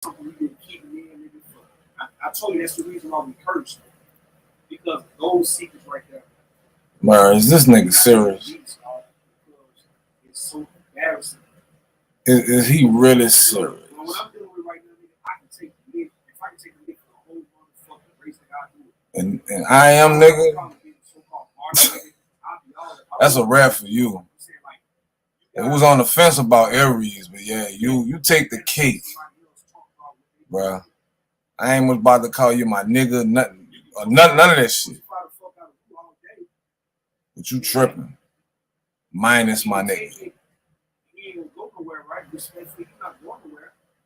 something we been keeping in, nigga. I told you that's the reason why we cursed. Because those secrets right there. Man, is this nigga serious? It's so embarrassing. Is he really serious? What I'm dealing with right now, nigga, I can take the lick. If I can take the lick for the whole motherfucking race that I do. And I am, nigga. That's a rap for you. It was on the fence about Aries, but yeah, you take the cake, bruh. I ain't about to call you my nigga, nothing, or none of that shit. But you tripping. Minus my nigga.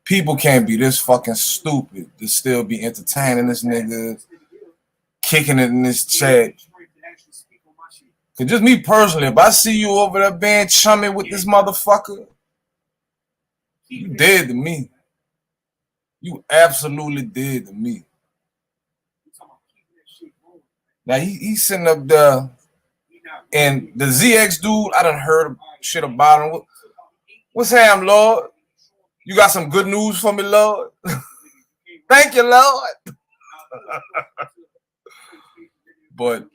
People can't be this fucking stupid to still be entertaining this nigga, kicking it in this chat. Cause just me personally, if I see you over there being chummy with this motherfucker, you dead to me. You absolutely dead to me. Now he's sitting up there, and the ZX dude, I done heard shit about him. What's happening, Lord? You got some good news for me, Lord? Thank you, Lord. But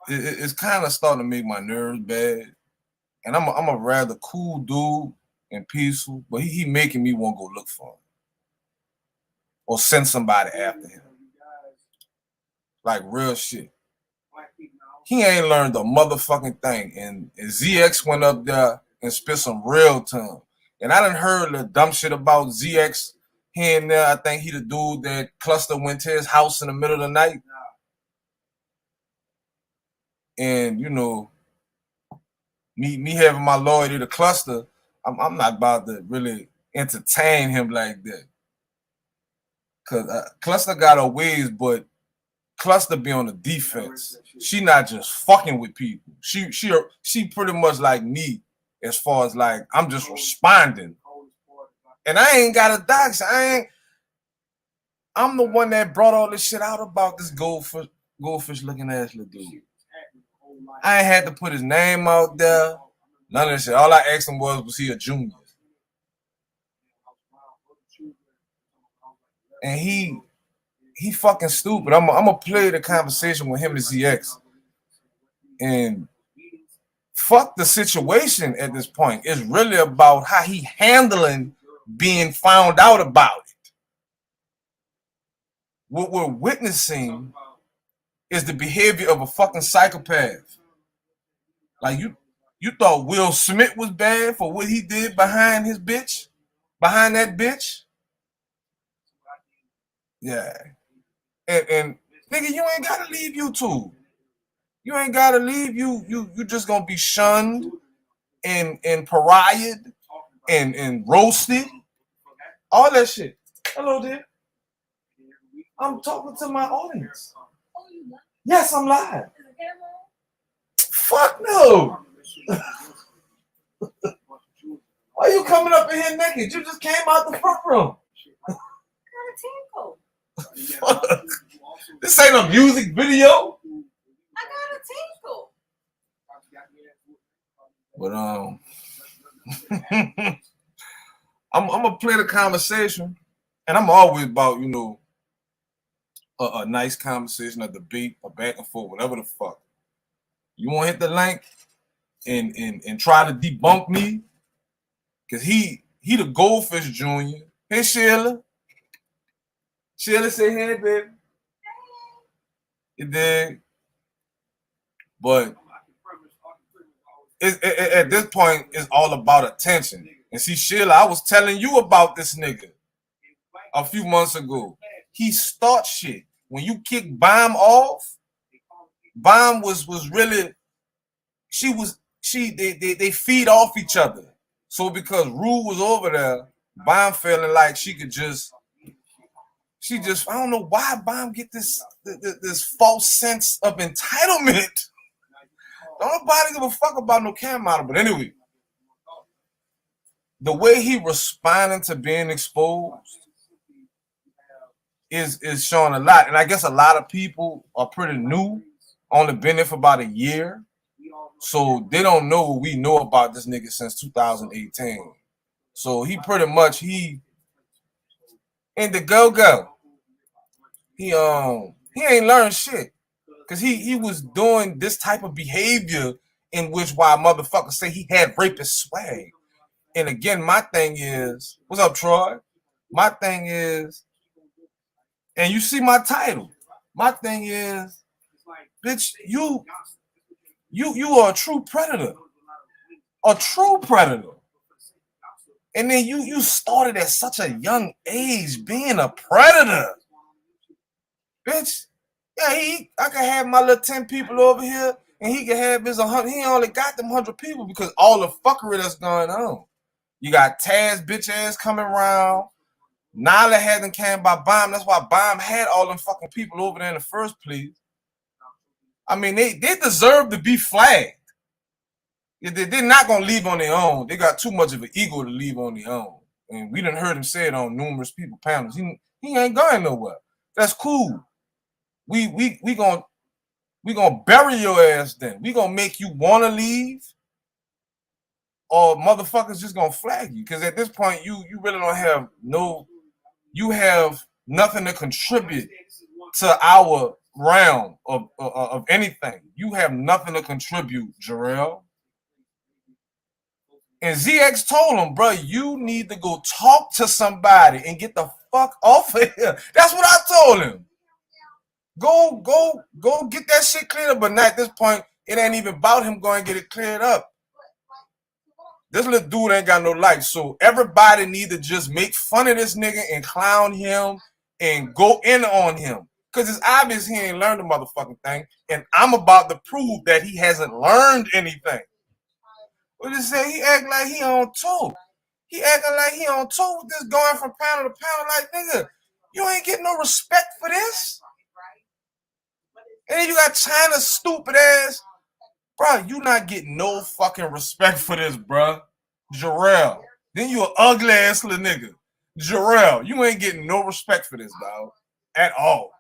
it's kind of starting to make my nerves bad. And I'm a rather cool dude and peaceful, but he making me want to go look for him. Or send somebody after him. Like real shit. He ain't learned a motherfucking thing. And ZX went up there and spit some real tongue. And I done heard the dumb shit about ZX here and there. I think he the dude that Cluster went to his house in the middle of the night. And, you know, me having my loyalty to Cluster, I'm not about to really entertain him like that. Because Cluster got her ways, but Cluster be on the defense. She not just fucking with people. She pretty much like me as far as like I'm just responding. And I ain't got a dox. I'm the one that brought all this shit out about this goldfish looking ass little dude. I ain't had to put his name out there. None of that shit. All I asked him was he a junior? And he fucking stupid. I'm gonna play the conversation with him and ZX. And fuck the situation at this point. It's really about how he handling being found out about it. What we're witnessing is the behavior of a fucking psychopath. Like you thought Will Smith was bad for what he did behind his bitch? Behind that bitch? Yeah. And nigga, you ain't gotta leave YouTube. You ain't gotta leave. You just gonna be shunned and pariahed and roasted. All that shit. Hello there. I'm talking to my audience. Yes, I'm live. Fuck no. Why you coming up in here naked? You just came out the front room. Fuck. This ain't a music video. I got a tinkle. But I'm gonna play the conversation, and I'm always about, you know, a nice conversation, a debate, a back and forth, whatever the fuck. You want to hit the link and try to debunk me? Cause he the Goldfish Junior. Hey Sheila. Sheila, say hey, baby. You dig? But at this point, it's all about attention. And see, Sheila, I was telling you about this nigga a few months ago. He starts shit. When you kick Bomb off, Bomb was really, they feed off each other. So because Rue was over there, Bomb feeling like she just, I don't know why Bomb get this false sense of entitlement. Don't nobody give a fuck about no cam model. But anyway, the way he responding to being exposed is showing a lot. And I guess a lot of people are pretty new, only been there for about a year. So they don't know what we know about this nigga since 2018. So he pretty much he in the go-go. He ain't learned shit. Cause he was doing this type of behavior in which why motherfuckers say he had rapist swag. And again, my thing is, what's up, Troy? My thing is, and you see my title. My thing is, bitch, you are a true predator. A true predator. And then you started at such a young age being a predator. Bitch. Yeah, I can have my little 10 people over here, and he can have his 100. He only got them 100 people because all the fuckery that's going on. You got Taz bitch ass coming around. Nyla hadn't came by Bomb. That's why Bomb had all them fucking people over there in the first place. I mean, they deserve to be flagged. They're not gonna leave on their own. They got too much of an ego to leave on their own. And we done heard him say it on numerous people panels. He ain't going nowhere. That's cool. We gonna bury your ass then. We gonna make you wanna leave, or motherfuckers just gonna flag you. Because at this point, you really don't have you have nothing to contribute to our realm of anything. You have nothing to contribute, Jarrell. And ZX told him, bro, you need to go talk to somebody and get the fuck off of here. That's what I told him. Go get that shit cleared up. But not at this point, it ain't even about him going to get it cleared up. This little dude ain't got no life. So everybody need to just make fun of this nigga and clown him and go in on him. Because it's obvious he ain't learned the motherfucking thing. And I'm about to prove that he hasn't learned anything. What they say? He acting like he on tour. He acting like he on tour with this going from panel to panel. Like, nigga, you ain't getting no respect for this. And then you got China's stupid ass. Bro, you not getting no fucking respect for this, bro. Jarrell. Then you an ugly ass little nigga. Jarrell, you ain't getting no respect for this, dog. At all.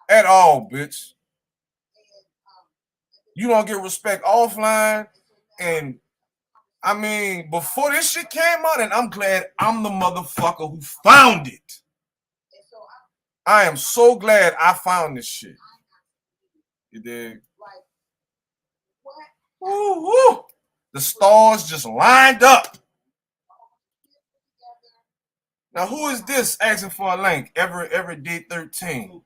At all, bitch. You don't get respect offline. And I mean, before this shit came out, and I'm glad I'm the motherfucker who found it. I am so glad I found this shit. You dig? Woo, woo. The stars just lined up. Now, who is this asking for a link? Every day 13.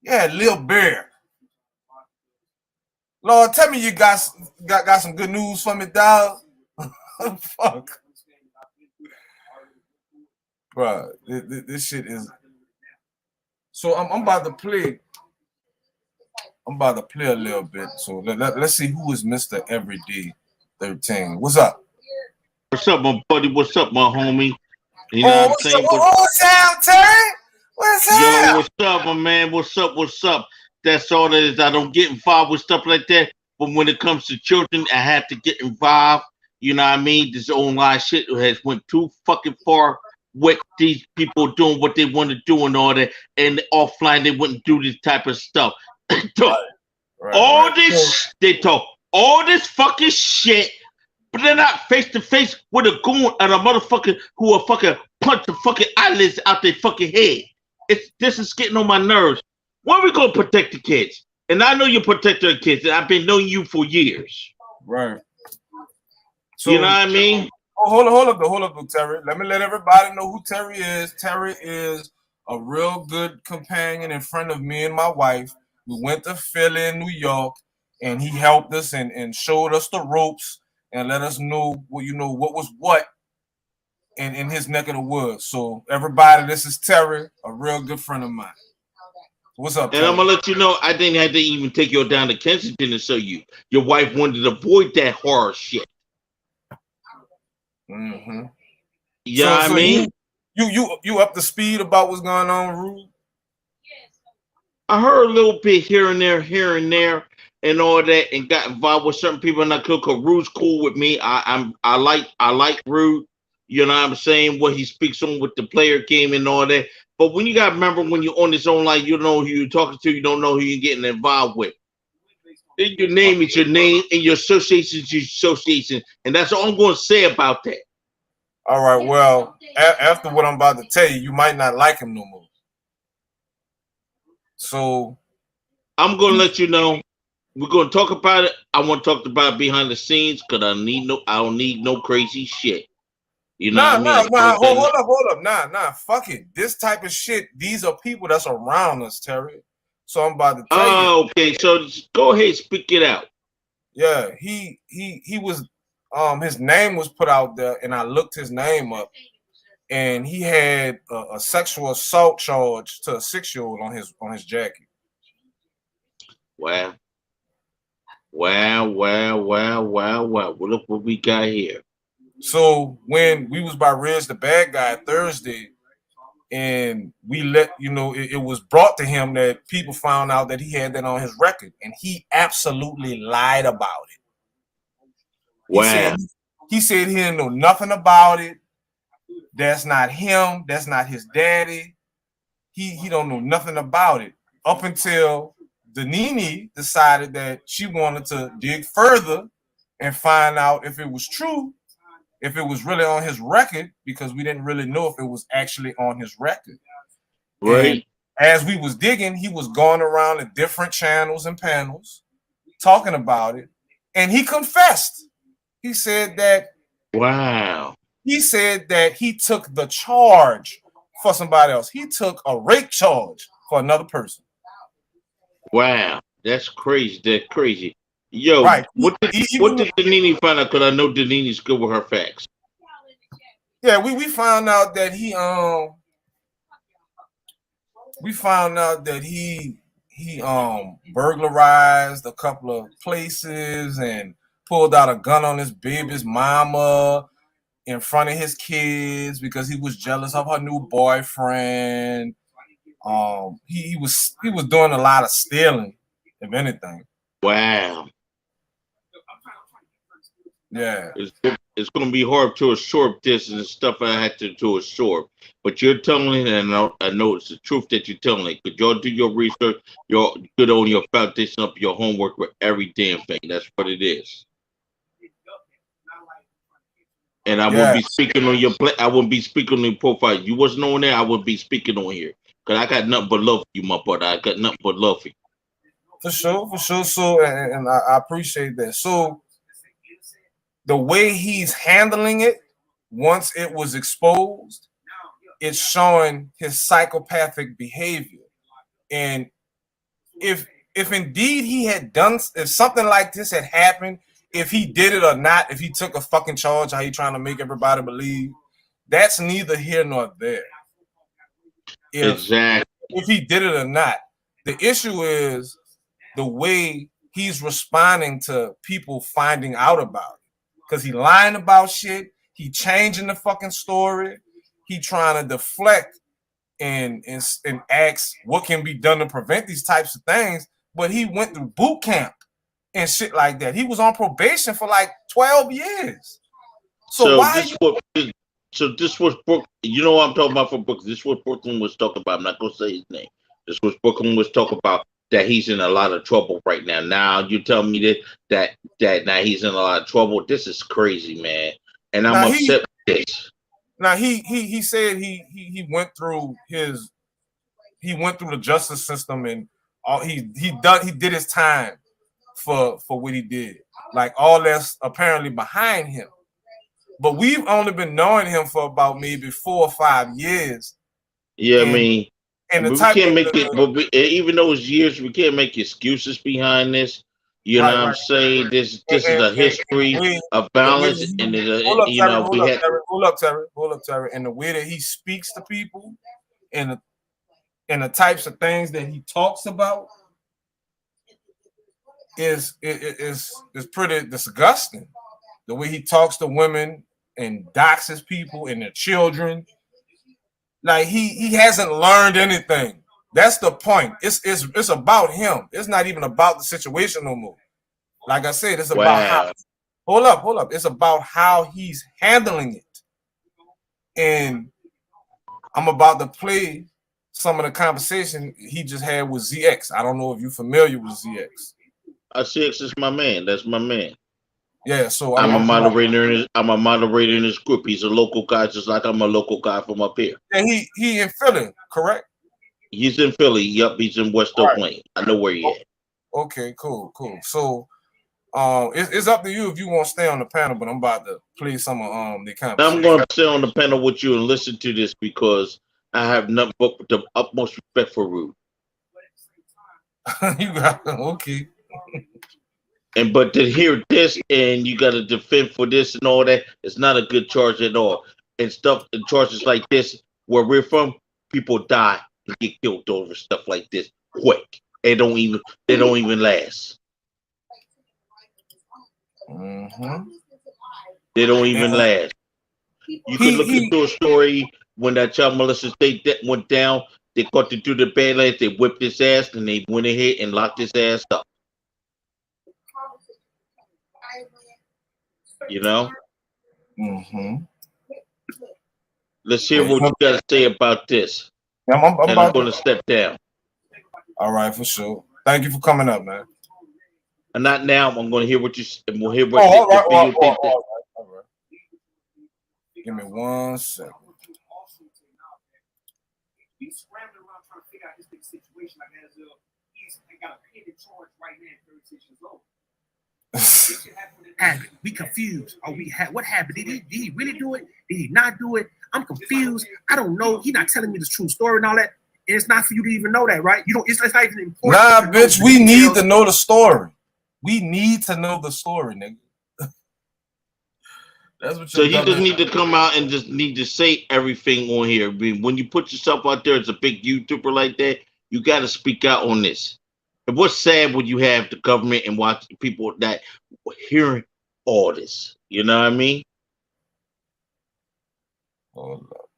Yeah, Lil Bear. Lord, tell me you got some good news for me, dog. Fuck. Bro, this shit is... So I'm about to play. I'm about to play a little bit. So let's see who is Mr. Everyday 13. What's up? What's up, my buddy? What's up, my homie? You know what I'm saying? What's up, Terry? What's up? Yo, what's up, my man? What's up? What's up? That's all that is. I don't get involved with stuff like that. But when it comes to children, I have to get involved. You know what I mean? This online shit has went too fucking far. What these people doing, what they want to do and all that. And offline, they wouldn't do this type of stuff. They talk all this fucking shit, but they're not face to face with a goon and a motherfucker who will fucking punch the fucking eyelids out their fucking head. This is getting on my nerves. When are we gonna protect the kids? And I know you protect the kids, and I've been knowing you for years. Right. So, you know what I mean? Hold up, Terry. Let me let everybody know who Terry is. Terry is a real good companion and friend of me and my wife. We went to Philly in New York, and he helped us and showed us the ropes and let us know what was what in his neck of the woods. So everybody, this is Terry, a real good friend of mine. What's up, Terry? And I'm gonna let you know, I didn't have to even take you down to Kensington to show you. Your wife wanted to avoid that horror shit. Mm-hmm. You know what I mean? You up to speed about what's going on, Rude? I heard a little bit here and there, and all that, and got involved with certain people. And I could, cause Rude's cool with me. I like Rude. You know what I'm saying? What he speaks on with the player game and all that. But when you gotta remember, when you're on this online, you don't know who you're talking to. You don't know who you're getting involved with. In your name is your name, and your association is your association, and that's all I'm going to say about that. All right. Well, after what I'm about to tell you, you might not like him no more. So I'm going to let you know. We're going to talk about it. I want to talk about it behind the scenes because I don't need no crazy shit. You know what I mean? Hold up. Nah, fuck it. This type of shit, these are people that's around us, Terry. So I'm about to tell you. Oh, okay. So just go ahead, speak it out. Yeah, he was his name was put out there, and I looked his name up, and he had a sexual assault charge to a 6-year-old on his jacket. Wow. Well, look what we got here. So when we was by Riz the Bad Guy Thursday, and we let it was brought to him that people found out that he had that on his record, and he absolutely lied about it. Wow. He said he didn't know nothing about it. That's not him. That's not his daddy. He don't know nothing about it up until Danini decided that she wanted to dig further and find out if it was true, if it was really on his record, because we didn't really know if it was actually on his record. Right. And as we was digging, he was going around to different channels and panels talking about it, and he confessed. He said that. Wow. He said that he took the charge for somebody else. He took a rape charge for another person. Wow. That's crazy. That's crazy. Yo, right. What did Danini find out? Because I know Danini's good with her facts. Yeah, we found out that he burglarized a couple of places and pulled out a gun on his baby's mama in front of his kids because he was jealous of her new boyfriend. He was doing a lot of stealing, if anything. Wow. Yeah. It's going to be hard to absorb this and the stuff I had to absorb. But you're telling it, and I know it's the truth that you're telling it. Because y'all do your research, you're good on your foundation up your homework with every damn thing. That's what it is. And I wouldn't be speaking on I wouldn't be speaking on your profile. You wasn't on there, I would be speaking on here. Because I got nothing but love for you, my brother. I got nothing but love for you. For sure. So, and I appreciate that. So, the way he's handling it, once it was exposed, it's showing his psychopathic behavior. And if indeed he had done, if something like this had happened, if he did it or not, if he took a fucking charge, how he trying to make everybody believe, that's neither here nor there. Exactly. If he did it or not, the issue is the way he's responding to people finding out about it. Because he lying about shit, he changing the fucking story, he trying to deflect and ask what can be done to prevent these types of things. But he went through boot camp and shit like that. He was on probation for like 12 years. So this was Brooklyn. You know what I'm talking about for Brooklyn. This was Brooklyn was talking about. I'm not gonna say his name. This was Brooklyn was talking about that he's in a lot of trouble right now. Now you tell me that now he's in a lot of trouble. This is crazy, man. And I'm upset with this. Now he said he went through the justice system and he did his time for what he did. Like all that's apparently behind him. But we've only been knowing him for about maybe 4 or 5 years. Yeah, I mean, and we can't make it. But even those years, we can't make excuses behind this. You know what I'm saying? This is a history of violence, and hold up, Terry. And the way that he speaks to people, and the types of things that he talks about is pretty disgusting. The way he talks to women and doxes people and their children, like he hasn't learned anything. That's the point. It's about him. It's not even about the situation no more. Like I said, it's about how. Hold up. It's about how he's handling it. And I'm about to play some of the conversation he just had with ZX. I don't know if you're familiar with ZX. CX is my man. That's my man. Yeah, so I'm a moderator in his. I'm a moderator in his group. He's a local guy, just like I'm a local guy from up here. yeah, he in Philly, correct? He's in Philly. Yup, he's in West Oak Lane. I know where he at. Okay, cool. So it's up to you if you want to stay on the panel, but I'm about to play some of the conversation. I'm going to sit on the panel with you and listen to this because I have nothing but the utmost respect for Rude. You got okay. But to hear this and you got to defend for this and all that, it's not a good charge at all. And charges like this, where we're from, people die and get killed over stuff like this quick. They don't even last. Mm-hmm. They don't even last. You can look into a story when that child molester state that went down. They caught him through the Badlands. They whipped his ass and they went ahead and locked his ass up. You know. Mm-hmm. Let's hear what you got to say about this. I'm going to step down. All right, for sure. Thank you for coming up, man. And not now. I'm going to hear what you. We'll hear what all right. Give me 1 second. He's scrambling around trying to figure out this big situation like as he's got a pending charge right now at 36 years old. Happened. We confused. What happened? Did he really do it? Did he not do it? I'm confused. I don't know. He's not telling me the true story and all that. And it's not for you to even know that, right? You don't. It's not even important. Nah, bitch. We need to know the story. We need to know the story, nigga. That's what. So you just need to come out and just need to say everything on here. I mean, when you put yourself out there as a big YouTuber like that, you got to speak out on this. And what's sad when you have the government and watch people that hearing all this. You know what I mean? Hold up.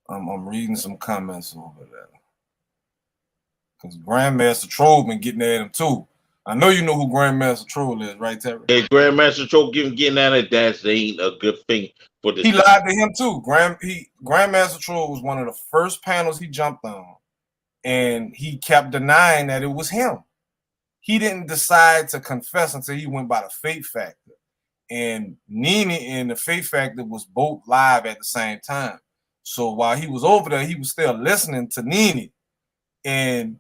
I'm reading some comments over there. Because Grandmaster Troll been getting at him too. I know you know who Grandmaster Troll is, right, Terry? Hey, Grandmaster Troll getting at it, that ain't a good thing for this. He lied to him too. Grandmaster Troll was one of the first panels he jumped on. And he kept denying that it was him. He didn't decide to confess until he went by the Fate Factor. And Nene and the Fate Factor was both live at the same time. So while he was over there, he was still listening to Nene. And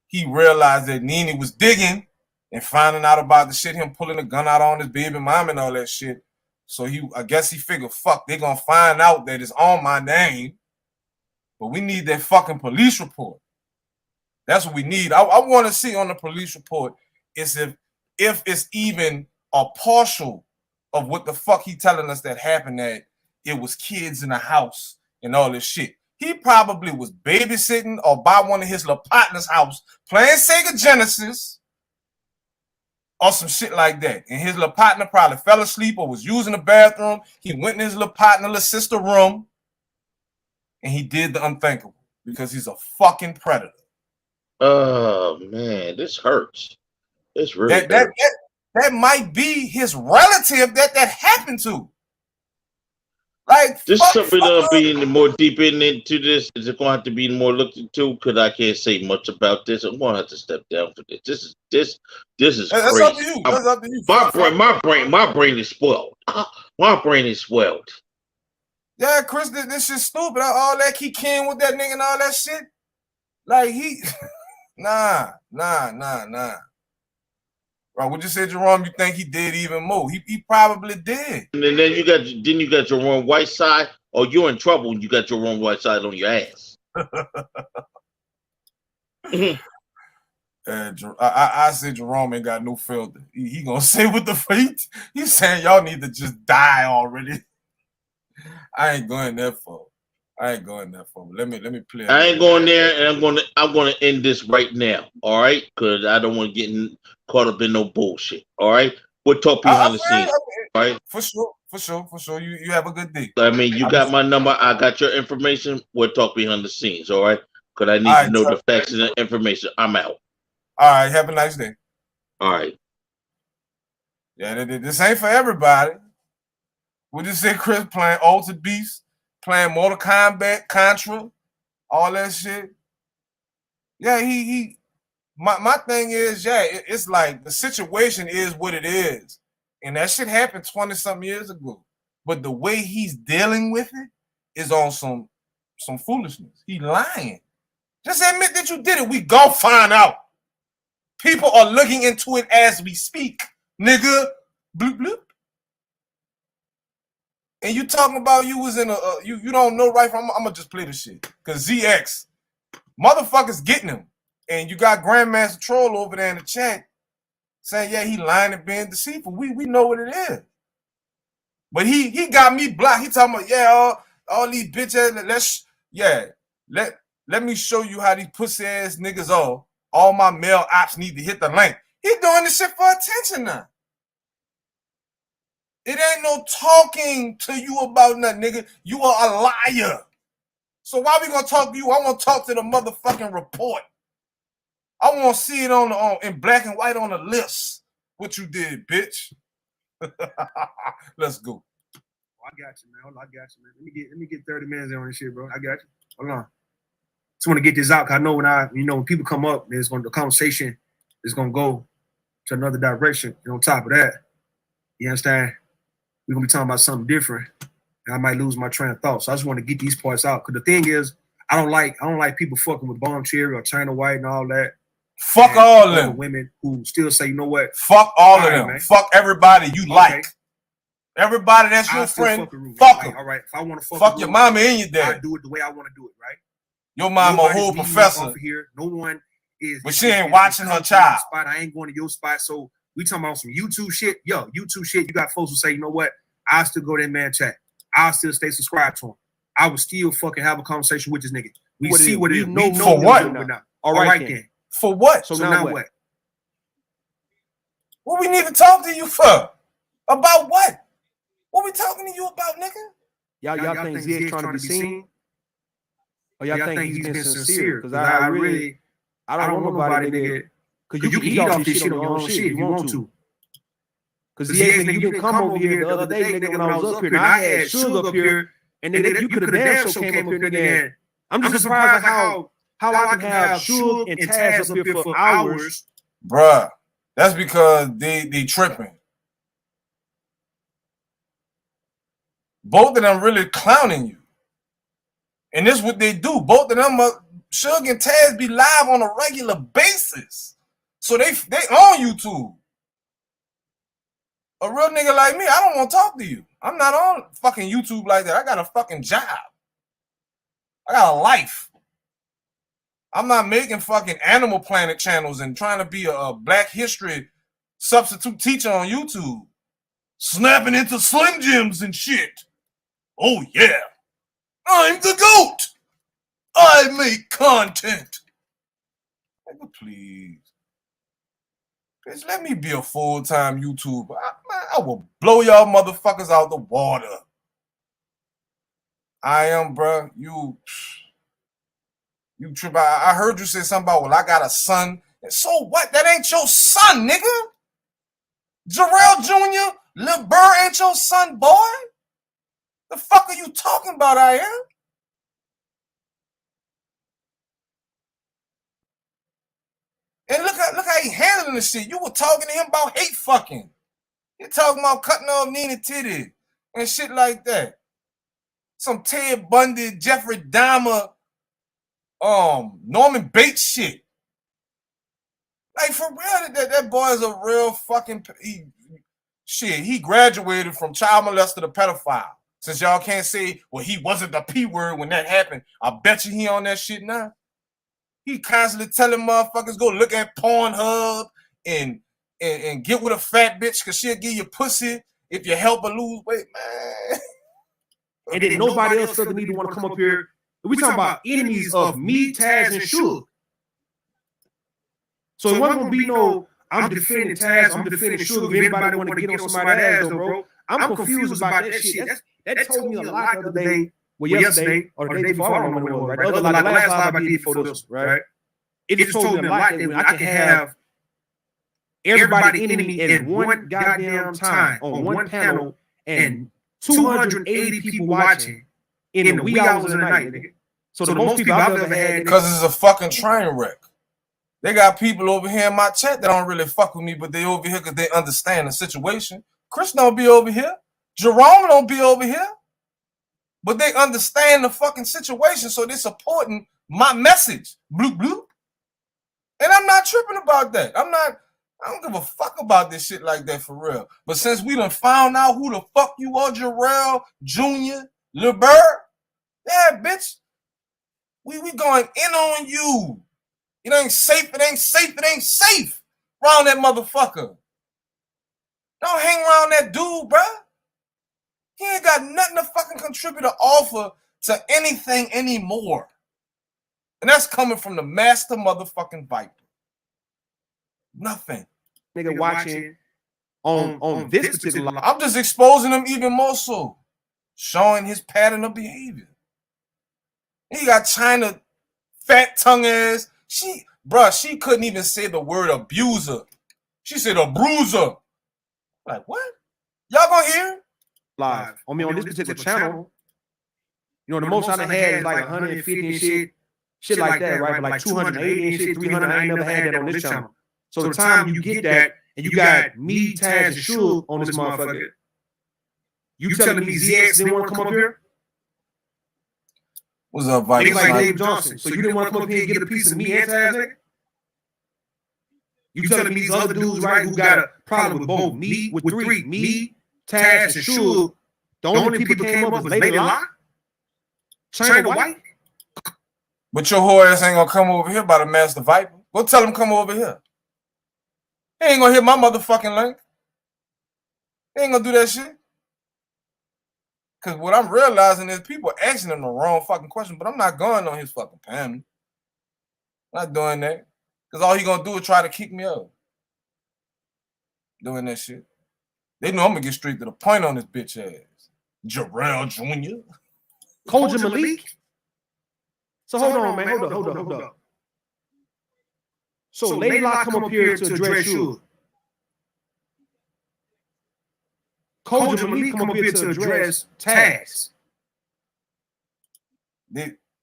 he realized that Nene was digging and finding out about the shit, him pulling a gun out on his baby mom and all that shit. So I guess he figured, fuck, they're going to find out that it's on my name. But we need that fucking police report. That's what we need. I want to see on the police report is if it's even a partial of what the fuck he telling us that happened, that it was kids in the house and all this shit. He probably was babysitting or by one of his little partner's house playing Sega Genesis or some shit like that. And his little partner probably fell asleep or was using the bathroom. He went in his little partner, little sister room, and he did the unthinkable because he's a fucking predator. Oh man, this hurts. This really hurts. That might be his relative that happened to. Like this is something that'll be more deep into this. Is it going to have to be more looked into? Because I can't say much about this. I'm going to have to step down for this. This is that's crazy. Up to you. That's up to you. My brain is swelled. My brain is swelled. Yeah, Chris, this shit's stupid. All that he came with that nigga and all that shit. Like he. Nah. Right, what you said, Jerome? You think he did even more? He probably did. And then you got Jerome Whiteside. Oh, you're in trouble when you got Jerome Whiteside on your ass. I said Jerome ain't got no filter. He gonna say with the feet. He's saying y'all need to just die already. I ain't going that far. Let me play. I ain't going there, and I'm gonna end this right now. All right, because I don't want to get caught up in no bullshit. All right, we'll talk behind the scenes. All right, for sure. You have a good day. I mean, you got my number. I got your information. We'll talk behind the scenes. All right, because I need to know the facts and the information. I'm out. All right, have a nice day. All right. Yeah, this ain't for everybody. We just said Chris playing Altered Beast. Playing Mortal Kombat, Contra, all that shit. Yeah, he my thing is, yeah, it's like the situation is what it is. And that shit happened 20-something years ago. But the way he's dealing with it is on some foolishness. He lying. Just admit that you did it. We gon' find out. People are looking into it as we speak. Nigga. Bloop, bloop. And you talking about you was in a, you don't know right from, I'm gonna just play this shit. Because ZX, motherfuckers getting him. And you got Grandmaster Troll over there in the chat saying, yeah, he lying and being deceitful. We know what it is. But he got me blocked. He talking about, yeah, all these bitches, let me show you how these pussy ass niggas are. All my male ops need to hit the link. He doing this shit for attention now. It ain't no talking to you about nothing, nigga. You are a liar. So why we gonna talk to you? I want to talk to the motherfucking report. I want to see it on in black and white on the list. What you did, bitch. Let's go. I got you, man. I got you, man. Let me get 30 minutes on this shit, bro. I got you. Hold on. Just want to get this out because I know when people come up, the conversation is gonna go to another direction. And on top of that, you understand? We're gonna be talking about something different, and I might lose my train of thought. So I just want to get these parts out. Because the thing is, I don't like people fucking with Bomb Cherry or China White and all that. Fuck all of them. Women who still say, you know what? Fuck all of them. Man. Fuck everybody you like. Everybody that's your friend. Fuck them. All right. If I want to fuck your mama and your dad. I do it the way I want to do it, right? Your mama a whole professor. Here. No one is. But she ain't watching her child. Spot. I ain't going to your spot. So we talking about some YouTube shit. Yo, YouTube shit. You got folks who say, you know what? I'll still go to that man chat. I'll still stay subscribed to him. I will still fucking have a conversation with this nigga. We see what it is. We know for what? All right then. For what? So now what? What we need to talk to you for? About what? What we talking to you about, nigga? Y'all think ZX trying to be seen? Or y'all think he's being sincere? Because I don't want nobody, nigga. Because you can eat off this shit on your own shit if you want to. Because ZX, nigga, you didn't come over here the other day, nigga, when I was up here. And I had Suge up here. And then you could have damn sure came up here, nigga. I'm just surprised how I can have Suge and Taz up here for hours. Bruh, that's because they tripping. Both of them really clowning you. And this is what they do. Both of them, Suge and Taz, be live on a regular basis. So they on YouTube. A real nigga like me, I don't want to talk to you. I'm not on fucking YouTube like that. I got a fucking job. I got a life. I'm not making fucking Animal Planet channels and trying to be a Black History substitute teacher on YouTube. Snapping into Slim Jims and shit. Oh yeah. I'm the GOAT. I make content. Please. Bitch, let me be a full-time YouTuber. I will blow y'all motherfuckers out the water. I am, bro. You trip. I heard you say something about, well, I got a son. And so what? That ain't your son, nigga. Jarrell Jr., Lil Burr ain't your son, boy. The fuck are you talking about, I am? And look how he handling this shit. You were talking to him about hate fucking. You're talking about cutting off Nina titty and shit like that. Some Ted Bundy, Jeffrey Dahmer, Norman Bates shit. Like, for real, that boy is a real fucking... He graduated from child molester to pedophile. Since y'all can't say, well, he wasn't the P word when that happened, I bet you he on that shit now. He constantly telling motherfuckers go look at Pornhub and get with a fat bitch because she'll give you pussy if you help her lose weight, man. And then nobody else doesn't need to want to come up here. We talking about enemies of me, Taz, and Suge. So it wasn't gonna be no, I'm defending Taz, I'm defending Suge. If anybody want to get on somebody's ass, though, bro, I'm confused about that shit. That told me a lot the other day. Well, yesterday or the day before, I don't remember what it was, right? The last live I did before this, right? It just told me a lot that I can have everybody enemy at one goddamn time on one panel and 280 people watching in the wee hours of the night, nigga. So the most people I've ever had, because it's a fucking train wreck. They got people over here in my chat that don't really fuck with me, but they over here because they understand the situation. Chris don't be over here. Jerome don't be over here. But they understand the fucking situation, so they're supporting my message. Bloop, bloop. And I'm not tripping about that. I don't give a fuck about this shit like that for real. But since we done found out who the fuck you are, Jarrell, Jr., LeBert, yeah, bitch, we going in on you. It ain't safe, it ain't safe, it ain't safe around that motherfucker. Don't hang around that dude, bruh. He ain't got nothing to fucking contribute or offer to anything anymore. And that's coming from the master motherfucking Viper. Nothing. Nigga watching on this particular live. I'm just exposing him even more so. Showing his pattern of behavior. He got China fat tongue ass. She couldn't even say the word abuser. She said a bruiser. Like, what? Y'all gonna hear? Live. On this particular channel, you know, the most I done had is like 150 and shit like that, right? But like 280 and shit, 300, I ain't never had that on this channel. So the time you get that, and you got me, Taz, and Shug on this motherfucker, you telling me ZX didn't want to come up here? What's up, Viper? Niggas like Dave Johnson. So you didn't want to come up here and get a piece of me and Taz, nigga? You telling me these other dudes, right, who got a problem with both me, with three, me, Taz, and Shug, the only people that came up was Lady Locke, China White? But your whole ass ain't gonna come over here by the Master Viper. Go tell him come over here. He ain't gonna hit my motherfucking link. He ain't gonna do that shit. Cause what I'm realizing is people asking him the wrong fucking question, but I'm not going on his fucking panel. I'm not doing that. Cause all he gonna do is try to kick me out. Doing that shit. They know I'm gonna get straight to the point on this bitch ass. Jarrell Jr. Koja Malik. So hold on, man. Hold up. So Lady Locke come up here to address you. Koja Malik come up here to address Taz.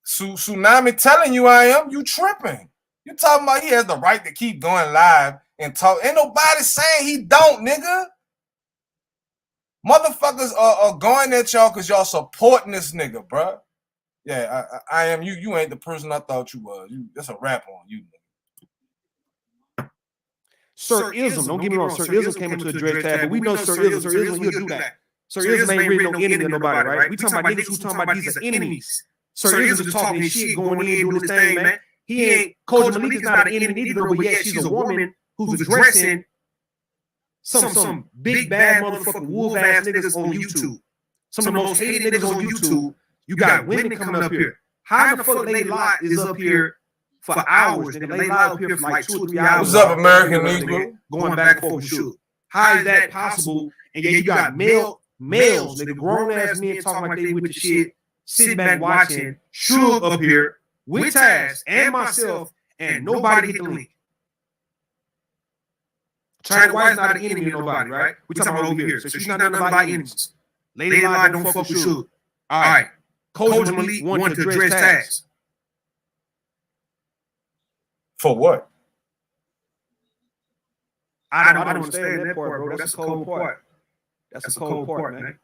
Tsunami telling you I am, you tripping. You talking about he has the right to keep going live and talk. Ain't nobody saying he don't, nigga. Motherfuckers are going at y'all because y'all supporting this nigga, bro. Yeah, I am. You ain't the person I thought you was. That's a rap on you, nigga. Sir Ism, don't get me wrong. Sir Ism came into address Taz, but we know Sir Ism, he'll do that. Sir Ism ain't really no enemy to nobody, right? We talking about niggas who talking about these are enemies. Sir Ism is talking his shit, going in, doing his thing, man. He ain't, Koja Malik is not an enemy either, but yet she's a woman who's addressing some big bad motherfucking wolf ass niggas on YouTube. Some of the most hated niggas on YouTube. You got women coming up here. How the fuck Lady Locke is up here for hours? Nigga, Lady Locke up here for like 2 or 3 hours. What's up, American Negro? Going back and forth with Shug. How is that possible? And yet you got males, nigga, grown ass men talking like they with the shit, sitting back watching Shug up here with Taz and myself, and nobody hit the link. China White's not an enemy of nobody, right? We talking about over here. So she's not nothing about enemies. Lady Locke don't fuck with Shug. All right. Koja Malik wanted to address Taz. For what? I don't understand that part, bro. That's a cold part. That's a cold part, man.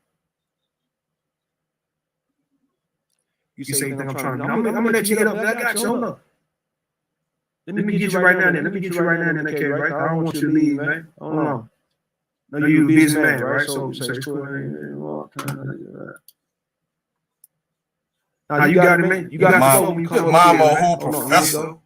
You say you think I'm trying to... I'm gonna let you get up. I got you. Hold up. Let me get you right now. Let me get you right now in that case, right? I don't want you to leave, man. Hold on. No, you a busy man, right? So you got it, man. You got mama a whole professor.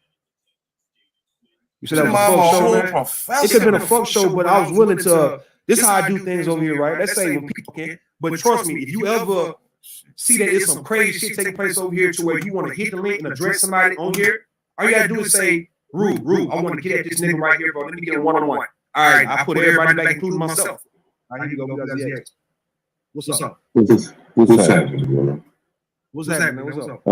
You said that was a fuck show, man. Professor. It could have been a fuck show, but I was willing to. This is how I do things over here, right? Let's say when people can. But trust me, if you ever see that there's some crazy shit taking place over here to where you want to hit the link and address somebody on here, all you gotta do is say, Rude, I want to get at this nigga right here, bro. Let me get a one-on-one. All right, I put everybody back, including myself. All right, here you go. What's up? What's happening, bro? What's happening, man? What's up?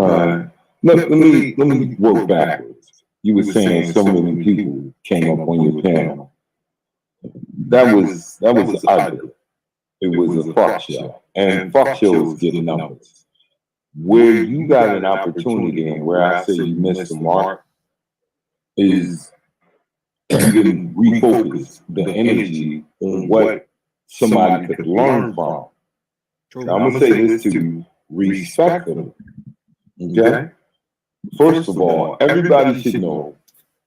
Let me work backwards. You were saying so many people came up on your panel. That was ugly. It was a fuck show, and fuck shows get numbers. Where you got an opportunity, and where I say you missed the mark, is you can refocus the energy on what somebody could learn from. Now, I'm gonna say this to you respectfully. Okay. First of all, everybody should know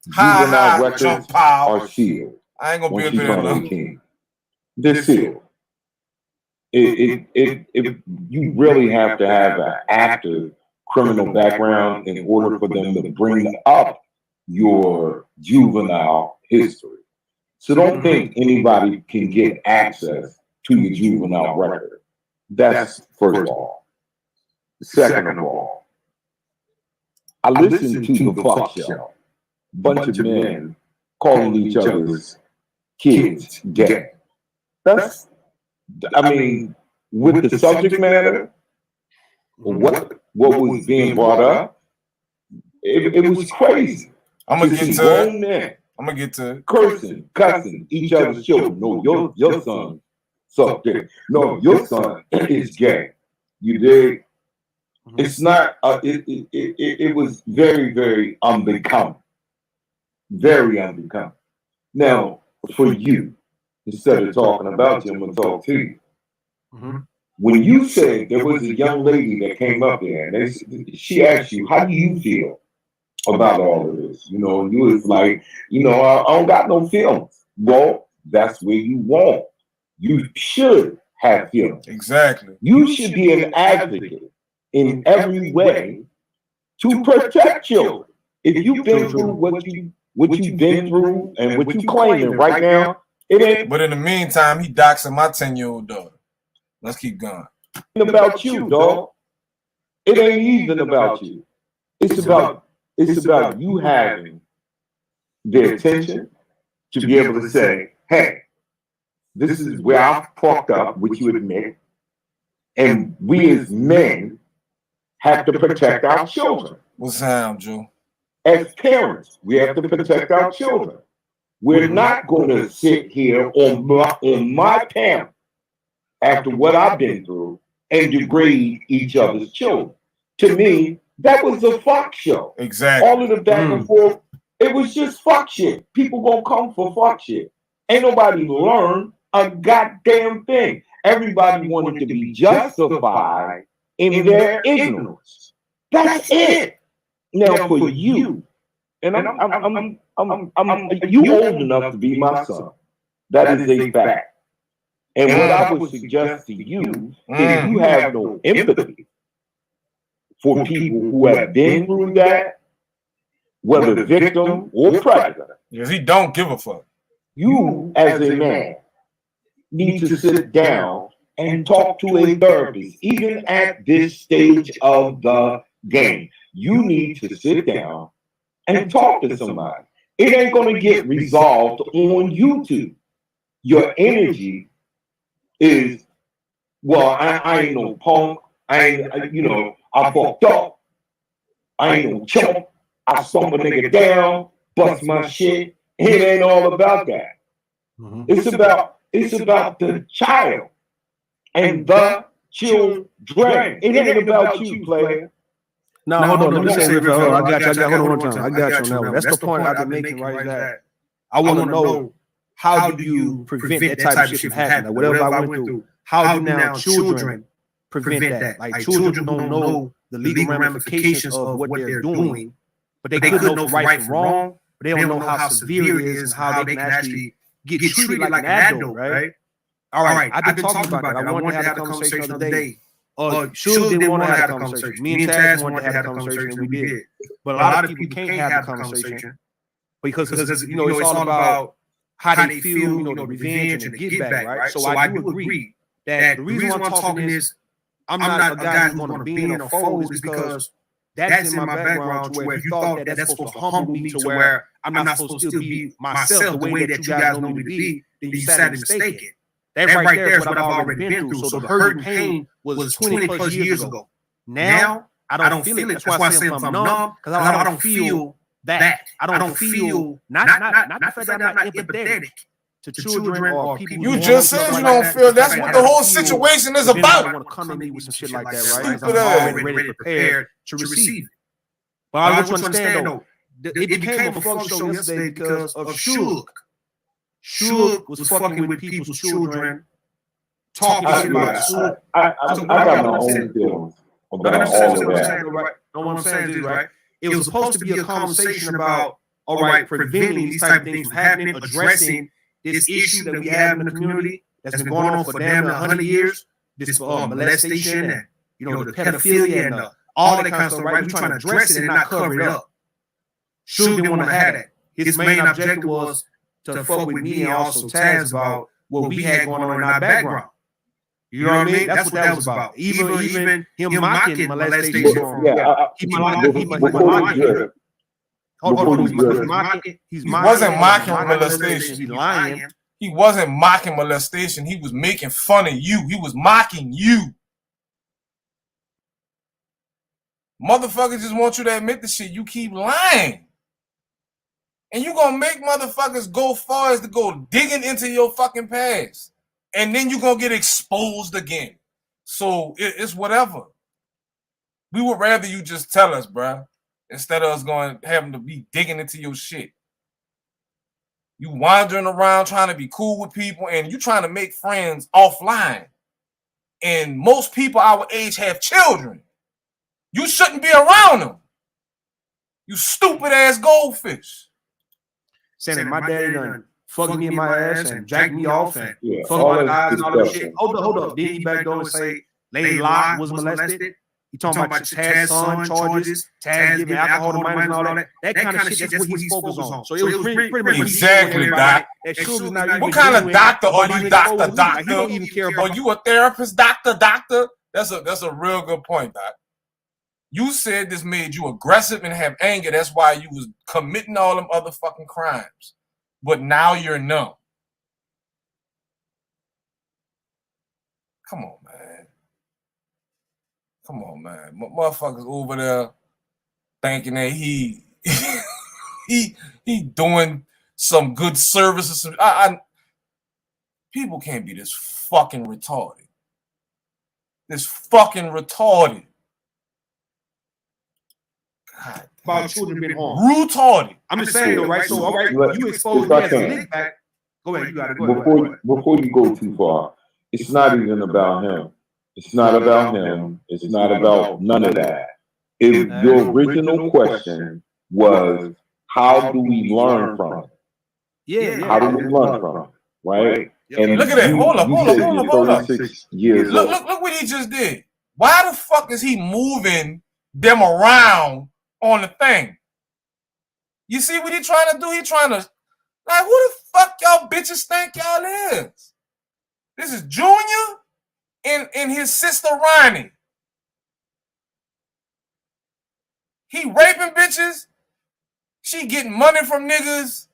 juvenile records are sealed. I ain't gonna be Once up you there turn now. 18, they're sealed. You really have to have an active criminal background in order for them to bring up your juvenile history. So don't think anybody can get access to your juvenile record. That's first of all. Second of all, I listened to the fuck show. Bunch of men calling each other's kids gay. That's, I mean, with the subject matter, what was being brought up, it was crazy. I'm gonna get to grown men I'm gonna get to cursing, cussing each other's children. No, your son sucked dick. No, your son is gay. You dig? It's not. It was very, very unbecoming. Very unbecoming. Now, for you, instead of talking about you, I'm gonna talk to you. When you said there was a young lady that came up there and she asked you, how do you feel about all of this? You know, and you was like, you know, I don't got no feelings. Well, that's where you want. You should have feelings. exactly. You should be an advocate in every way to protect children. If you've been through what you've been through and what you claiming right now, it ain't But in the meantime, he doxing my 10-year-old daughter. Let's keep going. about you, dog. It ain't even about you. It's about you having the attention to be able to say, hey, this is where I fucked up, which you admit, and we as men have to protect our children. What's Sam, Joe? As parents, we have to protect our children. We're not going to sit here on my panel after what I've been through and degrade each other's children. To me, that was a fuck show. Exactly. All of the back and forth, it was just fuck shit. People gonna come for fuck shit. Ain't nobody learn a goddamn thing. Everybody wanted to be justified in their ignorance. That's it. Now for you, and I'm you old enough to be my son. That is a fact. And what I would suggest to you, if you have no empathy for people who have been through that, whether victim or predator, Because he don't give a fuck. you as a man need to sit down and talk to a therapist, even at this stage of the game. You need to sit down and talk to somebody. It ain't going to get resolved on YouTube. Your energy is, well, I ain't no punk. I fucked up. I ain't no chump. I stomp a nigga down, bust my shit. It ain't all about that. It's about the child and the children. It ain't about you, player. No, hold on. Let me say, hold on. I got you. Hold on one time. I got you on that one. That's the point I've been making right now. I want to know, how do you prevent that type of shit from happening? Like, whatever I went through, how do now children prevent that? Like, children don't know the legal ramifications of what they're doing, but they could know right from wrong, but they don't know how severe it is and how they can actually get treated like an adult, right? All right, I've been talking about that. I wanted to have a conversation the other day. Suge didn't want to have a conversation. Me and Taz wanted to have a conversation, and we did. But a lot of people can't have a conversation because it's all about how they feel, the revenge and the get back, right? So I do agree that the reason why I'm talking is I'm not a guy who's going to be in a fold is because that's in my background to where if you thought that that's supposed to humble me to where I'm not supposed to still be myself the way that you guys know me to be, then you sadly mistaken. That right there is what I've already been through. So the hurt and pain was 20 plus years ago. Now, I don't feel it. That's why I say I'm numb, because I don't feel that. I don't feel, not the fact that I'm not empathetic to children or people. You just said you don't feel. That's what the whole situation is about. I want to come at me with some shit like that, right? Stupid I'm ass. already ready, prepared to receive it. But I want you to understand, though, it became a fuck show yesterday because of Suge. Suge was fucking with people's children, talking shit about Suge. I got my own feelings about all of that. Right? Know what I'm saying is right. It was supposed to be a conversation about, all right, preventing these type of things from happening, addressing this issue that we have in the community that's been going on for damn near 100 years. This molestation and the pedophilia and all that kind of stuff. Right? We're trying to address it and not cover it up. Suge didn't want to have that. His main objective was to fuck with me and also Taz about what we had going on in our background. You know what I mean? That's what that was about. Even him mocking molestation. He wasn't mocking molestation. He's lying. He wasn't mocking molestation. He was making fun of you. He was mocking you. Motherfuckers just want you to admit the shit. You keep lying. And you gonna make motherfuckers go far as to go digging into your fucking past. And then you're gonna get exposed again. So it's whatever. We would rather you just tell us, bruh, instead of us having to be digging into your shit. You wandering around trying to be cool with people and you trying to make friends offline. And most people our age have children. You shouldn't be around them. You stupid ass goldfish. Saying my daddy done fucked me in my ass and jacked me off and fucked all my that eyes and all that disgusting. shit. Hold up. Then he back door and say Lady Locke was molested. He talking about Taz's son charges, Taz giving alcohol to minors and all that. That kind of shit, that's what he's focused on. So it was pretty much exactly, Doc. What kind of doctor are you, doctor? He don't even care about. Are you a therapist, doctor? That's a real good point, Doc. You said this made you aggressive and have anger. That's why you was committing all them other fucking crimes. But now you're numb. Come on, man. Come on, man. Motherfuckers over there thinking that he doing some good services. People can't be this fucking retarded. This fucking retarded. God, About children being harmed. retarded. I'm just saying though, right? So all right, you exposed me as a lick back. Go ahead, you got it. Go ahead. Before you go too far, it's not even about him. It's not about him. It's not about none of that. If your original question was, how do we learn from it? Yeah. How do we learn from it? Right? And Look at that. Hold up. Years old. Look what he just did. Why the fuck is he moving them around on the thing? You see what he trying to do? He trying to, like, who the fuck y'all bitches think y'all is? This is Junior and his sister Ronnie. He raping bitches. She getting money from niggas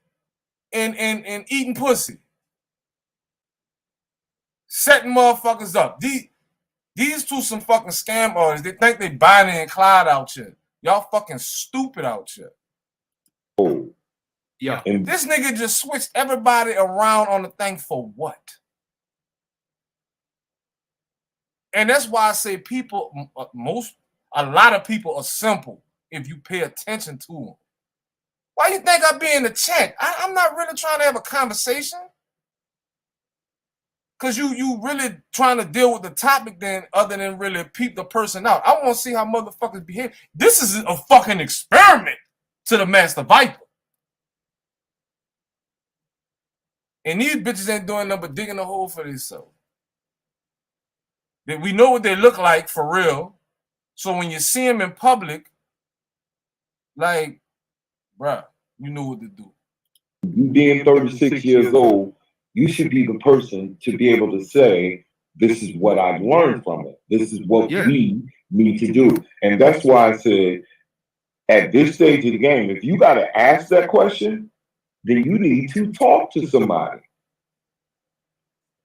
and eating pussy. Setting motherfuckers up. These two some fucking scam artists. They think they Bonnie and Clyde out here. Y'all fucking stupid out here. Oh. Yeah. And This nigga just switched everybody around on the thing for what? And that's why I say people, a lot of people are simple if you pay attention to them. Why you think I be in the chat? I'm not really trying to have a conversation. Because you really trying to deal with the topic then other than really peep the person out. I want to see how motherfuckers behave. This is a fucking experiment to the Master Viper. And these bitches ain't doing nothing but digging a hole for themselves. We know what they look like for real. So when you see them in public, like, bruh, you know what to do. you being 36 years old, you should be the person to be able to say, this is what I've learned from it. This is what we need to do. And that's why I said, at this stage of the game, if you got to ask that question, then you need to talk to somebody.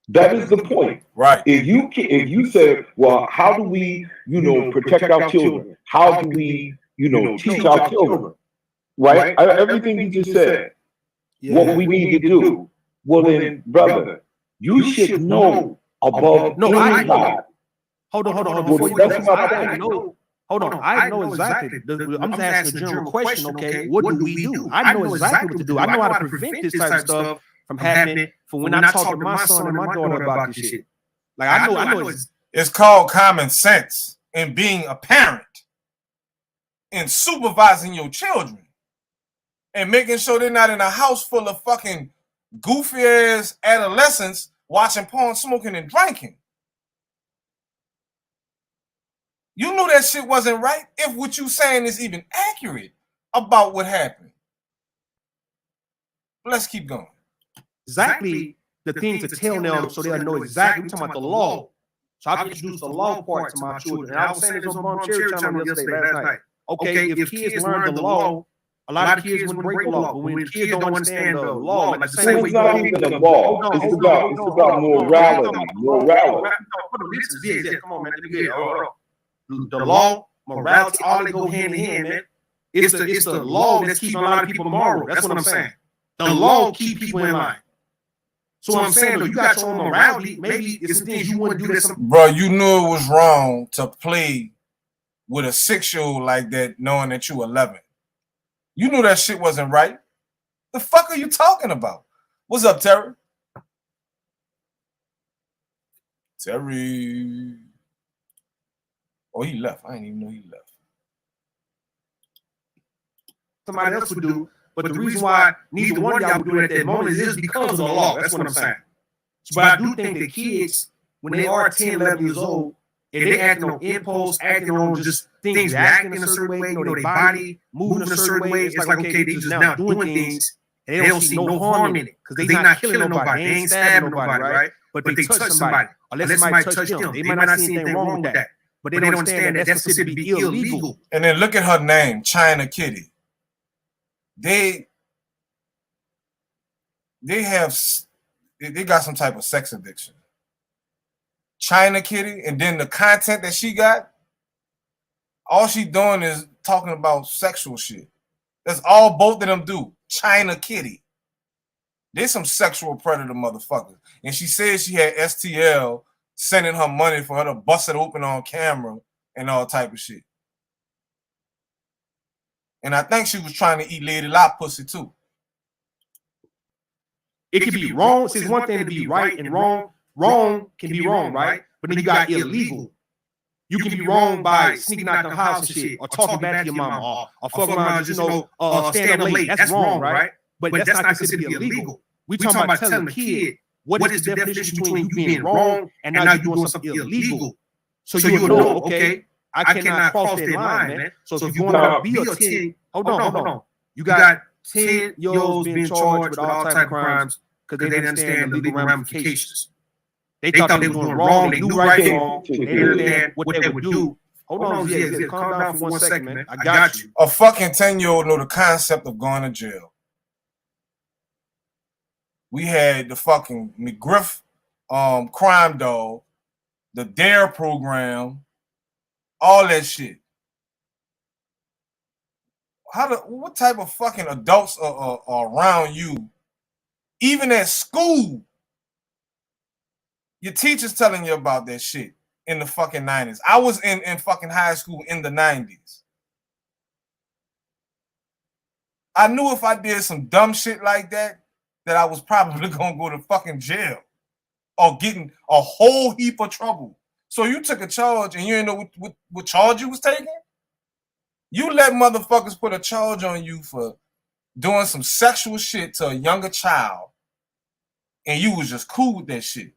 That is the point. Right. If you say, well, how do we, protect our children? How do we, teach our children? Right? Everything you just said, what we need to do. Well, then, brother, you should know above No, I anybody. Hold on. Well, that's my point. Hold on, I know exactly. I'm just asking a general question, okay? What do we do? I know exactly what to do. I know how to prevent this type of stuff from happening for when I talk to my son and my daughter about this shit. Like I know it's called common sense and being a parent and supervising your children and making sure they're not in a house full of fucking goofy ass adolescents watching porn, smoking, and drinking. You knew that shit wasn't right if what you saying is even accurate about what happened. Let's keep going. exactly the things to tell them so they'll know exactly. We're talking about the law. So I've introduced the law part to my children. And I was saying this on Bum Cherry Channel yesterday, last night. Okay, if kids learn the law, a lot of kids wouldn't break the law. But when kids don't understand the law, like the same way It's not even the law. It's about morality. Morality. Yeah, come on, man. Let me get it. The law, morality, all they go hand in hand, man. It's the law that's keeping a lot of people moral. That's what I'm saying. The law keep people in line. So what I'm saying, though, you got your own morality. Maybe it's some things you wouldn't do that. Bro, you knew it was wrong to play with a 6-year-old like that, knowing that you 11. You knew that shit wasn't right. The fuck are you talking about? What's up, Terry? Terry. Oh, he left. I didn't even know he left. Somebody else would do. But the reason why neither one of y'all would do it at that moment is because of the law. That's what I'm saying. But I do think that kids, when they are 10, 11 years old, if they acting on impulse, acting on just things, reacting in a certain way, you know, their body moving in a certain way, it's like, okay, they just now doing things, and they don't see no harm in it because they're not killing nobody, they ain't stabbing nobody, right? But they touch somebody, unless somebody touch them. They might not see anything wrong with that, but they don't understand that that's considered to be illegal. And then look at her name, China Kitty. They got some type of sex addiction. China Kitty, and then the content that she got, all she doing is talking about sexual shit. That's all both of them do. China Kitty. They're some sexual predator motherfuckers. And she said she had STL sending her money for her to bust it open on camera and all type of shit. And I think she was trying to eat Lady Lot pussy too. It can be wrong. It's one thing to be right and wrong. Wrong can be wrong, right? But then you got illegal. You can be wrong by sneaking out the house and shit, or talking back to your mama, or fucking around, just, staying up late. That's wrong, right? But that's not considered illegal. We talking about telling the kid what is the definition between you being wrong and now you doing something illegal. So you know, okay, I cannot cross that line, man. So if you want to be a 10, hold on. You got 10-year-olds being charged with all type of crimes because they didn't understand the legal ramifications. They thought they were doing wrong. They knew right and wrong. They didn't understand what they would do. Hold on, yeah, calm down for 1 second, man. I got you. A fucking 10-year-old know the concept of going to jail. We had the fucking McGriff crime dog, the DARE program, all that shit. What type of fucking adults are around you? Even at school, your teacher's telling you about that shit in the fucking 90s. I was in fucking high school in the 90s. I knew if I did some dumb shit like that I was probably gonna go to fucking jail or getting a whole heap of trouble. So you took a charge and you didn't know what charge you was taking? You let motherfuckers put a charge on you for doing some sexual shit to a younger child, and you was just cool with that shit.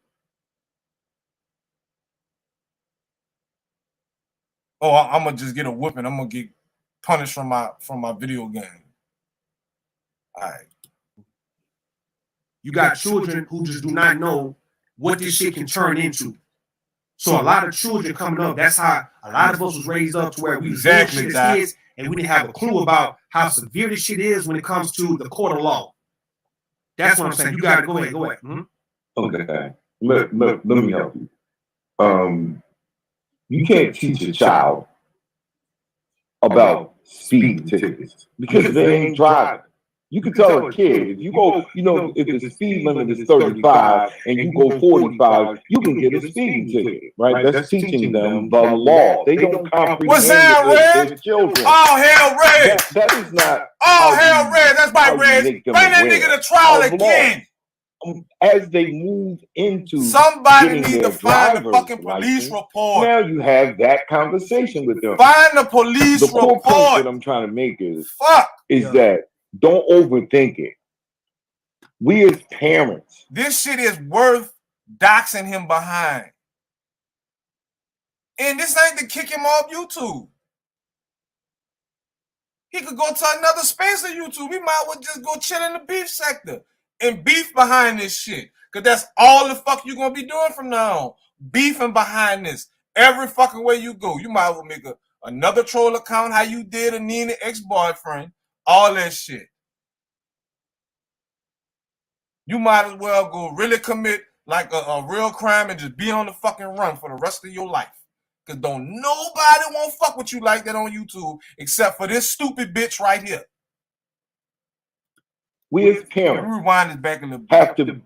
Oh, I'm gonna just get a whipping. I'm gonna get punished from my video game. All right. You got children who just do not know what this shit can turn into. So a lot of children coming up, that's how a lot of us was raised up to where we was doing shit as kids, and we didn't have a clue about how severe this shit is when it comes to the court of law. That's what I'm saying. You got to go ahead. Mm-hmm. Okay. Let me help you. You can't teach a child about speeding tickets because they ain't driving. You can tell a kid, if you go, if the speed limit is 35 and you go 45, you can get a speeding ticket, right? That's teaching them the law. They don't comprehend What's that, it. Red? They're children. Oh, hell, Red. That is not. Oh, hell, Red. That's my Red. Bring that nigga to trial again. As they move into somebody need to their find the fucking license, police report. now you have that conversation with them. Find the police the core report. point that I'm trying to make is yeah. that don't overthink it. We as parents, this shit is worth doxing him behind. And this ain't to kick him off YouTube. He could go to another space of YouTube. He might well just go chill in the beef sector and beef behind this shit. Because that's all the fuck you're going to be doing from now on. Beefing behind this. Every fucking way you go. You might well make another troll account how you did a Nina ex-boyfriend. All that shit. You might as well go really commit like a real crime and just be on the fucking run for the rest of your life. Because don't nobody want to fuck with you like that on YouTube except for this stupid bitch right here. We as parents rewind it back a little bit.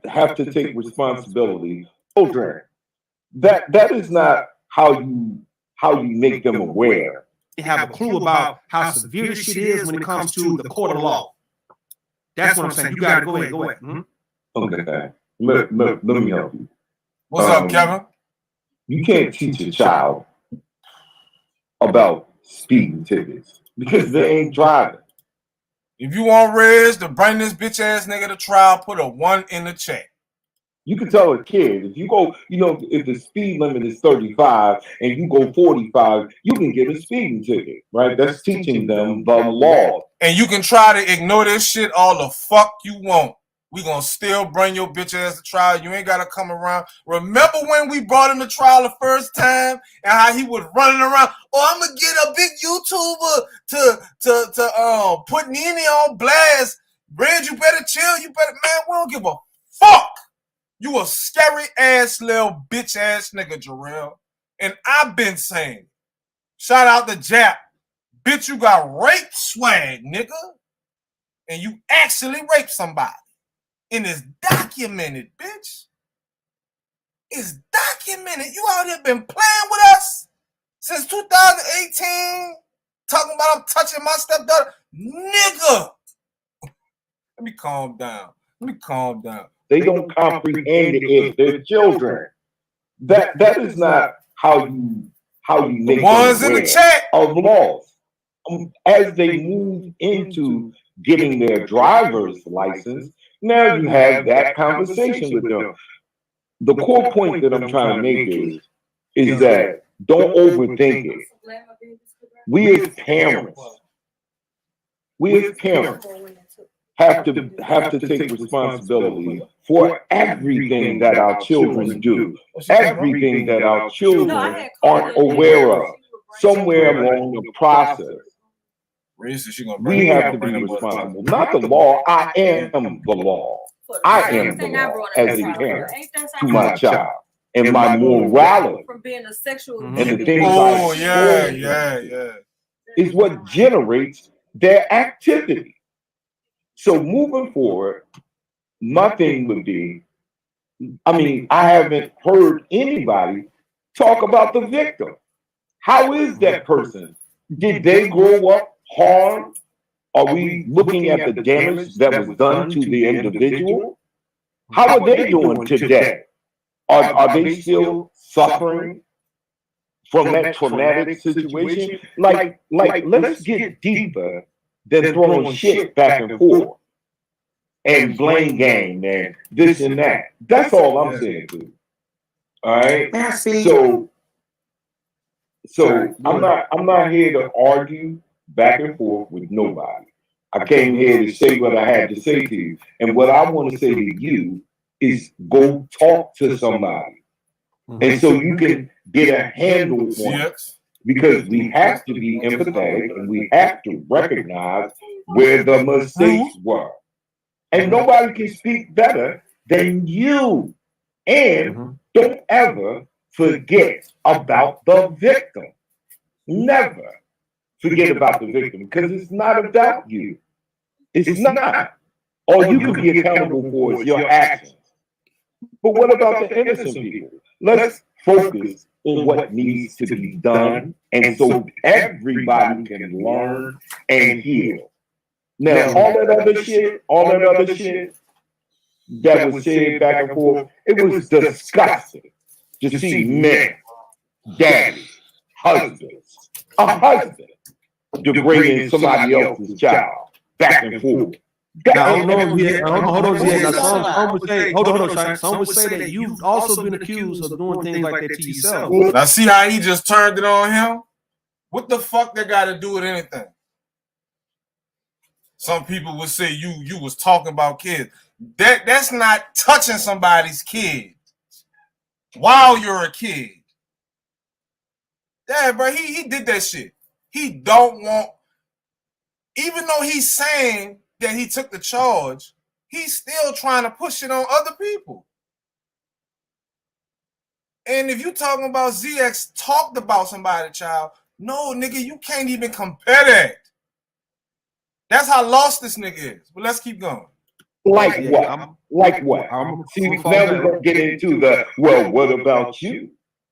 have to take responsibility. Children, that is not how you make them aware. They have a clue about how severe this shit is when it comes to the court of law. That's what I'm saying. You got to go ahead. Mm-hmm. Okay, let me help you. What's up, Kevin? You can't teach a child about speeding tickets because they ain't driving. If you want Rez to bring this bitch ass nigga to trial, put a 1 in the chat. You can tell a kid, if you go, if the speed limit is 35 and you go 45, you can get a speeding ticket, right? That's teaching them the law. And you can try to ignore this shit all the fuck you want. We gonna still bring your bitch ass to trial. You ain't gotta come around. Remember when we brought him to trial the first time and how he was running around? Oh, I'm gonna get a big YouTuber to put Nene on blast. Red, you better chill. You better, man, we don't give a fuck. You a scary ass little bitch ass nigga, Jarrell. And I've been saying, shout out to Jap. Bitch, you got rape swag, nigga. And you actually raped somebody. And it's documented, bitch. It's documented. You out here been playing with us since 2018. Talking about I'm touching my stepdaughter. Nigga. Let me calm down. They don't comprehend it. They're children. That is not how you make ones in the chat of laws. As they move into getting their driver's license, now you have that conversation with them. The core point that I'm trying to make is that don't overthink it. We as parents have to take responsibility for everything that our children do, everything that our children aren't aware of. Somewhere along the process, we have to be responsible. Not the law. I am the law. I am the law as a parent to my child. And my morality from being a sexual and the things is what generates their activity. So moving forward, my thing would be, I haven't heard anybody talk about the victim. How is that person? Did they grow up harmed? Are we looking at the damage that was done to the individual? How are they doing today? Are they still suffering from that traumatic situation? Like, let's get deeper than throwing shit back and forth and blame game and this and that. That's all I'm saying to you. All right. So I'm not here to argue back and forth with nobody. I came here to say what I had to say to you. And what I want to say to you is go talk to somebody. And so you can get a handle on it. Because we have to be empathetic and we have to recognize where the mistakes were. And nobody can speak better than you. And don't ever forget about the victim. Never forget about the victim because it's not about you. It's not. All you can be accountable for is your actions. But what about the innocent people? Let's focus on what needs to be done, and so everybody can learn and heal. Now, all that other shit that was said back and forth, it was disgusting to see men, daddies, husbands, a husband degrading somebody else's child back and forth. Now, hold on, Now, some would say, hold on, Shine. Some would say that you've also been accused of doing things like that to yourself. Now see how he just turned it on him? What the fuck that got to do with anything? Some people would say you was talking about kids. That's not touching somebody's kid while you're a kid. Yeah, bro, he did that shit. He don't want, even though he's saying that he took the charge, he's still trying to push it on other people. And if you talking about ZX talked about somebody, child, no, nigga, you can't even compare that. That's how lost this nigga is. But let's keep going. Like what? Like what? See, now we're going to get into the, well, what about you?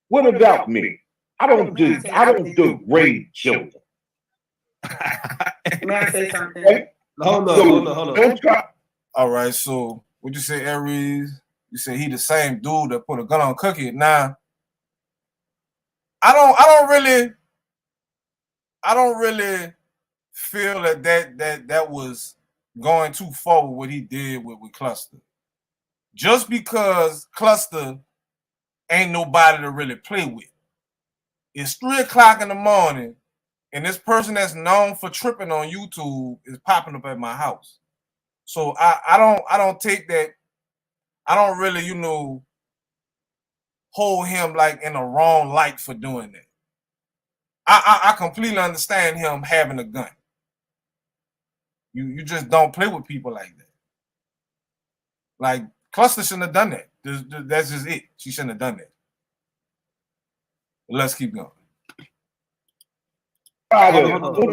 What about me? I don't degrade children. May I say something? Okay? Hold on. Don't try. All right, so what you say, Aries? You say he the same dude that put a gun on Cookie. Now, I don't really feel that was going too far with what he did with Cluster. Just because Cluster ain't nobody to really play with. It's 3 o'clock in the morning, and this person that's known for tripping on YouTube is popping up at my house. So I don't take that. I don't really, hold him like in the wrong light for doing that. I completely understand him having a gun. You just don't play with people like that. Like Cluster shouldn't have done that. That's just it. She shouldn't have done that. But let's keep going. Hold on.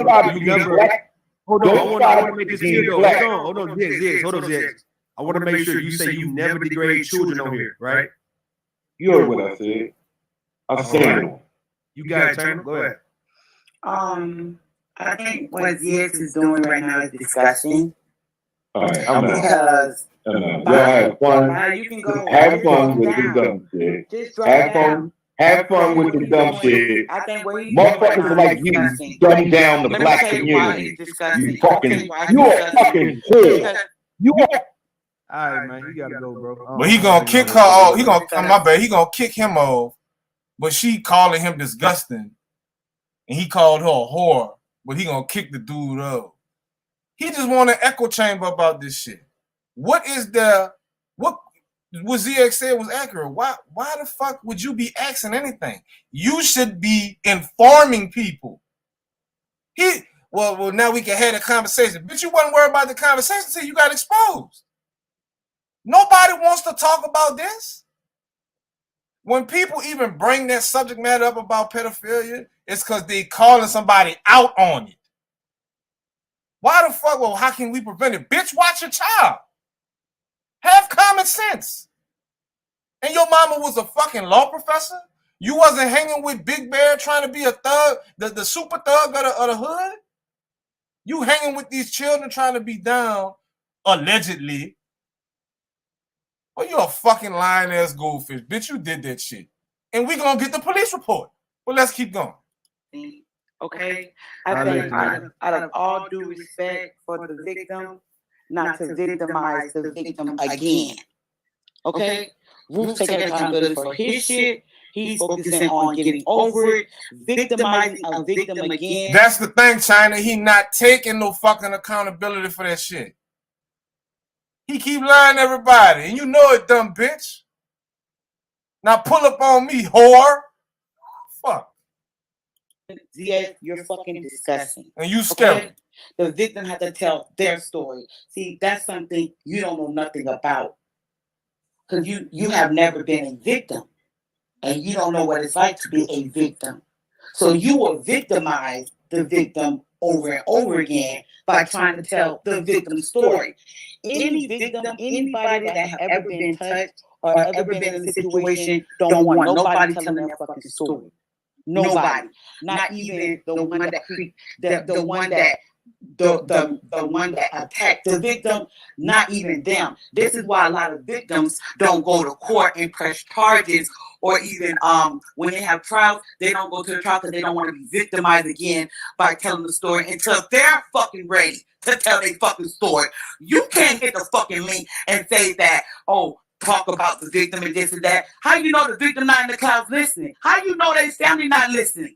I want to make this clear, though. Hold on, Zix. I want to make sure you say you never degrade children on here, right? You heard what I said. I said You got it, Turner. Go ahead. I think what ZX is doing right now is disgusting. All right, I'm out. Because Y'all have fun. now you can go Have fun with the dumb shit. Just drop down. Have fun with the dumb shit. I think what he's Motherfuckers like you dumb down the Let me black tell you why community. he's disgusting. You fucking, Let me tell you why he's you a disgusting. fucking whore. You are. All right, man. You got to go, bro. But he gonna kick her off. He gonna kick him off. But she calling him disgusting, and he called her a whore. But he gonna kick the dude off. He just want an echo chamber about this shit. What ZX said was accurate. Why the fuck would you be asking anything? You should be informing people. Well, now we can have a conversation. Bitch, you wasn't worried about the conversation until you got exposed. Nobody wants to talk about this. When people even bring that subject matter up about pedophilia, it's because they calling somebody out on it. Why the fuck? Well, how can we prevent it? Bitch, watch your child. Have common sense. And your mama was a fucking law professor? You wasn't hanging with Big Bear trying to be a thug, the super thug of the hood? You hanging with these children trying to be down, allegedly. Well, you're a fucking lying ass goldfish. Bitch, you did that shit. And we gonna get the police report. Well, let's keep going. Okay? I think out of all due respect for the victim, not to victimize the victim again. Okay? Ruth taking accountability for his shit. He's focusing on getting over it, victimizing a victim again. That's the thing, China. He not taking no fucking accountability for that shit. He keep lying to everybody, and you know it, dumb bitch. Now pull up on me, whore. Fuck. ZX, you're fucking disgusting. And you scary. Okay? The victim had to tell their story. See, that's something you don't know nothing about. Because you have never been a victim. And you don't know what it's like to be a victim. So you will victimize the victim over and over again by trying to tell the victim's story. Any victim, anybody that have ever been touched or ever been in a situation don't want nobody telling their fucking story. Nobody. Not even the one that attacked the victim, not even them. This is why a lot of victims don't go to court and press charges, or even when they have trials, they don't go to the trial because they don't want to be victimized again by telling the story until they're fucking ready to tell their fucking story. You can't hit the fucking link and say that, oh, talk about the victim and this and that. How you know the victim not in the clouds listening? How you know their family not listening?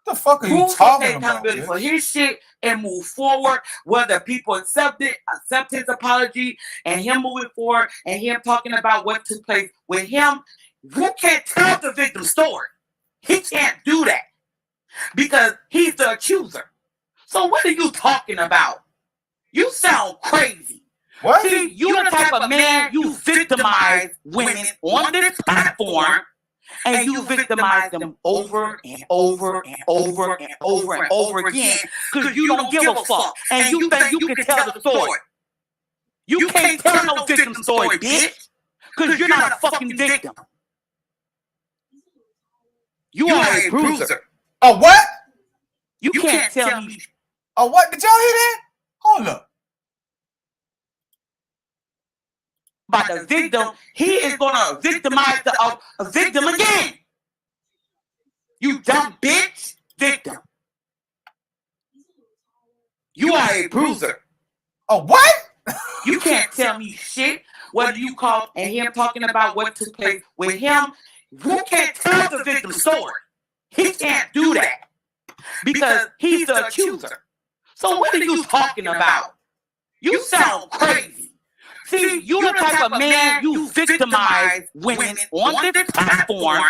What the fuck are you Who's talking take about? accountability for Bitch? his shit and move forward? Whether people accept his apology and him moving forward and him talking about what took place with him. Who can't tell the victim's story? He can't do that because he's the accuser. So what are you talking about? You sound crazy. What? See, you the type of man, you victimize women on this platform, and you victimize them over and over and over and over and over again because you don't give a fuck and you think you can tell the story. You can't tell no victim story, bitch, because you're not a fucking victim. You are a bruiser. A what? You can't tell me. A what? Did y'all hear that? Hold up. About the victim, he is gonna victimize the victim again. You dumb bitch, victim. You are a bruiser. A what? You can't tell me shit. Whether you call and him talking about what took place with him, who can't tell the victim's story? He can't do that because he's the accuser. So what are you talking about? You sound crazy. See, you the type of man, you victimize women on this platform,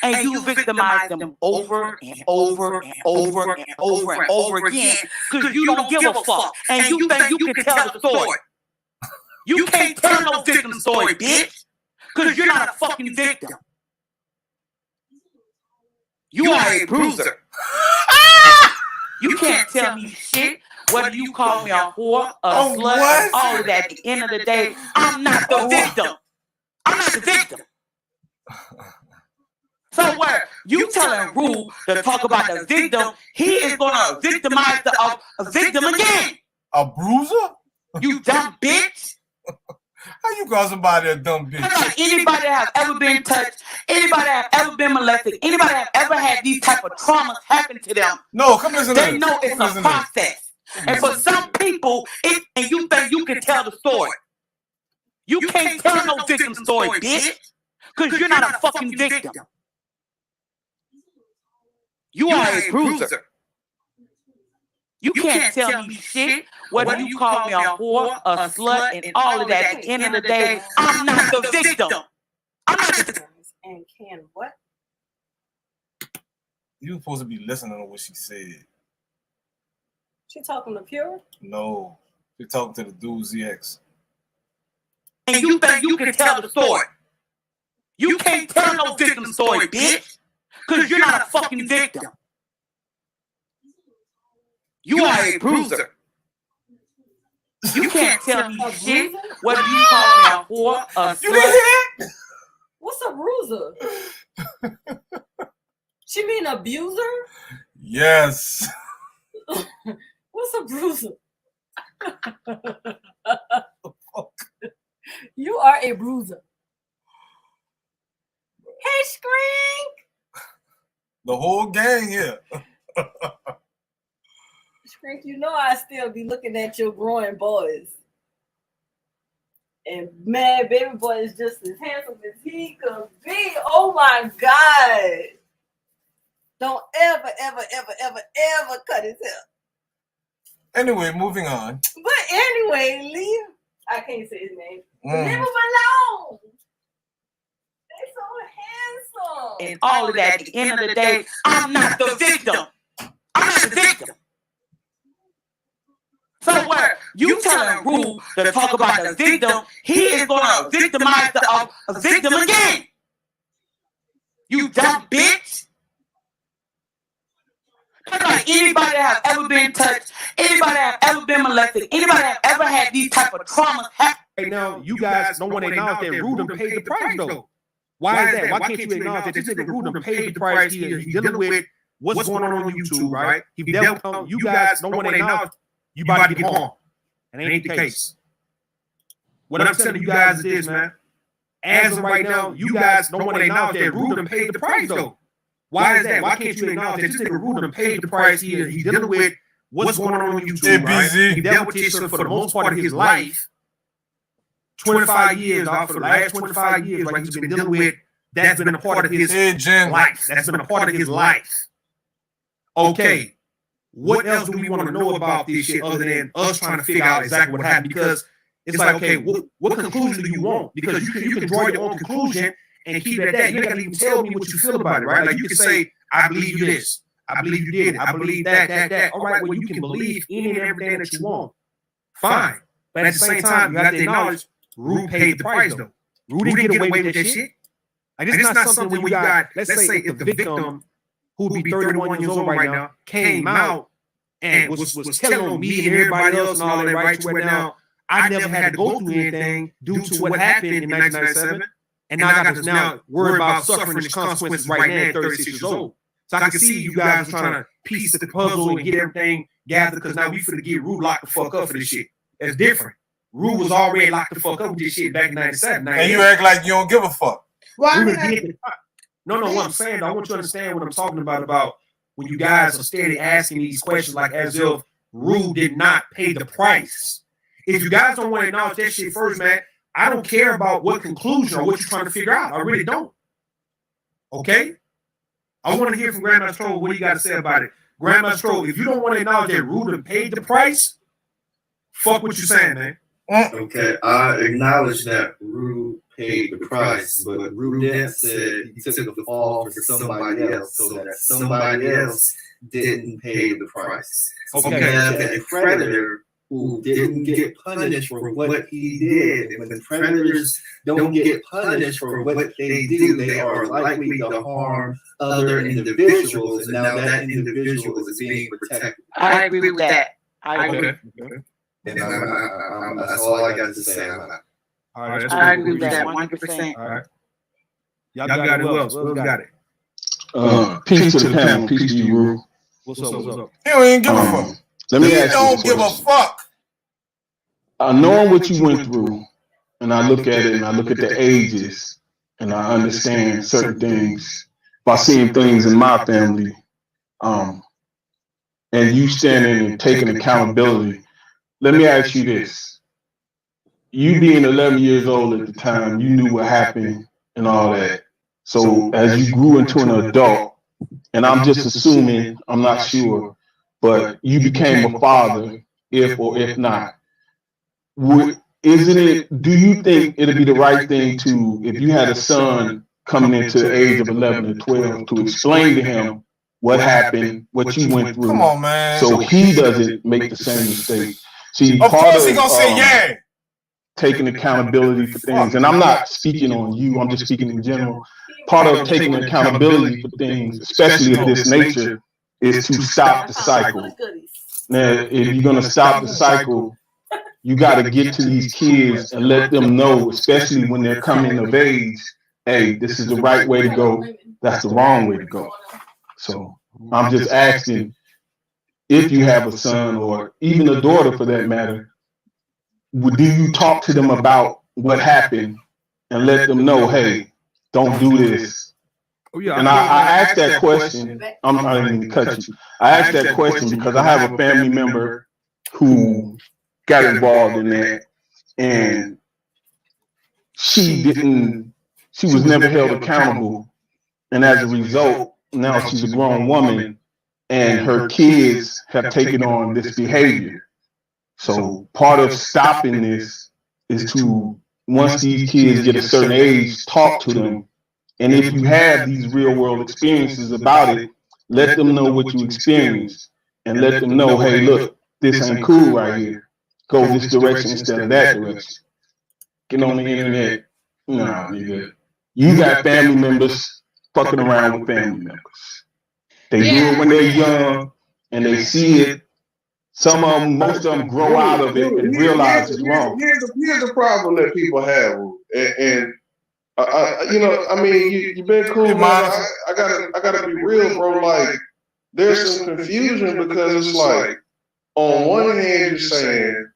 and you victimize them over and over and over and over and over again because you don't give a fuck and you think you can tell the story. You can't tell no victim story, bitch, because you're not a fucking victim. You are a bruiser. You can't tell me shit. Whether you call me a whore, a slut, and all of that, at the end of the day, I'm not the victim. I'm not the victim. So where you telling Rue to talk about the victim, he is gonna victimize the victim again. A bruiser? You dumb bitch. How you call somebody a dumb bitch? Like anybody that have ever been touched, anybody that have ever been molested, anybody that have ever had these type of traumas happen to them, No, come listen to this. they know it's a process. And for some people, and you think you can tell the story. You can't tell no victim story, bitch, because you're not a fucking victim. You are a bruiser. You can't tell me shit. Whether you call me a whore, a slut, and all of that, at the end of the day, I'm not the victim. I'm not the victim. And can what? You were supposed to be listening to what she said. She talking to Pure? No. She's talking to the dude's ex. And you think you can tell the story. You can't tell no victim story, bitch, because you're not a fucking victim. You are a bruiser. You can't tell me shit. Whether you call me a whore, a You didn't hear slut. that? What's a bruiser? She mean abuser? Yes. What's a bruiser? You are a bruiser. Hey, Scrink! The whole gang here. Scrink, you know I still be looking at your growing boys. And man, baby boy is just as handsome as he could be. Oh my God. Don't ever, ever, ever, ever, ever cut his hair. Anyway, moving on. But anyway, leave. I can't say his name. Leave him alone. They're so handsome. And all of that, at the end of the day, I'm not the victim. I'm not the victim. So where you telling Rue to talk about the victim, he is gonna victimize the victim again. You dumb bitch. Like anybody that have ever been touched, anybody that have ever been molested, anybody that have ever had these type of traumas happen. Right now, you guys don't want to acknowledge that RUDEMP paid the price though. Why is that? Why can't you acknowledge that this nigga RUDEMP paid the price? He's dealing with what's going on YouTube, right? He dealt with, you guys don't want to acknowledge you about to get harmed. And it ain't the case. What I'm telling you guys is this, man. As of right now, you guys don't want to acknowledge that RUDEMP paid the price though. Why is that? Why can't you acknowledge that this nigga RUDEMP paid the price? He's dealing with what's going on YouTube, right? He dealt with this for the most part of his life. 25 years, for the last 25 years, right? He's been dealing with, that's been a part of his life. That's been a part of his life. Okay. What else do we want to know about this shit other than us trying to figure out exactly what happened? Because it's like, okay, what conclusion do you want? Because you can draw your own conclusion and keep it at that. You ain't gotta even tell me what you feel about it, right? Like you can say, I believe you this. I believe you did it. I believe that. All right, well, you can believe any and everything that you want. Fine. But at the same time, you have to acknowledge Rude paid the price though. Rude didn't get away with that shit. Like this is not something when you got, let's say if the victim, who would be 31 years old right now, came out and was telling on me and everybody else and all that, right? To where now I never had to go through anything due to what happened in 1997. And now I got to now worry about suffering the consequences right now at 36 years old. So I can see you guys are trying to piece the puzzle and get everything gathered because now we finna get Rude locked the fuck up for this shit. It's different. Rude was already locked the fuck up with this shit back in 97. And you act like you don't give a fuck. Well, I mean, no, what I'm saying, I want you to understand what I'm talking about when you guys are steady asking these questions like as if Rude did not pay the price. If you guys don't want to acknowledge that shit first, man, I don't care about what conclusion or what you're trying to figure out. I really don't. Okay? I want to hear from Grandmaster Troll what you got to say about it. Grandmaster Troll, if you don't want to acknowledge that Rude paid the price, fuck what you're saying, man. Okay, I acknowledge that Rude paid the price, but RUDEMP said he took the fall for somebody else, so that somebody else didn't pay the price. So you have a predator who didn't get punished for what he did, and when predators don't get punished for what they do, they are likely to harm other individuals, and now that individual is being protected. I agree with that. I agree. And that's all I got to say. All right, I agree with that 100%. All right. Y'all got it. Who else? Who got it? Peace to the panel. Peace to you, Rue. What's up? He don't even give a fuck. Let me ask you don't give a fuck. Knowing what you went through, and I look at it, and I look at the ages, and I understand certain things by seeing things in my family, and you standing and taking accountability. Let me ask you this. You being 11 years old at the time, you knew what happened and all that. So as you grew into an adult, and I'm just assuming, I'm not sure, but you became a father, if or if not. Do you think it'd be the right thing to, if you had a son coming into the age of 11 or 12, to explain to him what happened, what you went through? Come on, man. So he doesn't make the same mistake. See, of course he gonna say yeah. Taking accountability for things, and I'm not speaking on you, I'm just speaking in general. Part of taking accountability for things, especially of this nature, is to stop the cycle. Now, if you're gonna stop the cycle, you gotta get to these kids and let them know, especially when they're coming of age, hey, this is the right way to go, that's the wrong way to go. So I'm just asking, if you have a son or even a daughter for that matter, do you talk to them about what happened and let them know, hey, don't do this? And I asked that question. I didn't even cut you. I asked that question because I have a family member who got involved in that, and she was never held accountable. And as a result, now she's a grown woman, and her kids have taken on this behavior. So part of stopping this is to, once these kids get a certain age, talk to them. And if you have these real world experiences about it, let them know what you experienced and let them know, hey, look, this ain't cool right here. Go this direction instead of that direction. Get on the internet. Nah, nigga. You got family members fucking around with family members. They do it when they're young. and they see it. Some of them, most of them grow out of it and realize it's wrong. Here's the problem that people have, and you know, I mean, you've been cool, man. I gotta be real, bro. Like, there's some confusion because it's like, on one hand, you're saying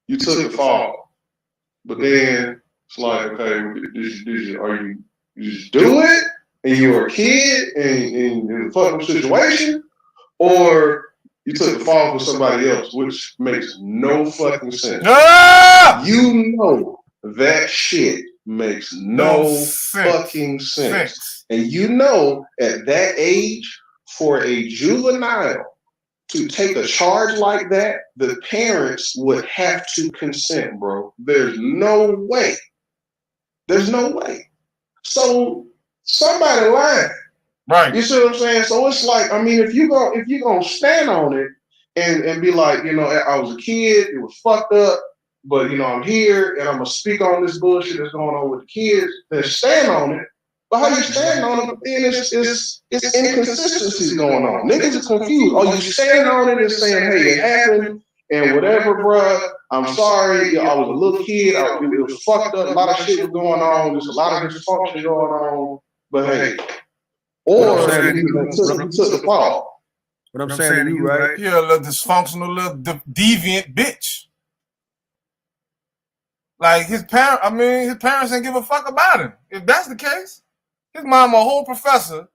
you took the fall, but then it's like, okay, are you just do it and you were a kid in a fucking situation, or you took the fall for somebody else, which makes no fucking sense. You know that shit makes no fucking sense. And you know at that age, for a juvenile to take a charge like that, the parents would have to consent, bro. There's no way. There's no way. So somebody lying. Right. You see what I'm saying? So it's like, I mean, if you're gonna stand on it and be like, you know, I was a kid, it was fucked up, but you know, I'm here and I'm gonna speak on this bullshit that's going on with the kids, then stand on it. But how you stand on it, then it's inconsistencies going on. Niggas is confused. Oh, you stand on it and saying, hey, it happened and whatever, bruh. I'm sorry, I was a little kid, it was fucked up, a lot of shit was going on, there's a lot of dysfunction going on, but hey. Or you took the fall. What I'm saying to you, right? You're a little dysfunctional, little deviant bitch. Like his parents didn't give a fuck about him. If that's the case, his mom a whole professor,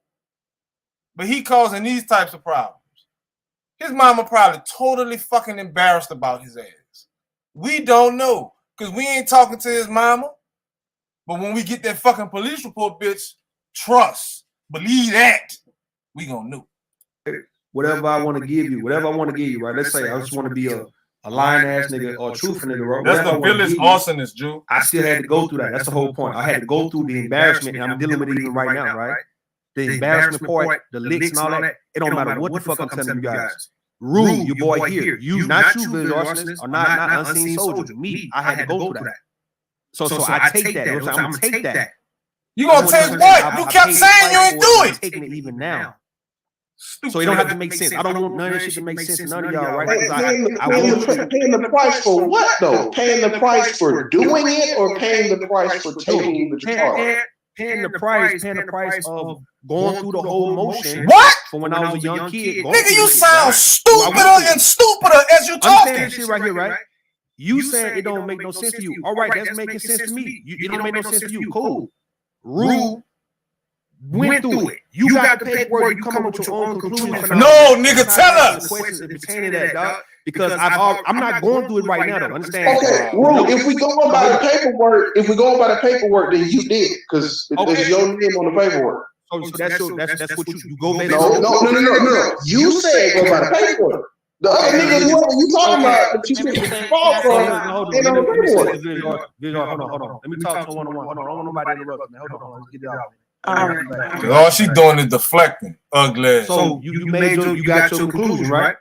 but he causing these types of problems. His mama probably totally fucking embarrassed about his ass. We don't know, because we ain't talking to his mama. But when we get that fucking police report, bitch, trust. Believe that. We gonna know. Whatever I want to give you, right? Let's say I just want to be a lying ass nigga or a truthful nigga, right? That's the village arsonist, Jew. I still had to go through that. That's the whole point. I had to go through the embarrassment, and I'm dealing with it even right now, right? The embarrassment part, the licks and all that, it don't matter what the fuck I'm telling you guys. Rude, your boy here. You, not you, village arsonist, or not unseen soldier. Me, I had to go through that. So I take that. I'm gonna take that. You gonna take what? You kept saying you ain't do it. Taking it even now. So it don't have to make sense. I don't want none of this shit to make sense to none of y'all, right? Paying the price for what though? Paying the price for doing it, or paying the price for taking the charge? Paying the price of going through the whole motion. What? From when I was a young kid. Nigga, you sound stupider and stupider as you talking. Understand shit right here, right? You saying it don't make no sense to you. All right, that's making sense to me. It don't make no sense to you. Cool. Rude went through it. You got the paperwork. You come up with your own conclusion. No, nigga, tell us. Questions pertaining to that, dog. Because I'm not going through it right now, though. Understand? Okay, Rude, if we go by the paperwork, then you did, because it's your name on the paperwork. So that's what you go based on. No. You said go by the paperwork. The other niggas, what are you talking about? That you can fall from in on the paperwork. Hold on. Let me talk to one-on-one. Hold on. I don't want nobody to interrupt me. Hold on. Let's get it out. All she doing is deflecting. Ugly. So you got your conclusion, right?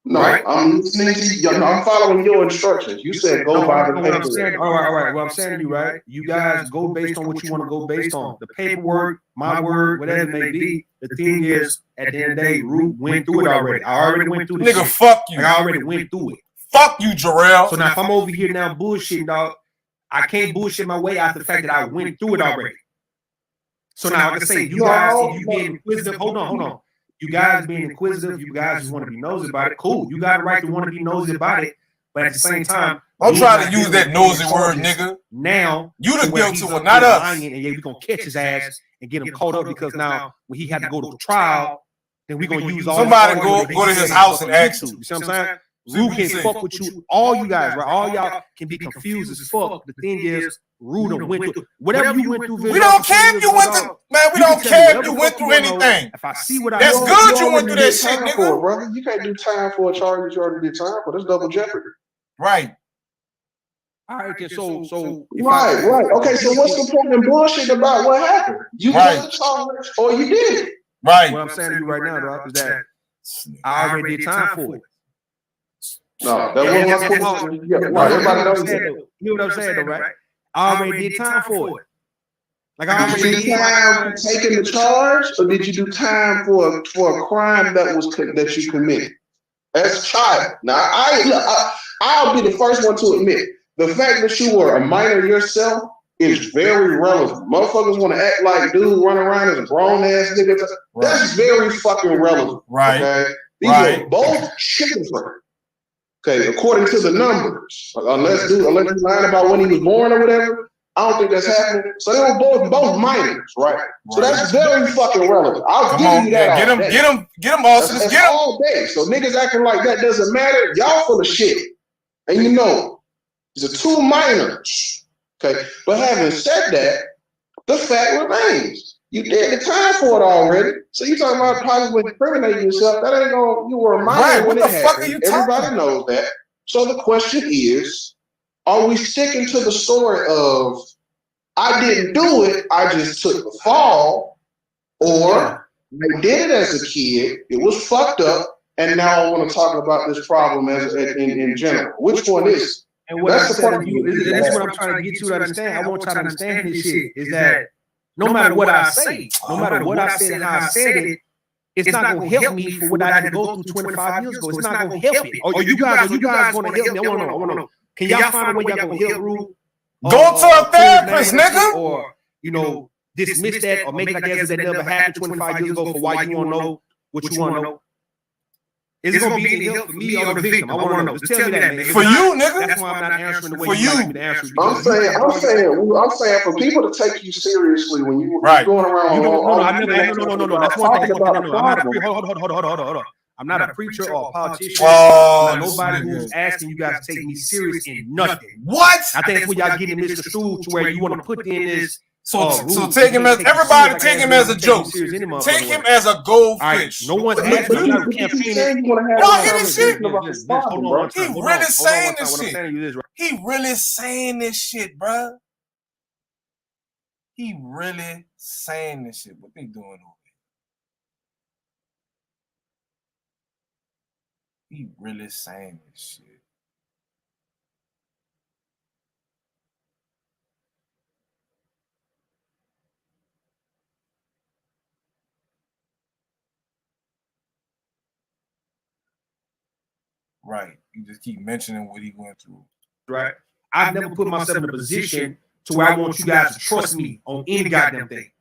No, right? I'm listening to you. I'm following your instructions. You said go by the paperwork. All right. What I'm saying to you, right? You guys go based on what you want to go based on. The paperwork, my word, whatever it may be. The thing is, at the end of the day, Root went through it already. I already went through this. Nigga, fuck you. I already went through it. Fuck you, Jarrell. So now if I'm over here now bullshitting, dog, I can't bullshit my way out the fact that I went through it already. So now I can say, you guys, if you being inquisitive, hold on. You guys being inquisitive, you guys just want to be nosy about it. Cool. You got the right to want to be nosy about it. But at the same time, don't try to use that nosy word, nigga. Now, you the guilty one, not us. And yeah, we're going to catch his ass and get him caught up, because now when he had to go to trial, then we're going to use all somebody go to his house and ask him. You see what I'm saying? Rue can fuck with you. All you guys, right? All y'all can be confused as fuck. The thing is, Rue done went through whatever you went through. We don't care if you went through, man. We don't care if you went through anything. If I see what I that's good, you went through that shit, nigga. Brother, you can't do time for a charge that you already did time for. That's double jeopardy. Right. All right. So right. Okay. So what's the point in bullshit about what happened? You took the charge or you did it. Right. What I'm saying to you right now, dog, is that I already did time for it. No, that wasn't my question. Yeah, right. Everybody knows that. You know what I'm saying, though, right? I already did time for it. Like I Did you do time for taking the charge, or did you do time for a crime that you committed as a child? Now, I'll be the first one to admit the fact that you were a minor yourself is very relevant. Motherfuckers want to act like dude running around as a grown ass nigga. That's very fucking relevant. Right. Okay? These are both children. Okay, according to the numbers, unless you're lying about when he was born or whatever, I don't think that's happening. So they were both minors, right? So that's very fucking relevant. I'll give you that. Get him, Austin. That's Get him all day. So niggas acting like that doesn't matter. Y'all full of shit, and you know, these are two minors. Okay, but having said that, the fact remains. You did the time for it already. So you talking about possibly incriminating yourself. That ain't gonna, you were a minor. Right, when what it the fuck happened. are you talking Everybody knows that. So the question is, are we sticking to the story of I didn't do it, I just took the fall, or I did it as a kid, it was fucked up, and now I want to talk about this problem as in general. Which one is it? And what I'm telling you, this is what I'm trying to get you to understand. I want you to understand this shit is that no matter what I say, no matter what I said and how I said it, it's not going to help me for what I had to go through 25 years ago. It's not going to help it. Or you guys going to help me? I want to know. Can y'all find a way y'all going to help Rue? Go to a therapist, nigga. Or, you know, dismiss that or make it like as if that never happened 25 years ago for why you want to know what you want to know. Is it going to be any help for me or the victim? I want to know. Just tell me that, nigga. For you, nigga. That's why I'm not answering the way For you like you. me to answer. I'm saying for people to take you seriously when you're going around. No. That's one thing. Hold on. I'm not a preacher or a politician. Oh, I'm not nobody who's asking you guys to take me serious in nothing. What? I think that's what y'all getting misconstrued to where you want to put in this. So take him as everybody. Take him as a joke. Take him as a goldfish. No one's asking you to campaign. Y'all hear this shit? He really saying this shit. He really saying this shit, bro. He really saying this shit. What they doing over here? He really saying this shit. Right. You just keep mentioning what he went through. Right. I've never put myself in a position to where I want you guys to trust me on any goddamn thing.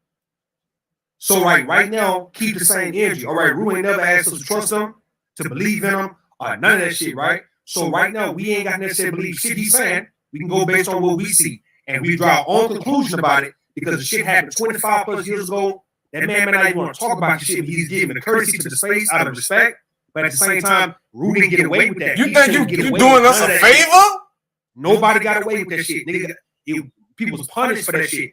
So right now, keep the same energy. All right, Rue ain't never asked us to trust him, to believe in him, none of that shit, right? So right now, we ain't got to necessarily believe shit he's saying. We can go based on what we see. And we draw our own conclusion about it because the shit happened 25 plus years ago. That man may not even want to talk about the shit, but he's giving the courtesy to the space out of respect. But at the same time, Rue didn't get away with that. You think you doing us a favor? Nobody got away with that shit. Nigga, people was punished for that shit.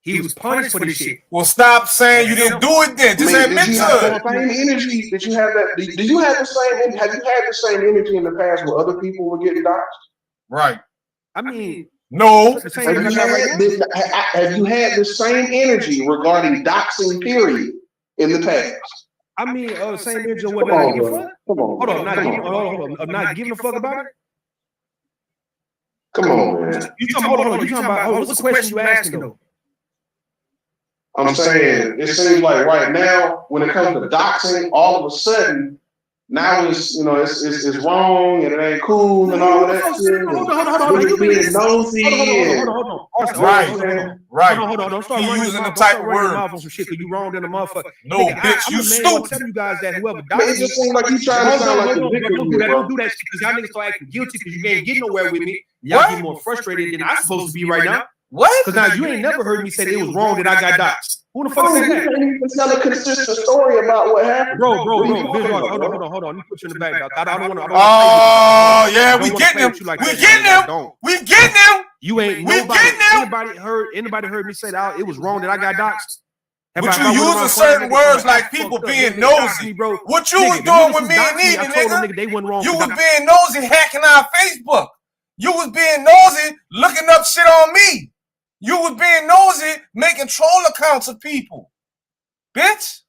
He was punished for this shit. Well, stop saying you didn't do it then. Just admit to it. Same energy. Did you have that? Do you have the same? Have you had the same energy in the past where other people were getting doxxed? Right. I mean, no. Have you had the same energy regarding doxing period in the past? I mean, same energy. What? Not giving a fuck? Hold on. I'm not giving a fuck about it. Come on, man. You talking about? What's the question you asking though? I'm saying it seems like right now, when it comes to doxing, all of a sudden, now it's it's wrong and it ain't cool and all of that shit. Hold on. Being nosy. Right. Hold on. Don't start using the type of word. On some shit because you wrong in the motherfucker. No, bitch, you stupid. Tell you guys that whoever it just seems like you trying to sound like the victim. Don't do that shit because y'all niggas start acting guilty because you ain't getting nowhere with me. Y'all get more frustrated than I'm supposed to be right now. What? Because now you ain't never heard me say that it was wrong that I got doxxed. Who the fuck said that? You can't even tell a consistent story about what happened. Bro. Hold on. Let me put you in the back. I don't want to. Oh, yeah, we getting him. We getting him. You ain't nobody heard me say that it was wrong that I got doxxed. But you using certain words like people being nosy. What you was doing with me and Eden, nigga? You was being nosy hacking our Facebook. You was being nosy looking up shit on me. You was being nosy making troll accounts of people. Bitch.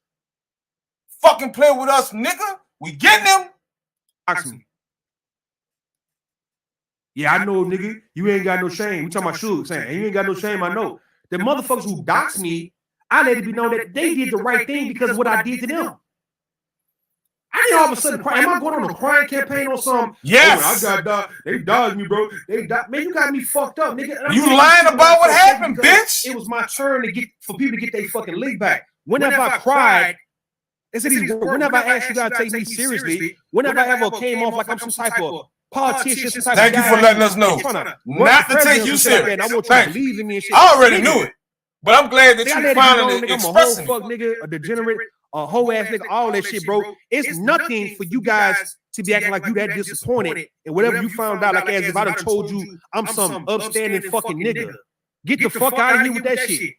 Fucking play with us, nigga. We getting them. Ask me. Yeah, I know, nigga. You ain't got no shame. We talking about Suge saying, you ain't got no shame, I know. the motherfuckers who doxed me, I let it be known that they did the right thing because of what I did to them. I didn't all of a sudden cry. Am I going on a crying campaign or something? Yes. Oh, I got dogged. They dogged me, bro. Man, you got me fucked up, nigga. You lying about what happened, bitch? It was my turn for people to get their fucking lick back. Whenever I cried, they said these words. Whenever I asked you guys to take me seriously, whenever I ever came off like I'm some type of politician, some type Thank of you for letting us know. Not to take you serious. Thank you. I already knew it, but I'm glad that you finally expressing it. I'm a whole fuck nigga, a degenerate, a whole ass nigga, all that shit, bro. It's nothing for you guys to be acting like you that disappointed and whatever you found out, like as if I done told you I'm some upstanding fucking nigga. Get the fuck out of here with that shit.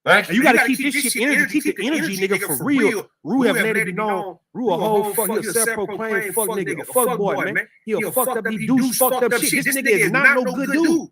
Thank you. You gotta keep this shit energy, keep the energy, nigga, for real. Rue have let it be known. Rue a whole fuck, he a self-proclaimed fuck nigga, a fuck boy, man. He a fucked up, he do fucked up shit. This nigga is not no good dude.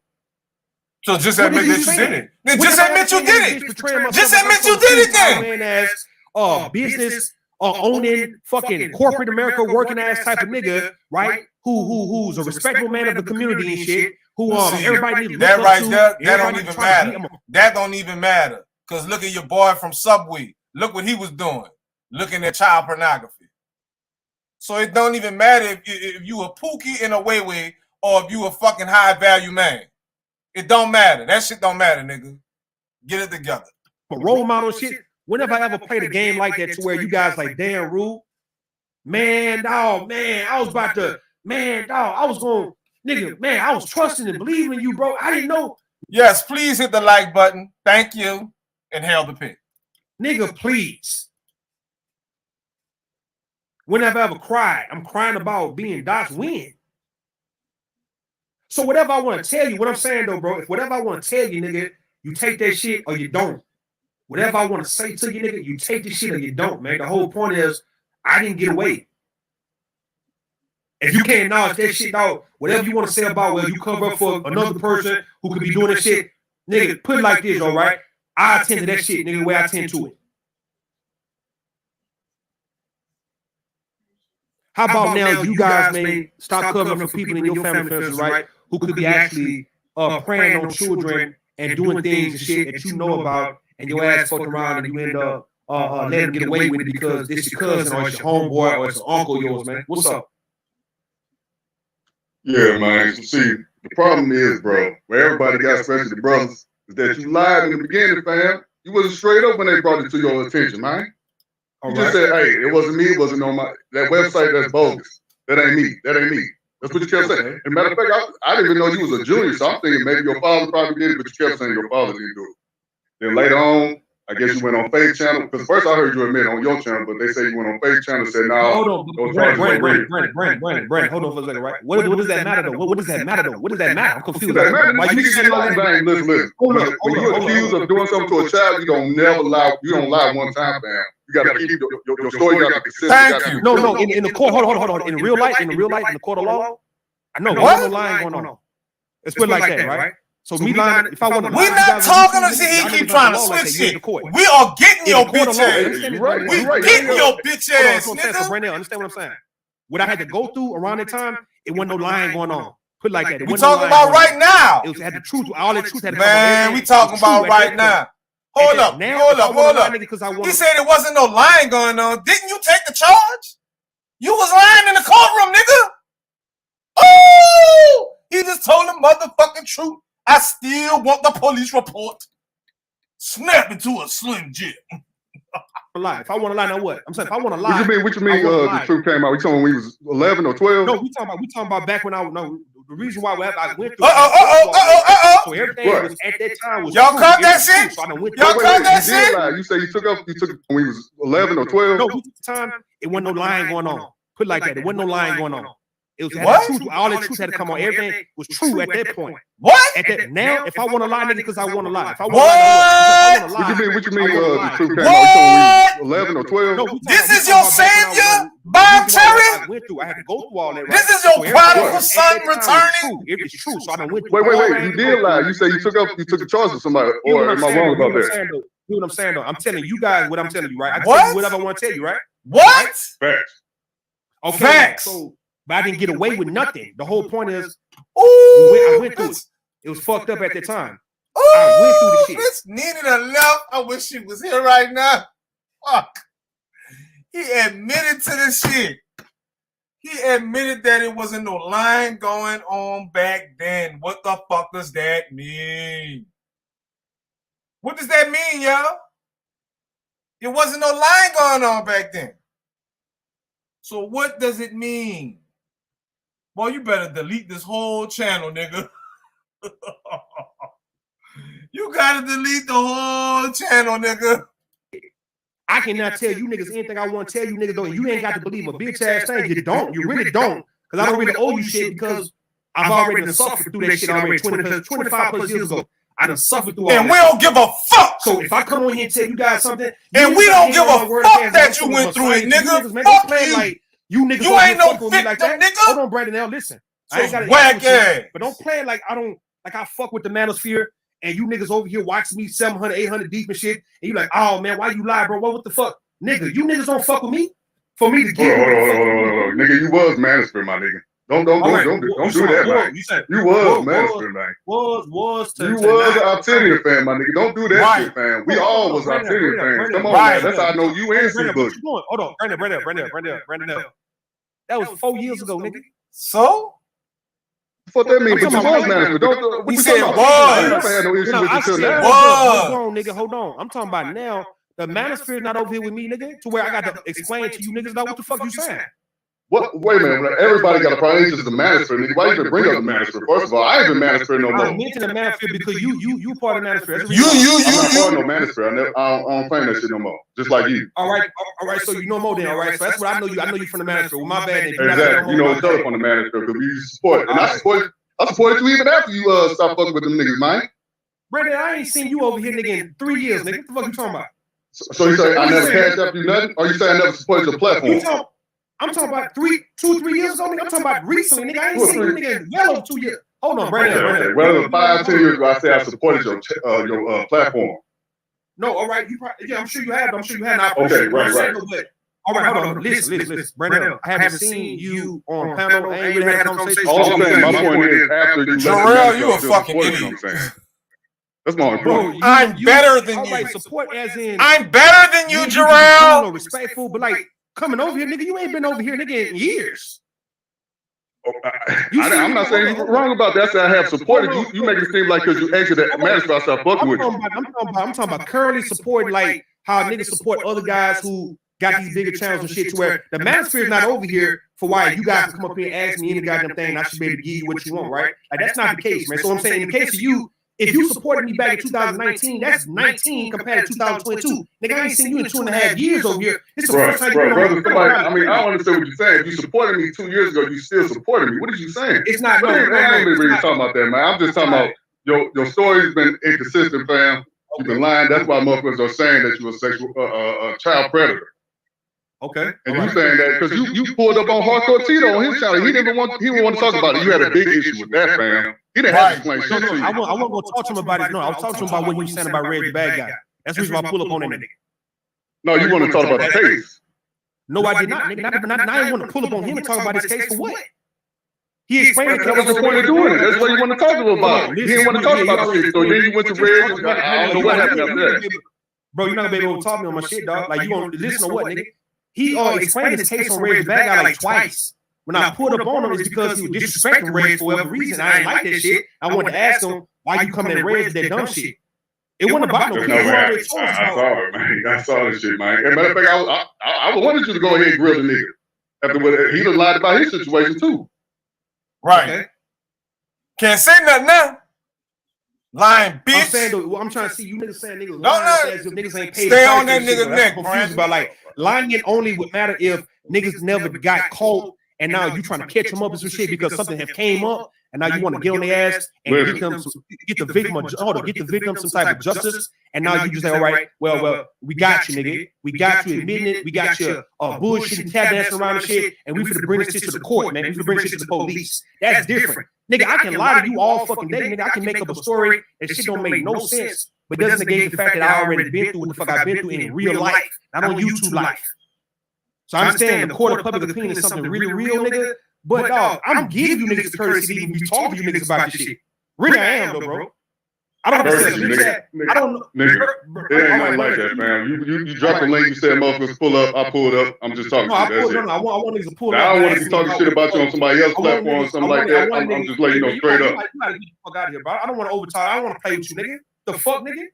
So just admit that you did it. Then just admit you did it. Just admit you did it then. As business owning fucking corporate America working ass type of nigga, right? Who's a respectable man of the community and shit. Who everybody needs that right there, that don't even matter. That don't even matter. Cause look at your boy from Subway. Look what he was doing. Looking at child pornography. So it don't even matter if you a pookie in a way or if you a fucking high value man. It don't matter. That shit don't matter, nigga. Get it together. But role model shit. Whenever I ever played a game like that to where you guys like, damn, Rue, man, dog, man, I was about to, man, dog, I was going, nigga, man, I was trusting and believing in you, bro. I didn't know. Yes, please hit the like button. Thank you. And hail the pig. Nigga, please. Whenever I ever cried, I'm crying about being doxed when. So whatever I want to tell you, what I'm saying though, bro, if whatever I want to tell you, nigga, you take that shit or you don't. Whatever I want to say to you, nigga, you take the shit or you don't, man. The whole point is, I didn't get away. If you can't acknowledge that shit, dog, whatever you want to say about where you cover up for another person who could be doing that shit, nigga, put it like this, all right? I attend to that shit, nigga, the way I attend to it. How about now you guys may stop covering for people in your family members, right? Who could be actually preying on children and doing things and shit that you know about, and your ass fucking around and you end up letting them get away with it because this your cousin or it's your homeboy or it's an uncle of yours, man. What's up? Yeah, man. So see, the problem is, bro, where everybody got, especially the brothers, is that you lied in the beginning, fam. You wasn't straight up when they brought it to your attention, man. You just said, hey, it wasn't me, it wasn't on that website, that's bogus. That ain't me. That ain't me. That's what you kept saying. And matter of fact, I didn't even know you was a junior, so I'm thinking maybe your father probably did it, but you kept saying your father didn't do it. Then later on, I guess you went on Faith Channel, because first I heard you admit on your channel, but they say you went on Faith Channel and said, no. Hold on, Brandon, hold on for a second, right? What does that matter, though? What does that matter, though? What does that matter? I'm confused. Why you saying all these things? Listen. When you're accused of doing something to a child, you don't lie one time, fam. You got to keep your story, you got to be consistent. Thank you. No, in the court, hold on. In real life, in the court of law, I know there's no lying going on. Let's put it like that, right? So me lying, if I want to, we're not talking to see he keep trying to switch shit. We are getting your bitch ass. We getting your bitch ass, nigga. Brandon, understand what I'm saying? What I had to go through around that time, it wasn't no lying going on. Put it like that. We talking about right now. It had the truth. All the truth had to come man, we talking about right now. Hold up. He said it wasn't no lying going on. Didn't you take the charge? You was lying in the courtroom, nigga. Oh, he just told the motherfucking truth. I still want the police report. Snap into a Slim Jim. If I want to lie, now what? I'm saying if I want to lie. What you mean the truth came out? We talking when we was 11 or 12? No, we talking about back when I no. The reason why I went through. So everything was at that time was. Y'all caught that shit? So Y'all caught that shit? You say you took when we was 11 or 12? No, time it wasn't no lying going on. Put it like that. It wasn't no lying going on. It was what? Truth, all that truth had to come on. Everything was true at that point. What? At that now, if I want to lie, nigga, because I want to lie. If I want to lie, what you mean? The truth came out? 11 or 12? No, this is your savior, Bob Terry. I had to go through all that. Right? This is your prodigal son returning. It's true. So I done went. Wait. You did lie. You say you took a charge of somebody, or am I wrong about that? You know what I'm saying? Though, I'm telling you guys what I'm telling you, right? I tell you whatever I want to tell you, right? What? Facts. Okay. Facts. So. But I didn't get away with nothing. The whole point is, I went through it. It was fucked up at the time. Ooh, I went through the shit. Miss Nina done left. I wish she was here right now. Fuck. He admitted to this shit. He admitted that it wasn't no line going on back then. What the fuck does that mean? What does that mean, y'all? It wasn't no line going on back then. So what does it mean? Well, you better delete this whole channel, nigga. You gotta delete the whole channel, nigga. I cannot tell you niggas anything I want to tell you niggas though. You ain't got to believe a bitch ass thing. You don't. You really don't. Because I don't really owe you shit because I've already suffered through that shit already 25 plus years ago. I done suffered through all And that. we don't give a fuck. So if I come on here and tell you guys something, and we don't give a fuck that you went through it, nigga. Fuck you. Like, you niggas you ain't no victim, like nigga. Hold on, Brandon. Now listen. I ain't got whack ass. But don't play like I fuck with the manosphere and you niggas over here watching me 700, 800 deep and shit. And you like, oh man, why you lie, bro? What the fuck? Nigga, you niggas don't fuck with me for me to get nigga, you was manosphere, my nigga. Don't do that, man. You was manosphere, man. You was an Artillery fan, my nigga. Don't do that shit, fam. We all was Artillery fans. Come on, man. That's how I know you and C Book. Hold on, Brandon. That was 4 years ago, nigga. So? What that mean? But you was manosphere. He said was. I never had no issue with you till now. Hold on, nigga. Hold on. I'm talking about now. The manosphere is not over here with me, nigga, to where I got to explain to you niggas about what the fuck you saying. What? Wait a minute. Everybody got a problem. It's just the manosphere, nigga. Why you even bring up the manosphere? First of all, I ain't been manosphere no more. I mentioned the manosphere because you part of the manosphere. I'm not part of no manosphere. I don't claim that shit no more. Just like you. All right. So you know more then. All right. So that's what I know you. I know you from the manosphere. Well, my bad. Exactly. You know each other from the manosphere because we support it. And I supported you even after you stop fucking with them niggas, man. Brandon, I ain't seen you over here, nigga, in 3 years, nigga. What the fuck you talking about? So you say I never cashed up you nothing, or you say I never supported your platform? I'm talking about 2 or 3 years ago, nigga. I'm talking about recently, nigga. I ain't seen you, nigga, in well over 2 years. Hold on, Brandon. Well, 5, 10 years ago, I say I supported your platform. No, all right. I'm sure you have. Okay, right. All right, hold on. Listen, Brandon. I haven't seen you on panel. I ain't really had a conversation. All I'm saying, my point is, after you Jarrell, you a fucking idiot. That's my only point. I'm better than you. Right, support as in I'm better than you, Jarrell. No, respectful, but like coming over here, nigga, you ain't been over here, nigga, in years. I'm not saying you're wrong about that. I said I have supported you. You make it seem like because you exited that manager, I started fucking with you. I'm talking about currently supporting like how niggas support other guys who got these bigger channels and shit to where the manosphere is not over here for why you guys can come up here and ask me any goddamn thing and I should be able to give you what you want, right? Like that's not the case, man. So I'm saying in the case of you, if you supported me back in 2019, that's 19 compared to 2022. Nigga, I ain't seen you in 2.5 years over here. This is the first time I mean, I don't understand what you're saying. If you supported me 2 years ago, you still supported me. What are you saying? It's not. I ain't really talking about that, man. I'm just talking about your story's been inconsistent, fam. You've been lying. That's why motherfuckers are saying that you're a sexual child predator. Okay. And you saying that because you pulled up on Hardcore Tito on his channel. He didn't want to talk about it. You had a big issue with that, fam. He didn't have to explain shit to you. I wasn't going to talk to him about it. No, I was talking to him about what he was saying about Red the bad guy. That's the reason why I pull up on that nigga. No, you want to talk about the case. No, I did not, nigga. I didn't want to pull up on him and talk about his case for what? He explained that was the point of doing it. That's what you want to talk about. He didn't want to talk about the shit. So then you went to Red. I don't know what happened up there. Bro, you're not going to be able to talk to me on my shit, dog. Like, you going to listen to what, nigga? He explained his case on Red the bad guy like twice. When I pulled up on him, it's because he was disrespecting Red for whatever reason. I ain't like that shit. I wanted to ask him why you coming at Red with that dumb shit. It wasn't about no. I saw it, man. I saw this shit, man. As a matter of fact, I wanted you to go ahead and grill the nigga. After what he done lied about his situation too. Right. Okay. Can't say nothing now. Lying bitch. I'm saying though, I'm trying to see you niggas saying niggas lying as if niggas ain't paid. Stay on that nigga's neck, man. About like lying it only would matter if niggas never got caught and now you trying to catch them up and some shit because something have came up and now you want to get on their ass and get the victim some type of justice and now you just say, all right, well, we got you, nigga. We got you admitting it. We got you bullshit and tap dancing around and shit, and we finna bring this shit to the court, man. We finna bring this shit to the police. That's different. Nigga, I can lie to you all fucking day, nigga. I can make up a story that shit don't make no sense, but doesn't negate the fact that I already been through what the fuck I've been through in real life, not on YouTube life. So I understand the court of public opinion is something really real, nigga. But dog, I'm giving you niggas the courtesy to even be talking to you niggas about this shit. Really, I am though, bro. I don't Versus, understand. nigga, I don't know. nigga, it ain't nothing like that, man. You dropped the link. You said motherfuckers pull up. I pulled up. I'm just talking to you. That's it. I want niggas to pull Now, up. I don't want to be talking shit about you on somebody else's platform or something like that. I'm just letting you know straight up. You gotta get the fuck out of here, bro. I don't want to overtalk. I don't want to play with you, nigga. The fuck, nigga?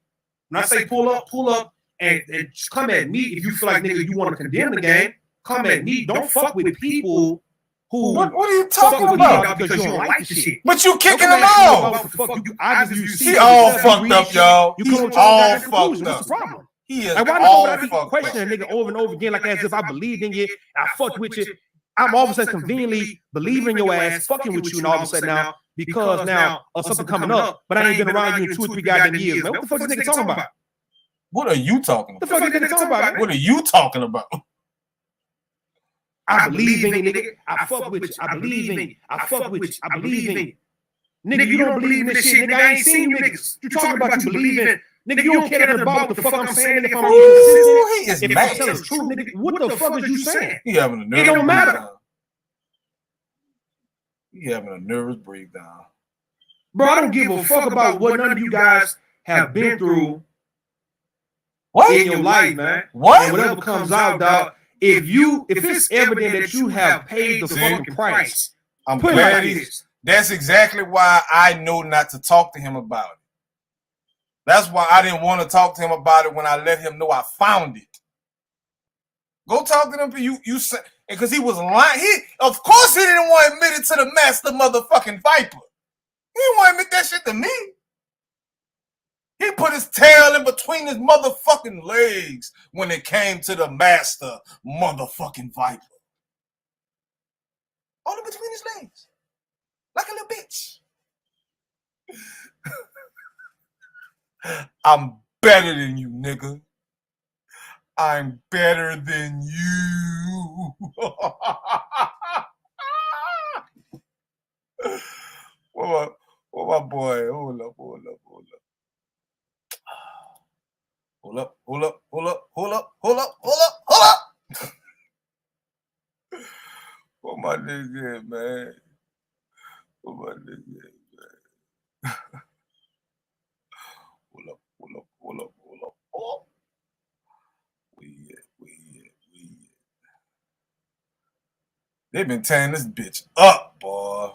When I say pull up and just come at me if you feel like, nigga, you want to condemn the game, come at me. Don't fuck with people who. What are you talking about? Because you don't like the shit. But you kicking them out. He all fucked up, y'all. He all fucked What's the up. problem? He is Like, why all I keep fucked questioning a nigga over and over again, like as if I believed in you, I fucked with you. I'm all of a sudden conveniently believing your ass, fucking with you, and all of a sudden now, because now of something coming up, but I ain't been around you in 2 or 3 goddamn years, man. What the fuck is this nigga talking about? What are you talking What about? the fuck is this nigga talking about, man? What are you talking about? I believe in you, nigga. I fuck with you. I believe in you. I fuck with you. I believe in you. Nigga, you don't believe in this shit, nigga. I ain't seen you niggas. You talking about you believe in. Nigga, you don't care nothing about what the fuck I'm saying, and if I'm He is if mad. I'm telling the truth, nigga, what the fuck is you saying? He having a nervous It don't matter. breakdown. He having a nervous breakdown. Bro, I don't give a fuck about what none of you guys have been through in your life, man. What? And whatever comes out, dog. If it's evident that you have paid the fucking price, I'm put it glad like he this. That's exactly why I know not to talk to him about it. That's why I didn't want to talk to him about it when I let him know I found it. Go talk to him. You said because he was lying. Of course he didn't want to admit it to the master motherfucking Viper. He didn't want to admit that shit to me. He put his tail in between his motherfucking legs when it came to the master motherfucking Viper. All in between his legs. Like a little bitch. I'm better than you, nigga. I'm better than you. What my boy? Hold up. What my nigga at, man? What my nigga at, man? Hold up. Oh. Where you at? They've been tearing this bitch up, boy.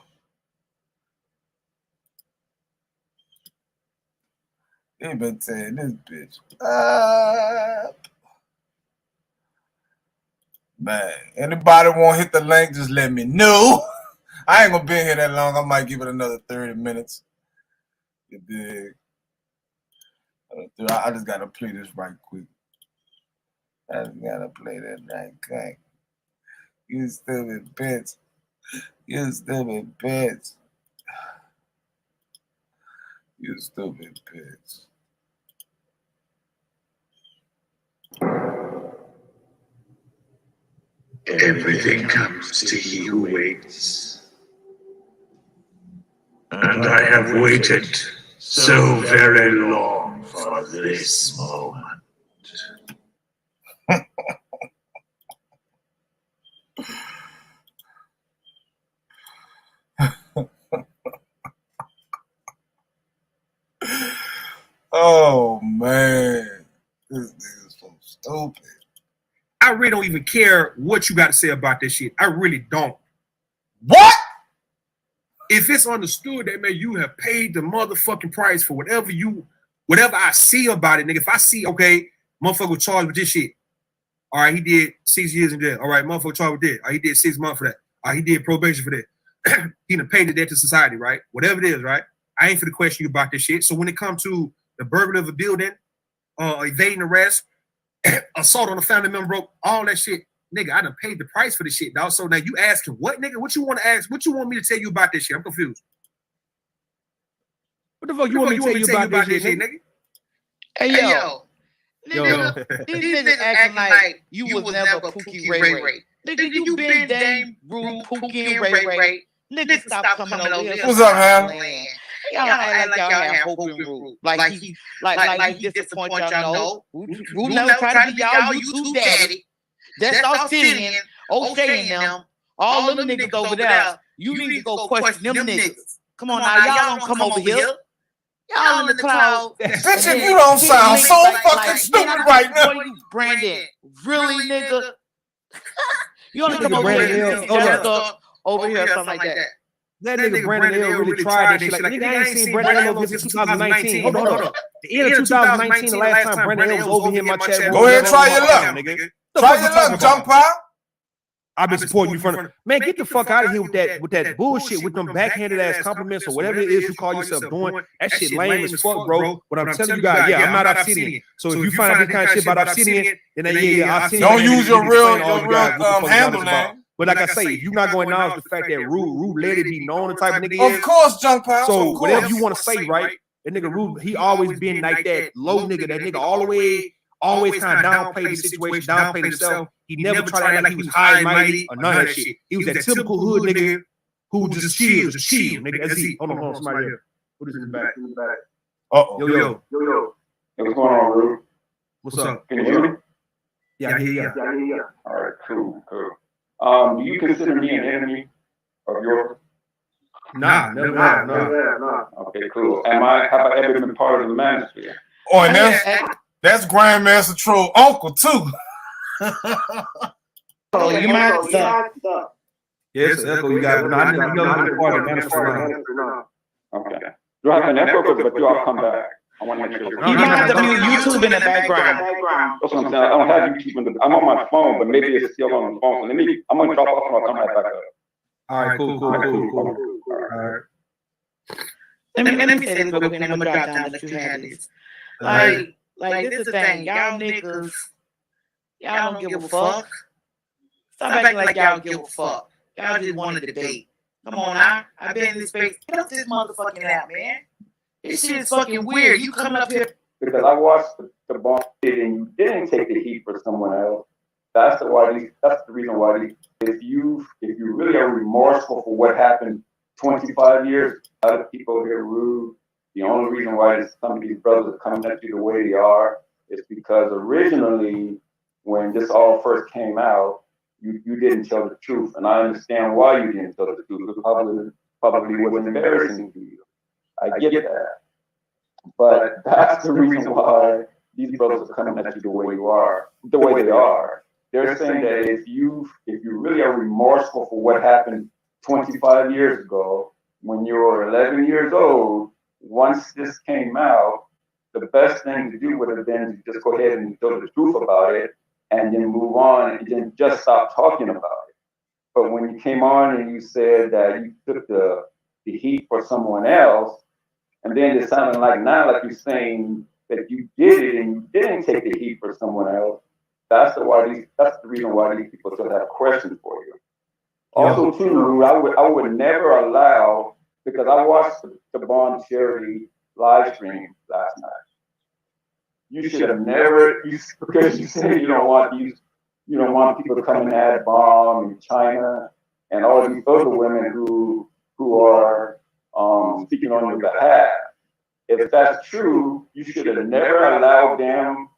They've been tearing this bitch up. Man, anybody want to hit the link, just let me know. I ain't gonna be here that long. I might give it another 30 minutes. You dig? I just gotta play this right quick. I just gotta play that right quick. You stupid bitch. You stupid bitch. You stupid bitch. Everything comes to he who waits. And I have waited so very long for this moment. Oh man, this nigga's so stupid. I really don't even care what you got to say about this shit. I really don't. What? If it's understood that, man, you have paid the motherfucking price for whatever I see about it, nigga. If I see, okay, motherfucker charged with this shit. All right, he did 6 years in jail. All right, motherfucker charged with that. All right, he did 6 months for that. All right, he did probation for that. He done paid the debt to society, right? Whatever it is, right? I ain't for the question you about this shit. So when it comes to the burglary of a building, evading arrest, assault on a family member, bro, all that shit, nigga, I done paid the price for this shit, dog. So now you asking what, nigga? What you want to ask? What you want me to tell you about this shit? I'm confused. What the fuck you want me to tell you about this shit, nigga? Hey, yo. Nigga, these niggas acting like you was never Pookie Ray. Nigga, you been Dame, Rude, Pookie, and Ray. Nigga, stop coming over here. What's up, man? Y'all act like y'all have hope in Rude. Like he disappoint y'all. Rude never trying to be y'all YouTube daddy. That's Austin, O'Shea and them. All them niggas over there. You need to go question them niggas. Come on now, y'all don't come over here. Y'all in the cloud. Bitch, if you don't sound so fucking stupid right now. Brandon, really, nigga? You only come over Brandon here L. and just over here or something like that. That nigga Brandon L. really tried that shit. Like, nigga, I ain't seen Brandon L. since 2019. Hold on. The end of 2019, the last time Brandon L. was over here in my chat. Go ahead, try your luck. Nigga. Try your luck, jump pile. I've been supporting you from man. Get the fuck out of here with that bullshit, with them backhanded ass compliments or whatever it is you call yourself doing. That shit lame as fuck, bro. But I'm telling you guys, yeah, I'm not Obsidian. So if you find out this kind of shit about Obsidian, then yeah, Obsidian. Don't use your real handle name. But like I say, if you're not going to acknowledge the fact that Rude let it be known the type of nigga Of course, jump pile. So whatever you want to say, right? That nigga Rude, he always been like that low nigga. That nigga all the way. Always kind of downplay the situation, downplay himself. He never tried to act like he was high and mighty or none of that shit. He was that typical hood nigga who just chill, nigga. That's he. Hold on, somebody here. What is in the back? Uh-oh. Yo. Hey, what's going on, Rude? What's up? Can you hear me? Yeah. All right, cool. Do you consider me an enemy of yours? Nah. Okay, cool. Have I ever been part of the manosphere? Oh, and that's Grandmaster Troll Uncle too. Oh, you might stop. Yes, Echo, you got it. I didn't know you were part of the manosphere. Okay. Do I have an echo, but do I come back? I want to make sure. You might have to mute YouTube in the background. That's what I'm saying. I don't have YouTube in the. I'm on my phone, but maybe it's still on the phone. So I'm gonna drop off and I'll come right back up. All right, cool. All right. Let me say this real quick, and I'm gonna drop down that you had this. Like this is the thing, y'all niggas, y'all don't give a fuck. Stop acting like y'all give a fuck. Y'all just want to debate. Come on now, I've been in this space. Get up this motherfucking app, man. This shit is fucking weird. You coming up here because I watched the bomb and you didn't take the heat for someone else. That's the reason why if you really are remorseful for what happened 25 years, other people here rude. The only reason why some of these brothers are coming at you the way they are is because originally, when this all first came out, you didn't tell the truth, and I understand why you didn't tell the truth. It probably was embarrassing to you. I get that, but that's the reason why these brothers are coming at you the way they are. They're saying that if you really are remorseful for what happened 25 years ago, when you were 11 years old. Once this came out, the best thing to do would have been to just go ahead and tell the truth about it and then move on and then just stop talking about it. But when you came on and you said that you took the heat for someone else, and then it sounded like now like you're saying that you did it and you didn't take the heat for someone else, that's the reason why these people still have questions for you. Also, too, I would never allow, because I watched the Bond Charity live stream last night. You should have never, because you say you don't want people to come and add bomb in China and all of these other women who are speaking on your behalf. If that's true, you should have never allowed them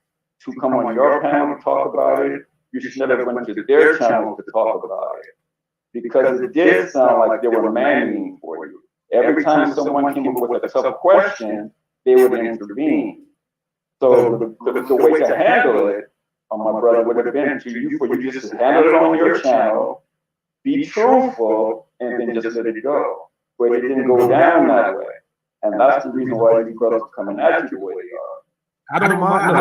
to come on your panel to talk about it. You should never went to their channel to talk about it. Because it did sound like they were manning for you. Every time someone came up with a tough question, they would intervene. So the way to handle it, my brother, would have been for you just handle it on your channel, be truthful, and then just let it go. But it didn't go down that way. And that's the reason why these brothers are coming at you the way they are. I don't mind.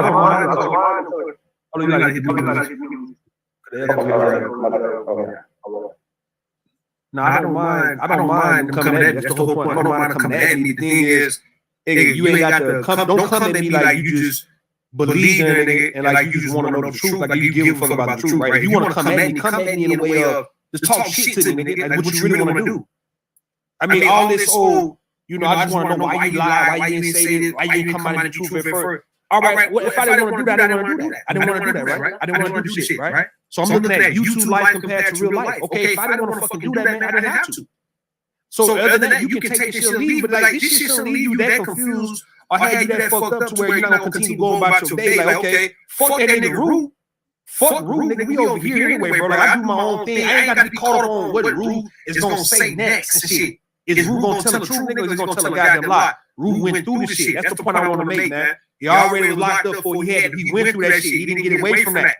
No, I don't mind. I don't mind them coming at me. That's the whole point. I don't mind them coming at me. The thing is, you ain't got to come. Don't come at me like you just believe in it and like you just want to know the truth, like you give a fuck about the truth, right? If you want to come at me in a way of just talk shit to me, nigga, like what you really want to do. I mean, all this old, I just want to know why you lie, why you didn't say this, why you didn't come out of the truth at first. All right, well, if I didn't want to do that, I didn't want to do that. I didn't want to do that, right? I didn't want to do shit, right? So I'm looking at YouTube life compared to real life. Okay, if I didn't want to fucking do that, man, I didn't have to. So other than that, you can take this shit or leave, but like this shit shouldn't leave you that confused or have you that fucked up to where you're not gonna continue going about your day. Like, okay, fuck that nigga Rude. Fuck Rude, nigga. We over here anyway, bro. Like I do my own thing. I ain't gotta be caught up on what Rude is gonna say next and shit. Is Rue gonna tell the truth, nigga, or is he gonna tell a goddamn lie? Rue went through the shit. That's the point I want to make, man. He already was locked up before he went through that shit. He didn't get away from that.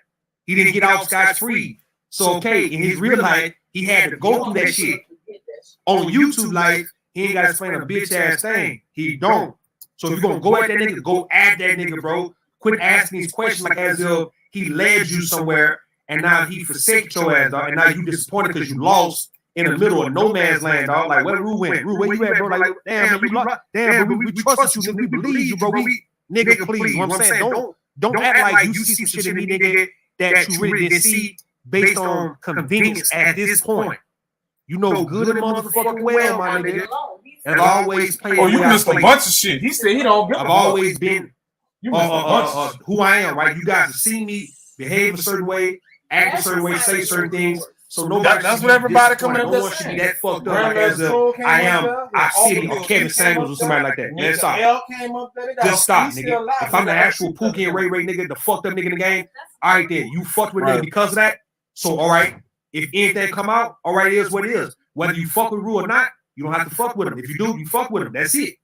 He didn't get out scot-free. So, okay, in his real life, he had to go through that shit. On YouTube life, he ain't got to explain a bitch-ass thing. He don't. So if you're going to go at that nigga, go at that nigga, bro. Quit asking these questions like as if he led you somewhere and now he forsaked your ass, dog. And now you disappointed because you lost in the middle of no man's land, dog. Like, where Rue went? Rue, where you at, bro? Like, damn, man, you lost. Damn, bro, we trusted you, nigga. We believe you, bro. Nigga, please. You know what I'm saying? Don't act like you see some shit in me, nigga, that you really didn't see based on convenience at this point. You know good and motherfucking well, my nigga. And I've always played. Oh, you missed a bunch of shit. He said he don't give a fuck. I've always been You missed a bunch of shit. who I am, right? You guys have seen me behave a certain way, act a certain way, say certain things. So nobody. That's what everybody coming up No one should be that fucked up like as if I am City or Kevin Samuels or somebody like that. Man, stop. Just stop, nigga. If I'm the actual Pookie and Ray nigga, the fucked up nigga in the game, all right then. You fucked with nigga because of that. So all right, if anything come out, all right, it is what it is. Whether you fuck with Rue or not, you don't have to fuck with him. If you do, you fuck with him. That's it.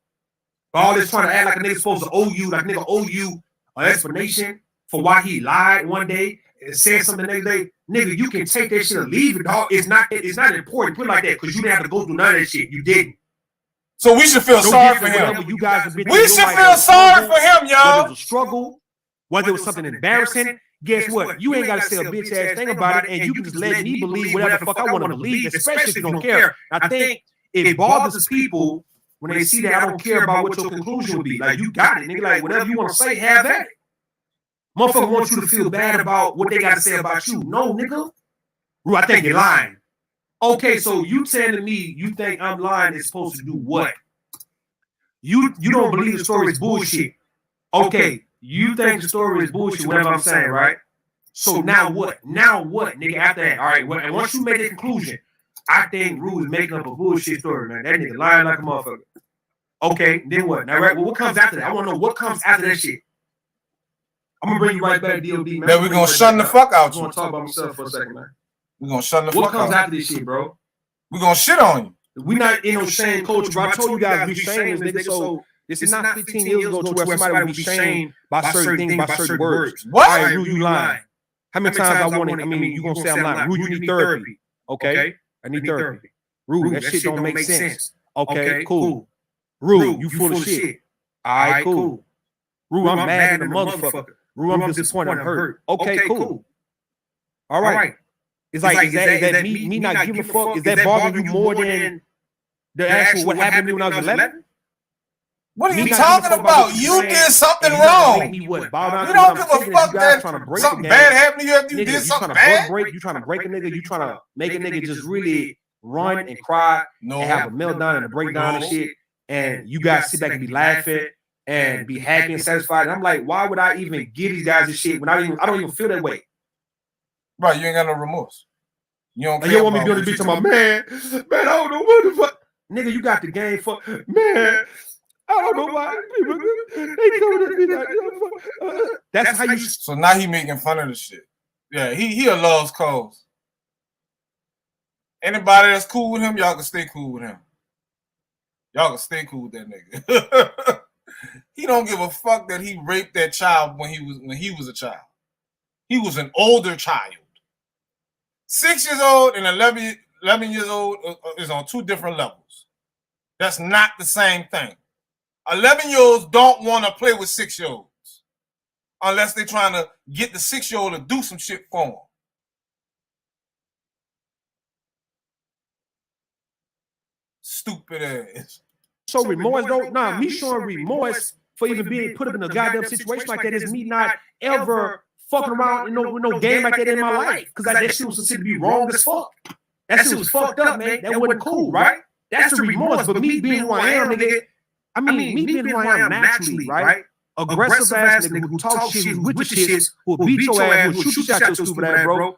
All this trying to act like a nigga supposed to owe you, like a nigga owe you an explanation for why he lied one day and said something the next day. Nigga, you can take that shit or leave it, dog. It's not important. Put it like that, because you didn't have to go through none of that shit. You didn't. So we should feel sorry for him. You guys have been we should feel sorry for him, y'all. Whether it was a struggle, whether it was something embarrassing, guess what? You ain't got to say a bitch ass thing about it, and you can just let me believe whatever the fuck I want to believe, especially if you don't care. I think it bothers people when they see that I don't care about what your conclusion would be. Like, you got it, nigga. Like, whatever you want to say, have at it. Motherfucker wants you to feel bad about what they got to say about you. No, nigga. Rue, I think you're lying. Okay, so you telling me you think I'm lying is supposed to do what? You don't believe the story is bullshit. Okay, you think the story is bullshit, whatever I'm saying, right? So now what? Now what, nigga, after that? All right, and once you make the conclusion, I think Rue is making up a bullshit story, man. That nigga lying like a motherfucker. Okay, then what? Now, right, well, what comes after that? I want to know what comes after that shit. I'm going to bring you right back, DOD, man. Then we're going to shun the fuck out you. I'm going to talk about myself for a second, man. We're going to shun the fuck out you. What comes after this shit, bro? We're going to shit on you. We not in no shame culture, bro. I told you guys we shameless, nigga. So this is not 15 years ago to where somebody would be shamed by certain things, by certain words. What? All right, Rue, you lying. How many times I want to, you going to say I'm lying. Rue, you need therapy. Okay? I need therapy. Rue, that shit don't make sense. Okay, cool. Rue, you full of shit. All right, cool. Rue, I'm mad at the motherfucker. Rue, I'm disappointed. I'm hurt. Okay, cool. All right. It's like, is that me not giving a fuck? Is that bothering you more than the actual what happened to me when I was 11? What are you talking about? You did something wrong. You don't give a fuck that something bad happened to you after you did something bad. You trying to break a nigga. You trying to make a nigga just really run and cry and have a meltdown and a breakdown and shit. And you guys sit back and be laughing and be happy and satisfied. And I'm like, why would I even give these guys this shit when I don't even feel that way? Right, you ain't got no remorse. You don't. You want me to be on the beach? Man, I don't know what the fuck. Nigga, you got the game for man. I don't know why people they coming at me like that's how you. So now he making fun of the shit. Yeah, he a lost cause. Anybody that's cool with him, y'all can stay cool with him. Y'all can stay cool with that nigga. He don't give a fuck that he raped that child when he was a child. He was an older child. 6 years old and 11 years old is on two different levels. That's not the same thing. 11-year-olds don't want to play with 6-year-olds unless they're trying to get the 6-year-old to do some shit for them. Stupid ass. So remorse, though? Nah, me showing remorse for even being put up in a goddamn situation like that is me not ever fucking around with no game like that in my life. Because that shit was considered to be wrong as fuck. That shit was fucked up, man. That wasn't cool, right? That's the remorse. But me being who I am, nigga, me being who I am naturally, right? Aggressive ass nigga who talk shit, who with the shits, who beat your ass, who shoot your stupid ass, bro.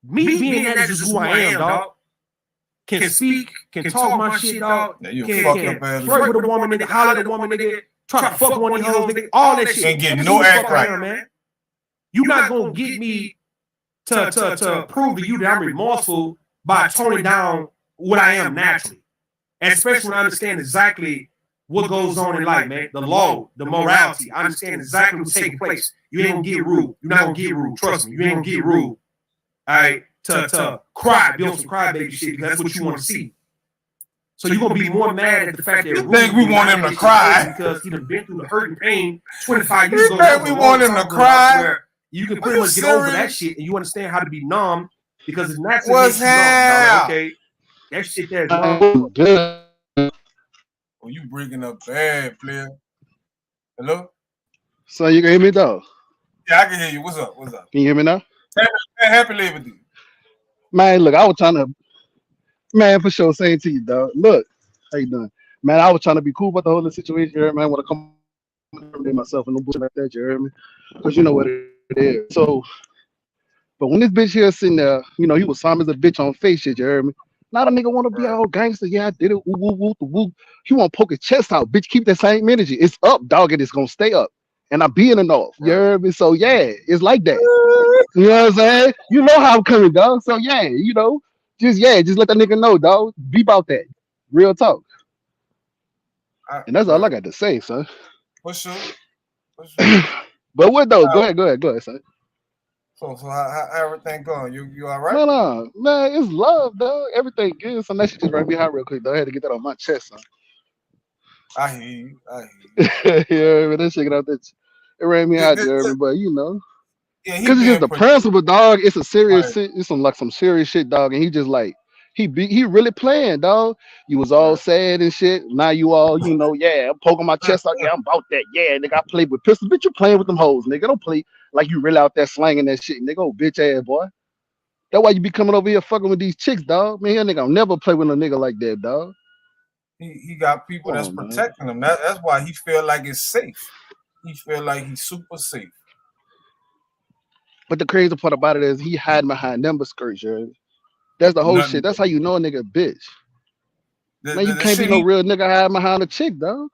Me being that is just who I am, dog. Can speak, can talk my shit, dog. Can flirt with a woman, nigga, holler at a woman, nigga, try to fuck one of these hoes, nigga, all that shit. Ain't getting no act right, man. You not gonna get me to prove to you that I'm remorseful by toning down what I am naturally. And especially when I understand exactly what goes on in life, man. The law, the morality. I understand exactly what's taking place. You ain't gonna get rude. You're not gonna get rude. Trust me, you ain't gonna get rude. All right, to cry, be on some crybaby shit because that's what you want to see. So you're gonna be more mad at the fact that You think we want him to cry because he done been through the hurt and pain 25 years ago. You think we want him to cry? You can pretty much get over that shit and you understand how to be numb because it's naturally What's makes you numb. hell? Okay, that shit there is numb. Oh, you breaking up bad, player. Hello? So you can hear me though? Yeah, I can hear you. What's up? What's up? Can you hear me now? Happy Labor Day. Man, look, I was trying to, man, for sure, saying to you, dog. Look, how you doing? Man, I was trying to be cool about the whole situation, you heard me? I want to come myself and no bullshit like that, you heard me? Because you know what it is. So, but when this bitch here sitting there, you know, he was Simon's a bitch on face shit, you heard me? Not a nigga want to be all gangster. Yeah, I did it. Woo, woo, woo, woo. He want to poke his chest out. Bitch, keep that same energy. It's up, dog, and it's going to stay up. And I'm being enough. You heard me? So, yeah, it's like that. You know what I'm saying? You know how I'm coming, dog. So, yeah, you know, just let that nigga know, dog. Be about that. Real talk. And that's all I got to say, son. For sure. For sure. But what, though? Go ahead, son. So how everything going? You all right? No, man, it's love, dog. Everything good. So that shit just ran me hot real quick, though. I had to get that on my chest, son. I hear you. Yeah, man, that shit get out there. It ran me hot, Jeremy, but you know. Yeah, because it's just the principle, dog. It's a serious, it's some serious shit, dog. And he just like he really playing, dog. You was all sad and shit. Now you all, you know, yeah, I'm poking my chest out. Yeah, I'm about that. Yeah, nigga, I play with pistols. Bitch, you playing with them hoes, nigga. Don't play like you really out there slanging that shit, nigga. Oh, bitch ass boy. That's why you be coming over here fucking with these chicks, dog. Man, nigga, I'll never play with a nigga like that, dog. He got people that's protecting him. That's why he feel like it's safe. He feel like he's super safe. But the crazy part about it is he hiding behind number skirts, yo. That's the whole shit. That's how you know a nigga a bitch. Man, you can't be no real nigga hiding behind a chick, dog.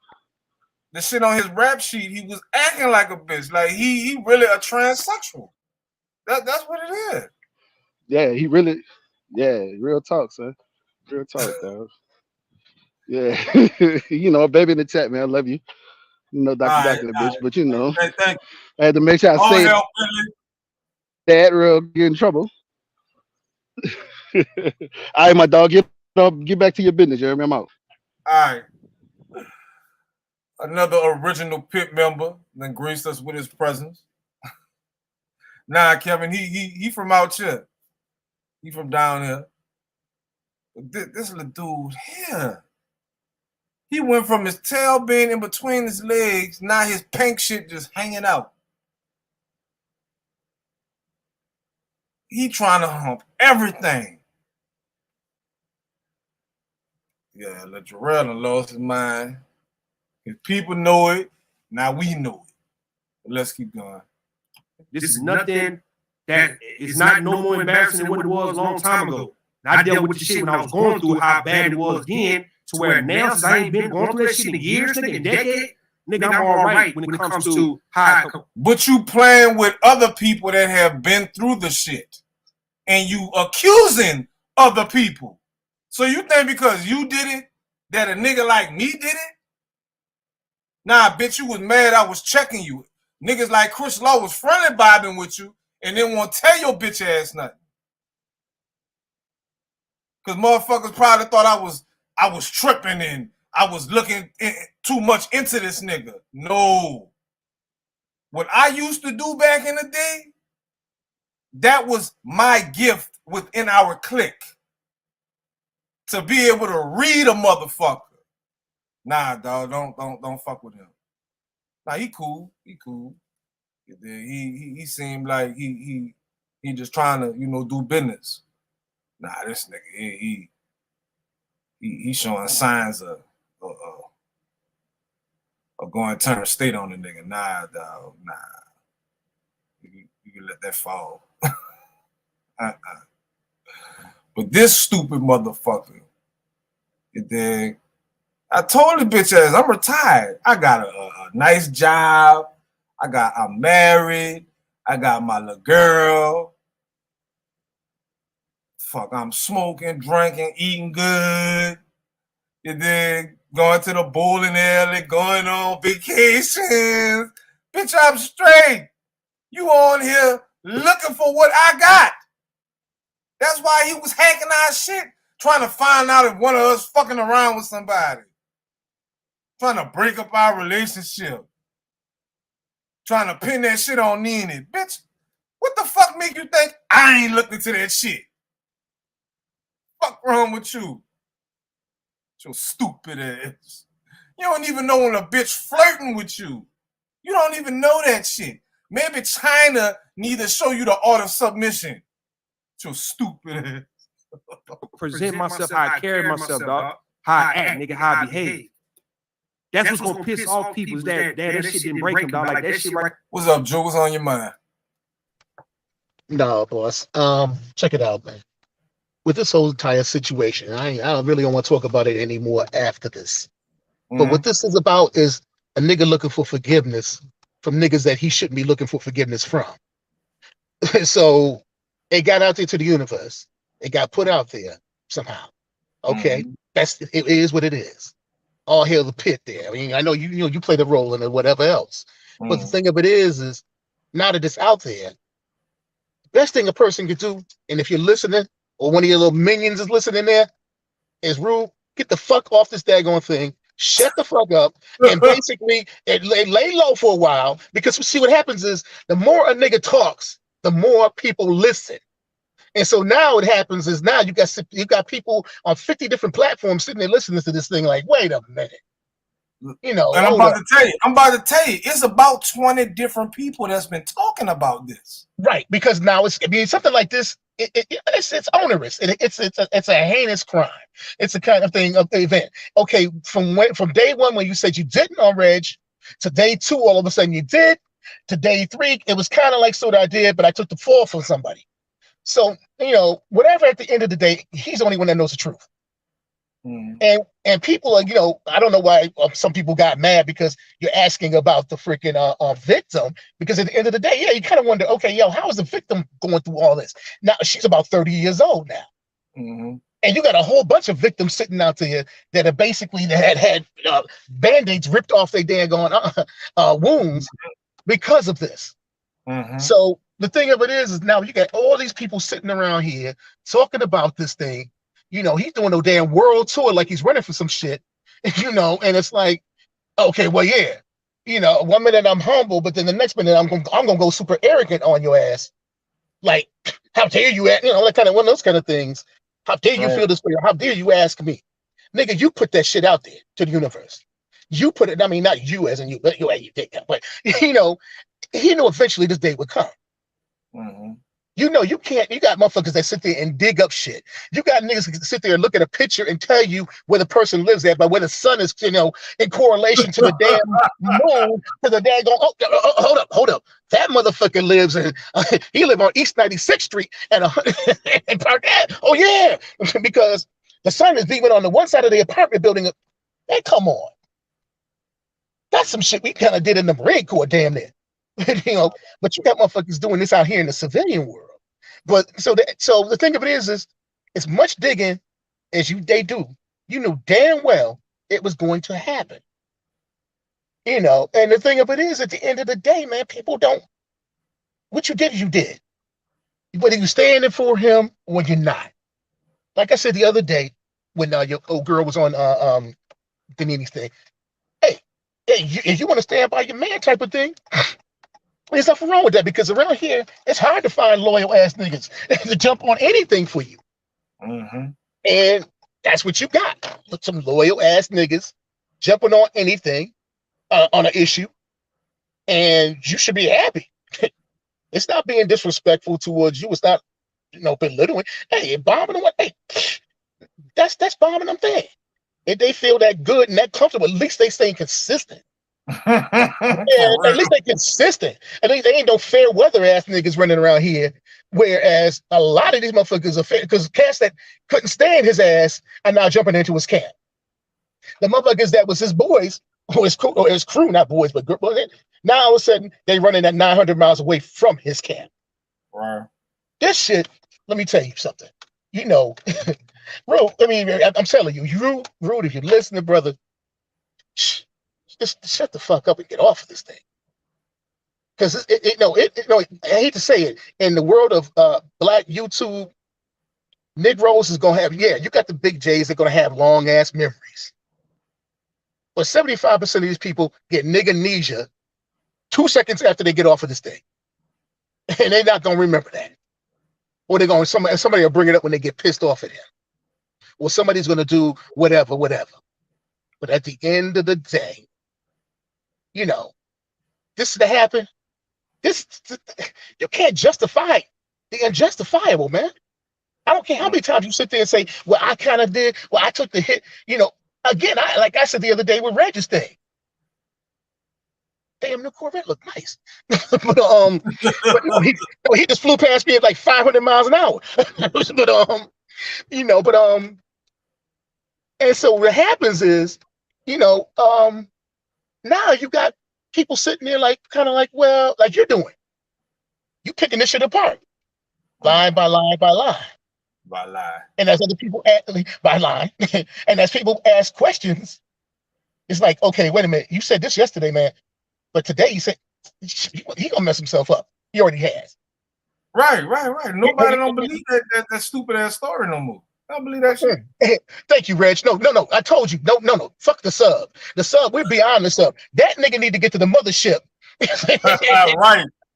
The shit on his rap sheet, he was acting like a bitch. Like he really a transsexual. That's what it is. Yeah, he really, yeah, real talk, son. Real talk, dog. Yeah. You know, baby in the chat, man. I love you. You know, Dr. the bitch, but you know, thank I had to make sure I say help, that real get in trouble. All right, my dog, get back to your business, Jeremy. I'm out. All right. Another original pit member then graced us with his presence. Nah, Kevin, he from out here. He from down here. This little dude here. He went from his tail being in between his legs, now his pink shit just hanging out. He trying to hump everything. Yeah, Jarrell done lost his mind. If people know it, now we know it. But let's keep going. This is nothing that is not no more embarrassing than what it was a long time ago. And I dealt with the shit when I was going through how bad it was then, to where now, since I ain't been going through that shit in years, nigga, in decades, nigga, I'm all right when it comes to how. But you playing with other people that have been through the shit, and you accusing other people. So you think because you did it, that a nigga like me did it? Nah, bitch, you was mad I was checking you. Niggas like Chris Law was friendly vibing with you and didn't want to tell your bitch ass nothing. Because motherfuckers probably thought I was tripping and I was looking too much into this nigga. No. What I used to do back in the day, that was my gift within our clique. To be able to read a motherfucker. Nah, dog, don't fuck with him. Nah, he cool. He cool. He seemed like he just trying to, you know, do business. Nah, this nigga, he showing signs of going to turn state on the nigga. Nah, dog, nah. You can let that fall. But this stupid motherfucker, I told the bitch ass, I'm retired. I got a nice job. I'm married. I got my little girl. Fuck, I'm smoking, drinking, eating good. You then going to the bowling alley, going on vacations. Bitch, I'm straight. You on here looking for what I got. That's why he was hacking our shit, trying to find out if one of us fucking around with somebody. Trying to break up our relationship. Trying to pin that shit on Nene. Bitch, what the fuck make you think I ain't looked into that shit? Fuck wrong with you? Your stupid ass. You don't even know when a bitch flirting with you. You don't even know that shit. Maybe China need to show you the art of submission. Your stupid ass. Present myself, how I carry myself, dog. How I act, nigga, how I behave. That's what's gonna piss off people is that shit didn't break them, dog. Like that shit right. What's up, Joe? What's on your mind? No, boss. Check it out, man. With this whole entire situation, I really don't want to talk about it anymore after this. But what this is about is a nigga looking for forgiveness from niggas that he shouldn't be looking for forgiveness from. So it got out there to the universe. It got put out there somehow. Okay, it is what it is. All hail the pit there. I mean, I know you played a role in it, whatever else. But the thing of it is now that it's out there, best thing a person can do, and if you're listening, or one of your little minions is listening there, is Rube, get the fuck off this daggone thing, shut the fuck up, and basically lay low for a while, because see what happens is the more a nigga talks, the more people listen. And so now what happens is now you got people on 50 different platforms sitting there listening to this thing like, wait a minute. You know, and I'm about to tell you, it's about 20 different people that's been talking about this. Right, because now something like this, it's onerous. It's a heinous crime. It's a kind of thing of the event. Okay, from day one when you said you didn't on Reg, to day 2, all of a sudden you did. To day 3, it was kind of like sort of I did, but I took the fall from somebody. So whatever. At the end of the day, he's the only one that knows the truth. And people are, I don't know why some people got mad because you're asking about the freaking victim, because at the end of the day, yeah, you kind of wonder, okay, how is the victim going through all this? Now she's about 30 years old now. And you got a whole bunch of victims sitting out there that are basically had band-aids ripped off their daggone wounds because of this. So the thing of it is now you got all these people sitting around here talking about this thing. He's doing no damn world tour like he's running for some shit, and it's like, okay, well, yeah, 1 minute I'm humble, but then the next minute I'm gonna go super arrogant on your ass. Like, how dare you, that kind of one of those kind of things. How dare you feel this way? How dare you ask me? Nigga, you put that shit out there to the universe. You put it, I mean, not you as in you, but you did that, but he knew eventually this day would come. You can't, you got motherfuckers that sit there and dig up shit. You got niggas that sit there and look at a picture and tell you where the person lives at, but where the sun is, in correlation to the damn moon, to the daggone, hold up. That motherfucker lives in, he live on East 96th Street and oh yeah, because the sun is beaming on the one side of the apartment building. Hey, come on. That's some shit we kind of did in the Marine Corps, damn near. But you got motherfuckers doing this out here in the civilian world. But so the thing of it is as much digging as they do, you knew damn well it was going to happen. And the thing of it is, at the end of the day, man, people don't. What you did. Whether you standing for him or you're not. Like I said the other day when your old girl was on Denini's thing. Hey, if you want to stand by your man type of thing. There's nothing wrong with that, because around here, it's hard to find loyal ass niggas to jump on anything for you. And that's what you got. Some loyal ass niggas jumping on anything on an issue. And you should be happy. It's not being disrespectful towards you. It's not, belittling. Hey, bombing them. Hey, that's bombing them thing. If they feel that good and that comfortable, at least they stay consistent. At least they consistent. At least they ain't no fair weather ass niggas running around here. Whereas a lot of these motherfuckers are fair, because cats that couldn't stand his ass are now jumping into his camp. The motherfuckers that was his boys, or his crew, not boys, but girls, now all of a sudden they running at 900 miles away from his camp. Right. This shit, let me tell you something. you know, Rude, I mean, I'm telling you, Rude, if you're listening, brother, just shut the fuck up and get off of this thing. Because I hate to say it, in the world of black YouTube, Negroes is gonna have, you got the big J's, they're gonna have long ass memories. But 75% of these people get nigga-nesia 2 seconds after they get off of this thing. And they're not gonna remember that. Or they're gonna somebody will bring it up when they get pissed off at him. Or somebody's gonna do whatever. But at the end of the day, you know, this to happen. You can't justify the unjustifiable, man. I don't care how many times you sit there and say, well, I kind of did, well, I took the hit. You know, again, like I said the other day with Reg's thing. Damn, new Corvette looked nice. but he just flew past me at like 500 miles an hour. And so what happens is, now you got people sitting there like kind of like, well, like you're doing. You picking this shit apart. Line by line by line. By line. And as other people by line. And as people ask questions, it's like, okay, wait a minute. You said this yesterday, man. But today you said he gonna mess himself up. He already has. Right. Nobody don't believe that stupid ass story no more. I don't believe that shit. Thank you, Reg. No. I told you. No. Fuck the sub. The sub, we're beyond the sub. That nigga need to get to the mothership.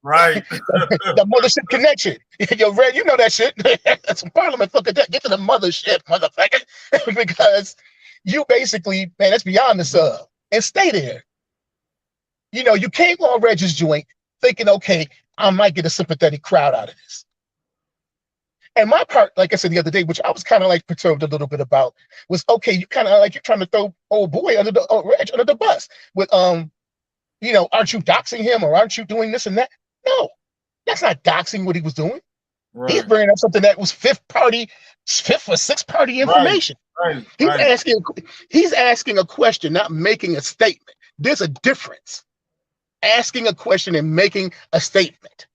Right. The mothership connection. Yo, Red, you know that shit. That's some parliament fucking that. Get to the mothership, motherfucker. Because you basically, man, that's beyond the sub. And stay there. You came on Reg's joint thinking, okay, I might get a sympathetic crowd out of this. And my part, like I said the other day, which I was kind of like perturbed a little bit about, was okay, you kind of like you're trying to throw old boy Reg under the bus with aren't you doxing him or aren't you doing this and that? No, that's not doxing what he was doing. Right. He's bringing up something that was fifth or sixth party information. Right. He's asking a question, not making a statement. There's a difference. Asking a question and making a statement.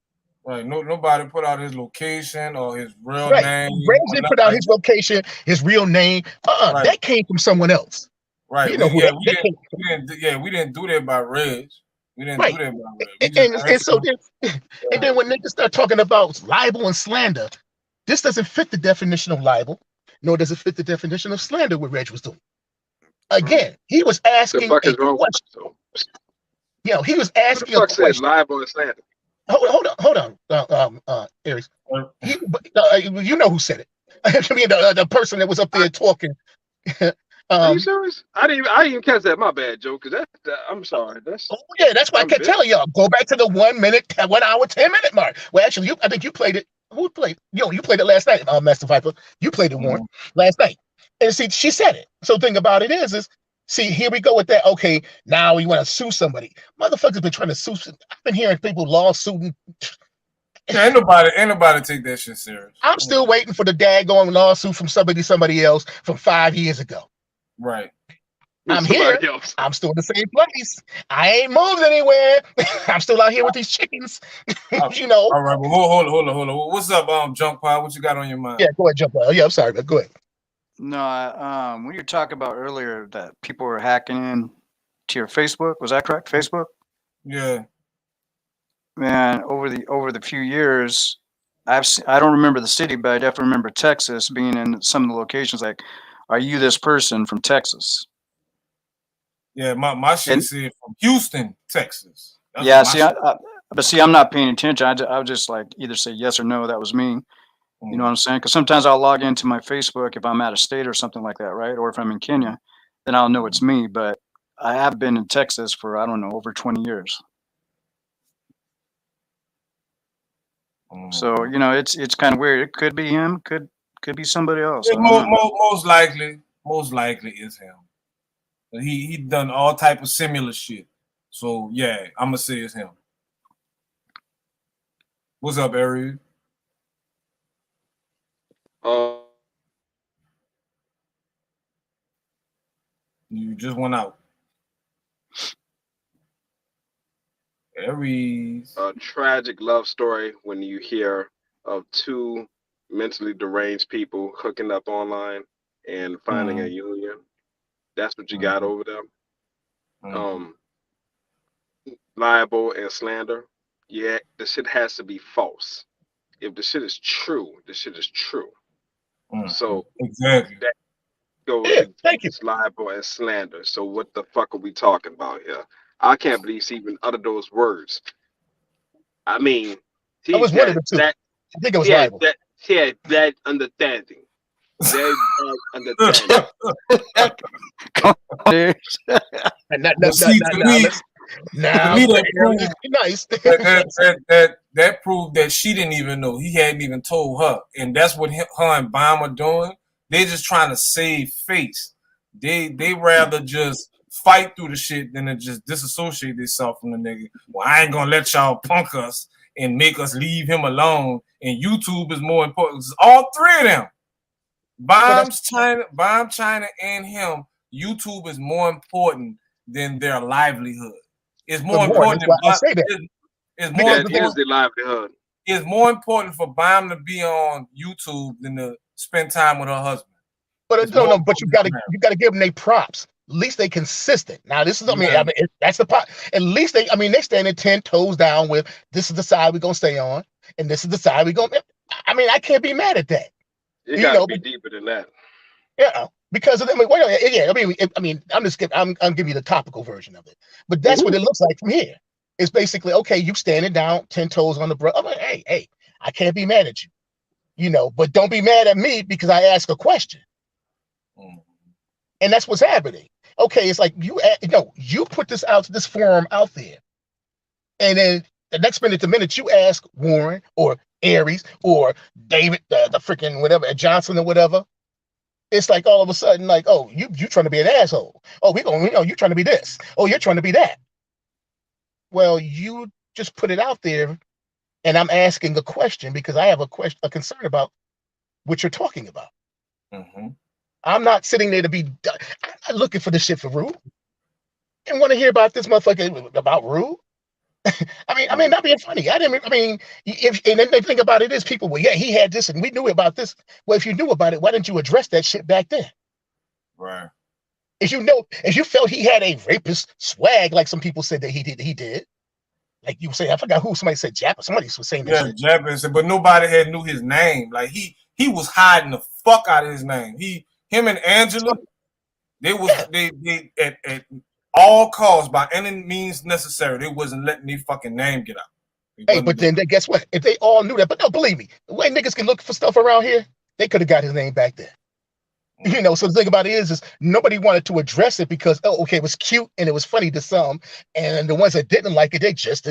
Right. Nobody put out his location or his real name. Reg didn't put out his location, his real name. That came from someone else. Right. We didn't do that by Reg. We didn't do that by Reg. And then when niggas start talking about libel and slander, this doesn't fit the definition of libel, nor does it fit the definition of slander what Reg was doing. Again, he was asking a question. He was asking a question. Libel and slander. Hold on, Aries. You know who said it. I mean, the person that was up there talking. Are you serious? I didn't even catch that. My bad, Joe. Because I'm sorry. That's why I kept telling y'all. Go back to the 1 hour, 10 minute mark. Well, actually, I think you played it. Who played? You played it last night, Master Viper. You played it Warren last night. And see, she said it. So the thing about it is see, here we go with that. Okay, now we want to sue somebody. Motherfuckers been trying to sue. I've been hearing people lawsuiting. Ain't nobody take that shit serious. I'm still waiting for the daggone lawsuit from somebody else from 5 years ago. Right. I'm here. I'm still in the same place. I ain't moved anywhere. I'm still out here with these chickens. All right, but hold on. What's up, Junk Pile? What you got on your mind? Yeah, go ahead, Junk Pile. Yeah, I'm sorry, but go ahead. No, when you were talking about earlier that people were hacking in to your Facebook, was that correct? Facebook? Yeah. Man, over the few years, I don't remember the city, but I definitely remember Texas being in some of the locations. Like, are you this person from Texas? Yeah, my shit said from Houston, Texas. I'm not paying attention. I would just like either say yes or no. That was me. You know what I'm saying? Because sometimes I'll log into my Facebook if I'm out of state or something like that, right? Or if I'm in Kenya, then I'll know it's me. But I have been in Texas for, I don't know, over 20 years. So, it's kind of weird. It could be him, could be somebody else. Most likely is him. He done all type of similar shit. So, yeah, I'm going to say it's him. What's up, Ariel? You just went out. Aries. A tragic love story when you hear of two mentally deranged people hooking up online and finding a Mhm. union. That's what you got over there. Libel and slander. Yeah, the shit has to be false. If the shit is true, the shit is true. So Exactly. that goes against libel and slander. So what the fuck are we talking about here? I can't believe she even uttered those words. I mean, I was one of the two. I think it was libel. She had that understanding. Very bad understanding. That proved that she didn't even know. He hadn't even told her, and that's what her and Baum are doing. They're just trying to save face. They rather just fight through the shit than to just disassociate themselves from the nigga. Well, I ain't gonna let y'all punk us and make us leave him alone. And YouTube is more important. It's all three of them. Bomb China, and him. YouTube is more important than their livelihood. It's more important. It's more important. The livelihood. It's more important for Bomb to be on YouTube than to spend time with her husband. But no, but you gotta give them their props. At least they consistent. Now this is, I mean, that's the part. At least they standing 10 toes down with this is the side we're gonna stay on, and this is the side we're gonna. I mean, I can't be mad at that. You gotta be deeper than that. Yeah, because I'm giving you the topical version of it, but that's what it looks like from here. It's basically, okay, you standing down 10 toes on the bro. I'm like, hey, I can't be mad at you, but don't be mad at me because I ask a question. And that's what's happening. Okay, it's like you put this forum out there, and then the next minute you ask Warren or Aries or David, the freaking whatever, Johnson or whatever. It's like all of a sudden, like, oh, you trying to be an asshole. Oh, you trying to be this. Oh, you're trying to be that. Well, you just put it out there, and I'm asking a question because I have a concern about what you're talking about. I'm not sitting there to be. I'm not looking for this shit for Rude. And want to hear about this motherfucker about Rude. I mean, not being funny. And then the thing about it is, people, well, yeah, he had this, and we knew about this. Well, if you knew about it, why didn't you address that shit back then? Right. If you felt he had a rapist swag, like some people said that he did. Like you say, I forgot who somebody said Jap or somebody was saying that shit. Jap, but nobody had knew his name. Like he was hiding the fuck out of his name. Him and Angela, they at all costs, by any means necessary, they wasn't letting their fucking name get out. Hey, but then guess what? If they all knew that, but no, believe me, the way niggas can look for stuff around here, they could have got his name back then. So the thing about it is nobody wanted to address it because, it was cute and it was funny to some, and the ones that didn't like it, they just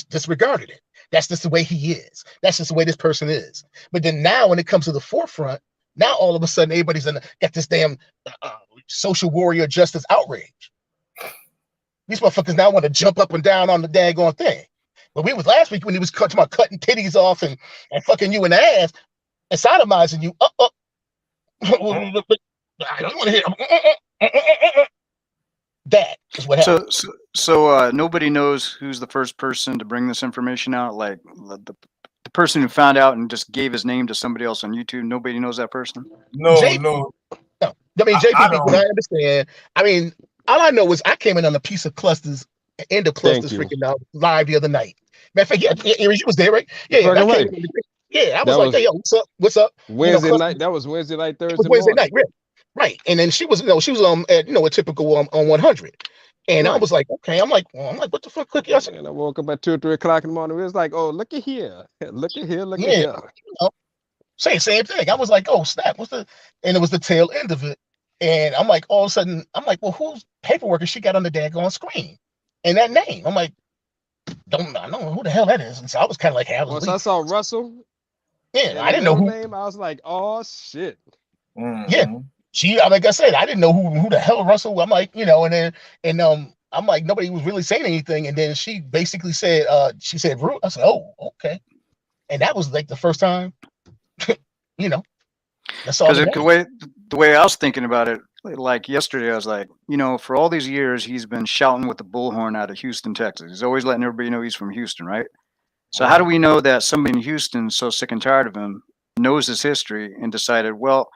disregarded it. That's just the way he is. That's just the way this person is. But then now, when it comes to the forefront, now all of a sudden everybody's got this damn social warrior justice outrage. These motherfuckers now want to jump up and down on the daggone thing. But we was last week when he was cutting titties off and fucking you in the ass and sodomizing you. I don't want to hear that is what happened. So nobody knows who's the first person to bring this information out. Like the person who found out and just gave his name to somebody else on YouTube. Nobody knows that person. No. I mean, JP, I understand. I mean, all I know is I came in on a piece of clusters, end of clusters, freaking out live the other night. Matter of fact, you was there, right? Yeah, I was like, hey, yo, what's up? Wednesday night. That was Wednesday night, Thursday Wednesday morning. night, right? And then she was at a typical on 100, and I was like, okay, I'm like, what the fuck, Cookie? And I woke up at 2 or 3 o'clock in the morning. It was like, oh, look at here, look at here. Same thing. I was like, oh snap, and it was the tail end of it. And I'm like, all of a sudden, I'm like, well, whose paperwork has she got on the daggone screen? And that name, I'm like, I don't know who the hell that is. And so I was kind of like, hey, once I saw Russell, I didn't know who name. I was like, oh shit. Yeah, like I said, I didn't know who the hell Russell. I'm like, and I'm like, nobody was really saying anything. And then she basically said, she said, Root. I said, oh, okay. And that was like the first time, that's all. Because the way I was thinking about it, like yesterday, I was like, for all these years, he's been shouting with the bullhorn out of Houston, Texas. He's always letting everybody know he's from Houston, right? So how do we know that somebody in Houston is so sick and tired of him knows his history and decided, well,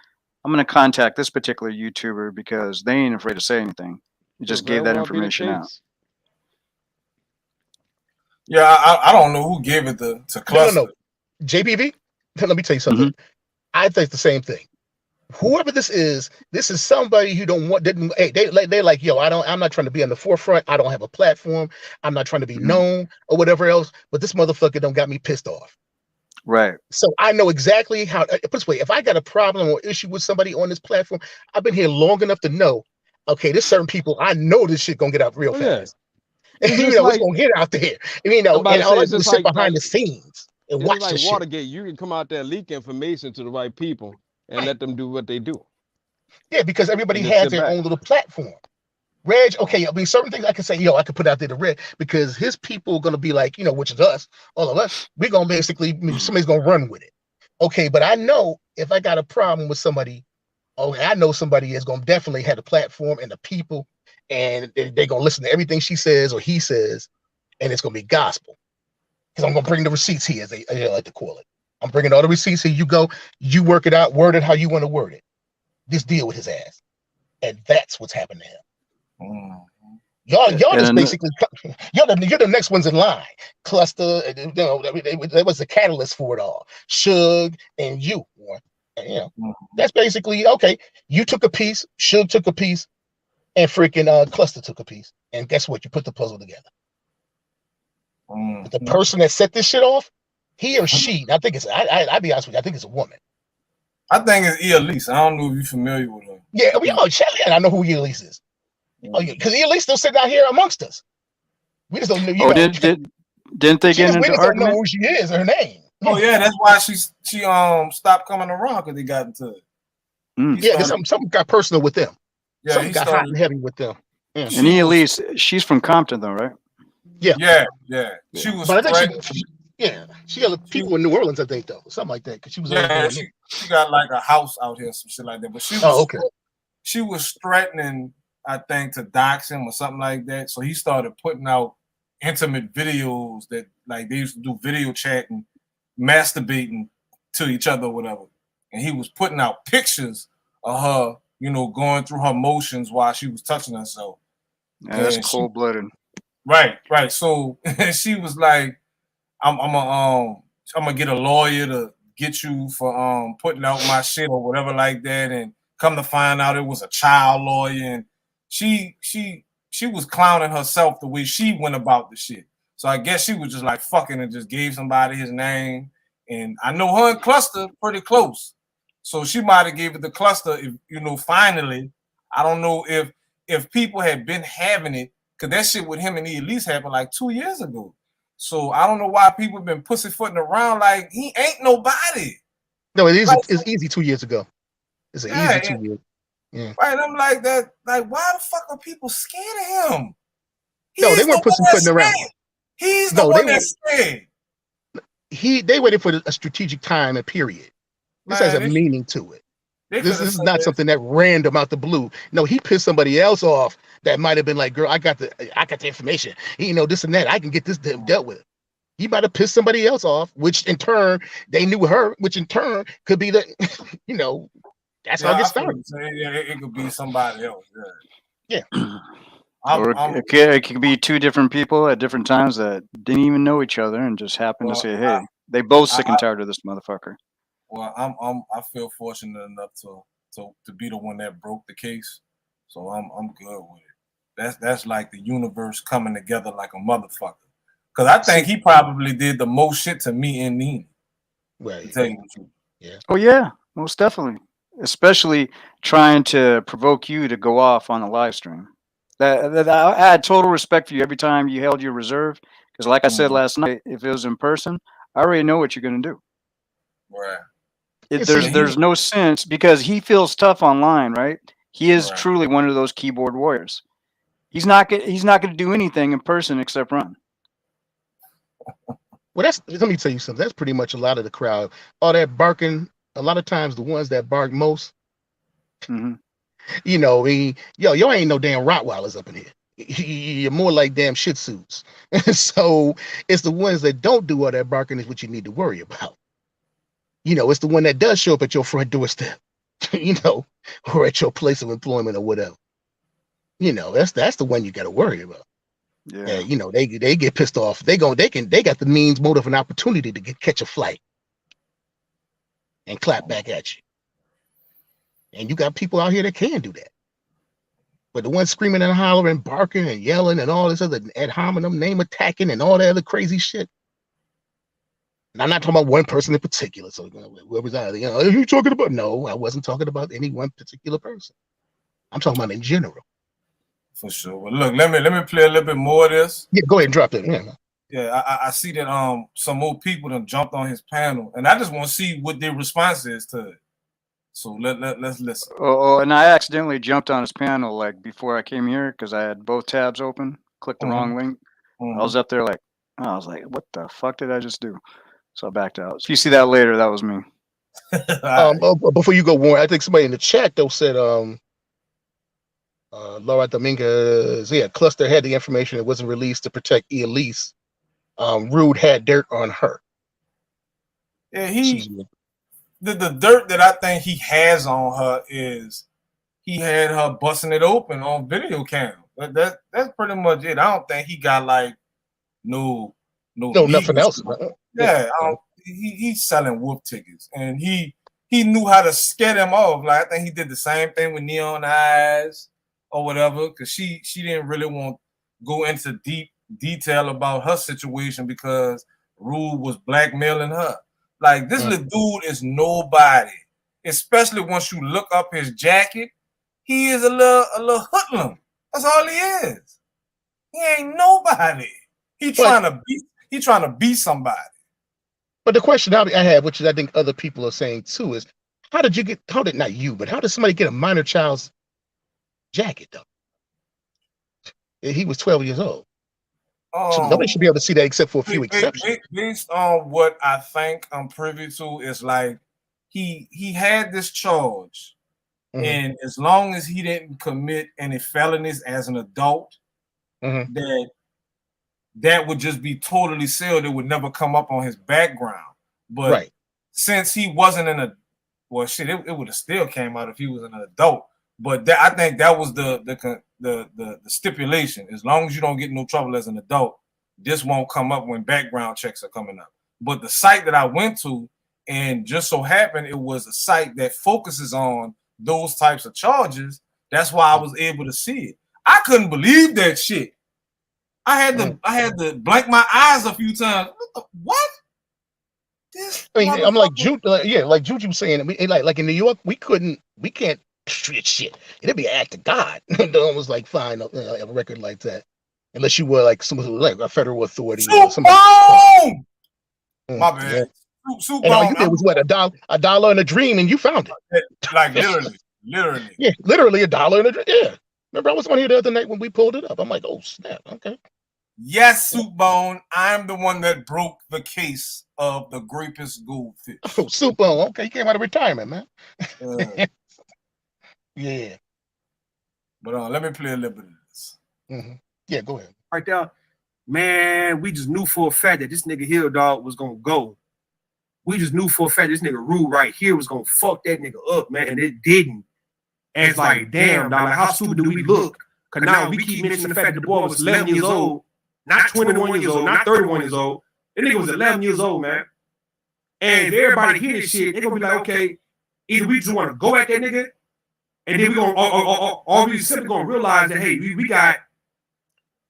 I'm going to contact this particular YouTuber because they ain't afraid to say anything. He just gave that information out. Yeah, I don't know who gave it to Cluster. No. JPV, let me tell you something. I think the same thing. Whoever this is somebody who they're like, yo, I'm not trying to be on the forefront. I don't have a platform. I'm not trying to be known or whatever else, but this motherfucker don't got me pissed off. Right. So I know exactly how, put this way, if I got a problem or issue with somebody on this platform, I've been here long enough to know, okay, there's certain people, I know this shit gonna get out real fast. It's You just know, like- it's gonna get out there. And, you know, I'm about and to all say, I it's do is just sit like- behind the scenes and It's watch like this shit. Watergate. You can come out there, leak information to the right people, and let them do what they do. Yeah, because everybody And just has sit their back. own little platform. Reg, okay, I mean, certain things I can say, yo, I could put out there to Reg because his people are gonna be like, you know, which is us, all of us, we're gonna basically, somebody's gonna run with it. Okay, but I know if I got a problem with somebody, I know somebody is gonna definitely have the platform and the people, and they're gonna listen to everything she says or he says, and it's gonna be gospel. Because I'm gonna bring the receipts here, as they like to call it. I'm bringing all the receipts here. You go, you work it out, word it how you want to word it. Just deal with his ass, and that's what's happened to him. Y'all just basically, you're the next ones in line. Cluster, you know, that was the catalyst for it all. Suge and you, and, you know, that's basically okay. You took a piece, Suge took a piece, and freaking Cluster took a piece. And guess what? You put the puzzle together. But the person that set this shit off, he or she, I think it's, I'll be honest with you, I think it's a woman. I think it's Elise. I don't know if you're familiar with her. Yeah, Shelly, and I know who Elise is. Oh, yeah, because Elise still sitting out here amongst us. We just don't know. You know, didn't they get into we just don't know argument? who she is or her name. Oh yeah, that's why she stopped coming around because they got into it. Yeah, because something got personal with them. Yeah, Something got hot and heavy with them. Yeah. And Elise, she's from Compton though, right? Yeah. She was. But I think she got people in New Orleans, I think, though, something like that. Because she was. She got like a house out here, some shit like that. But she was. Oh, okay. She was threatening, I think, to dox him or something like that. So he started putting out intimate videos that, like, they used to do video chatting, masturbating to each other or whatever. And he was putting out pictures of her, you know, going through her motions while she was touching herself. Yeah, that's cold-blooded. Right. So she was like, I'm gonna get a lawyer to get you for putting out my shit or whatever like that. And come to find out it was a child lawyer, and she was clowning herself the way she went about the shit. So I guess she was just like fucking and just gave somebody his name. And I know her and Cluster pretty close. So she might have gave it to Cluster if, you know, finally. I don't know if people had been having it, because that shit with him and Elise happened like 2 years ago. So I don't know why people have been pussyfooting around like he ain't nobody. No, it's easy 2 years ago. It's an easy 2 years. Yeah. Right, I'm like that. Like, why the fuck are people scared of him? No, they weren't pussyfooting around. He's the one that's scared. They waited for a strategic time and period. This has a meaning to it. This is not something that random out the blue. No, he pissed somebody else off that might have been like, girl, I got the information. You know, this and that. I can get this dealt with. He might have pissed somebody else off, which in turn they knew her, which in turn could be the, you know, that's how it gets started. Yeah, it could be somebody else. Yeah. Or it could be two different people at different times that didn't even know each other and just happened to say, "Hey, they both sick and tired of this motherfucker." Well, I feel fortunate enough to be the one that broke the case, so I'm good with it. That's like the universe coming together like a motherfucker. Because I think he probably did the most shit to me and Nina. Right. To tell you the truth. Yeah. Oh yeah, most definitely. Especially trying to provoke you to go off on the live stream. That I had total respect for you every time you held your reserve. Because like I said last night, if it was in person, I already know what you're gonna do. Right. There's no sense because he feels tough online, right? He is truly one of those keyboard warriors. He's not gonna do anything in person except run. Well, let me tell you something. That's pretty much a lot of the crowd. All that barking. A lot of times, the ones that bark most. You know, y'all ain't no damn Rottweilers up in here. You're more like damn Shih Tzus. So it's the ones that don't do all that barking is what you need to worry about. You know, it's the one that does show up at your front doorstep, you know, or at your place of employment or whatever. You know, that's the one you got to worry about. Yeah. You know, they get pissed off. They got the means, motive, and opportunity to catch a flight and clap back at you. And you got people out here that can do that. But the ones screaming and hollering, barking and yelling and all this other ad hominem, name attacking and all that other crazy shit. And I'm not talking about one person in particular. So where was I? You know, are you talking about? No, I wasn't talking about any one particular person. I'm talking about in general. For sure. Well, look, let me play a little bit more of this. Yeah, go ahead and drop that. Yeah, yeah, I see that some more people done jumped on his panel, and I just want to see what their response is to it. So let's listen. Oh, and I accidentally jumped on his panel like before I came here because I had both tabs open, clicked the wrong link. I was up there like, I was like, what the fuck did I just do? So I backed out. So if you see that later, that was me. Before you go, Warren, I think somebody in the chat though said, Laura Dominguez, yeah, Cluster had the information that wasn't released to protect Elise. Rude had dirt on her. Yeah, the dirt that I think he has on her is he had her busting it open on video cam. That's pretty much it. I don't think he got like no nothing else. Yeah, he's selling whoop tickets, and he knew how to scare them off. Like I think he did the same thing with Neon Eyes or whatever, because she didn't really want to go into deep detail about her situation because Rude was blackmailing her. Like this little dude is nobody, especially once you look up his jacket. He is a little hoodlum. That's all he is. He ain't nobody. He trying to be somebody. But the question I have, which is I think other people are saying too, is how did not you, but how did somebody get a minor child's jacket though? He was 12 years old. So nobody should be able to see that except for a few exceptions. Based on what I think I'm privy to, is like he had this charge, and as long as he didn't commit any felonies as an adult, that would just be totally sealed. It would never come up on his background. But since he wasn't it would have still came out if he was an adult. But I think that was the stipulation. As long as you don't get no trouble as an adult, this won't come up when background checks are coming up. But the site that I went to, and just so happened it was a site that focuses on those types of charges. That's why I was able to see it. I couldn't believe that shit. I had to blank my eyes a few times. What? I mean, I'm like like Juju saying, like in New York, we can't street shit. It'd be an act of God. No one was like, fine, a record like that, unless you were like someone like a federal authority. Or somebody. My bad. And all you did was what, $1 in a dream, and you found it. Like literally. Yeah, literally $1 in a dream. Yeah. Remember, I was on here the other night when we pulled it up. I'm like, oh snap, okay. Yes, Soupbone, I'm the one that broke the case of the greatest goldfish. Oh, Soupbone, okay, you came out of retirement, man. Yeah. But let me play a little bit of this. Yeah, go ahead. Right there, man, we just knew for a fact that this nigga Hill Dog was gonna go. We just knew for a fact this nigga Rude right here was gonna fuck that nigga up, man, and it didn't. And it's like, damn, dog, like, how stupid do we look? Because now we keep mentioning the fact that the boy was 11 years old, not 21 years old, not 31 years old. That nigga was 11 years old, man. And if everybody hear this shit, they're gonna be like, okay, either we just want to go at that nigga, and then we're gonna all we simply gonna realize that, hey, we got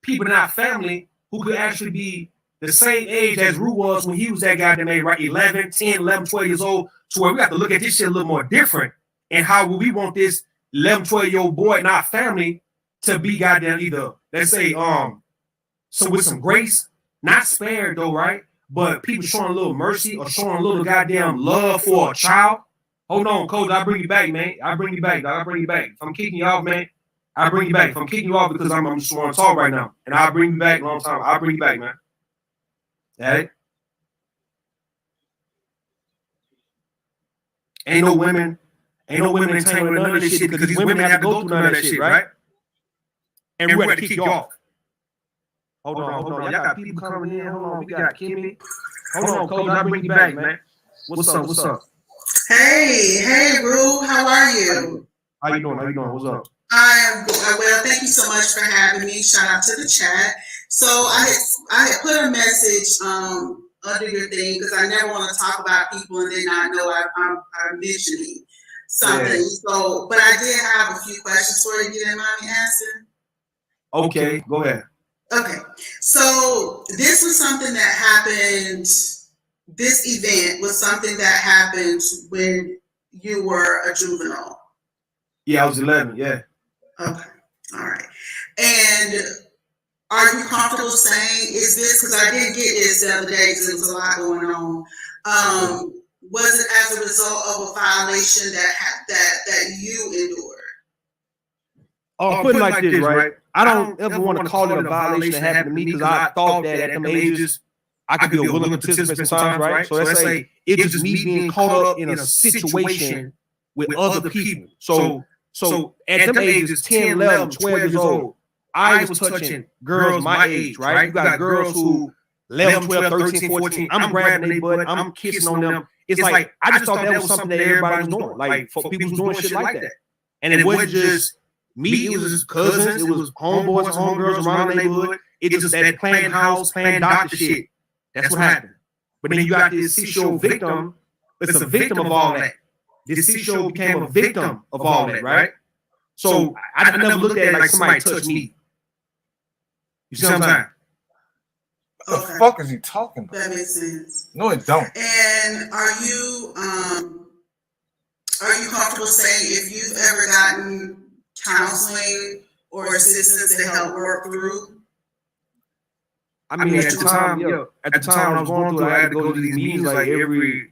people in our family who could actually be the same age as Rude was when he was that guy that made, right, 11, 10, 11, 12 years old, to where we have to look at this shit a little more different. And how would we want this 11, 12-year-old boy in our family to be goddamn either, let's say, so with some grace, not spared though, right? But people showing a little mercy or showing a little goddamn love for a child. Hold on, Coach, I'll bring you back, man. I'll bring you back, dog. I'll bring you back. If I'm kicking you off, man, I'll bring you back. If I'm kicking you off because I'm just want to talk right now, and I'll bring you back long time. I'll bring you back, man. Hey? Ain't no women entangling none of this shit because these women have to go through none of that shit, right? And we have to kick you off. Hold on. Y'all got people coming in. Hold on. We got Kimmy. Hold on, Coach. I'll bring you back, man. What's up? What's up? Hey, Rue, how are you? How you doing? How you doing? What's up? I am well. Thank you so much for having me. Shout out to the chat. So I had put a message under your thing because I never want to talk about people and then I know I'm mentioning something. Yes. So, but I did have a few questions for you. You didn't mind me asking? Okay, go ahead. Okay, so this was something that happened. This event was something that happened when you were a juvenile. Yeah, I was 11. Yeah. Okay. All right. And are you comfortable saying, is this, because I didn't get this the other day because there was a lot going on. Was it as a result of a violation that you endured? Oh, put it like this, right? I don't ever want to call it a violation that happened to me because I thought that at them ages I could be a willing participant sometimes, right? So let's say it was just me being caught up in a situation with other people. So at them ages, 10, 11, 12 years old, I was touching girls my age, right? You got girls who 11, 12, 13, 14, I'm grabbing their butt, I'm kissing on them. It's like, I just thought that was something that everybody was doing. Like, for people was doing shit like that. And it wasn't just me, it was just cousins, it was homeboys and homegirls around the neighborhood. It just that playing house, playing doctor shit. That's what happened. But then you got this C-show victim. It's a victim of all that. This C-show became a victim of all that, right? So I never looked at it like somebody touched me. You see what I'm saying? What the fuck is he talking about? That makes sense. No, it don't. And are you comfortable saying if you've ever gotten counseling or assistance to help work through? I mean, at the time, at the time when I was going through it, I had to go to these meetings like every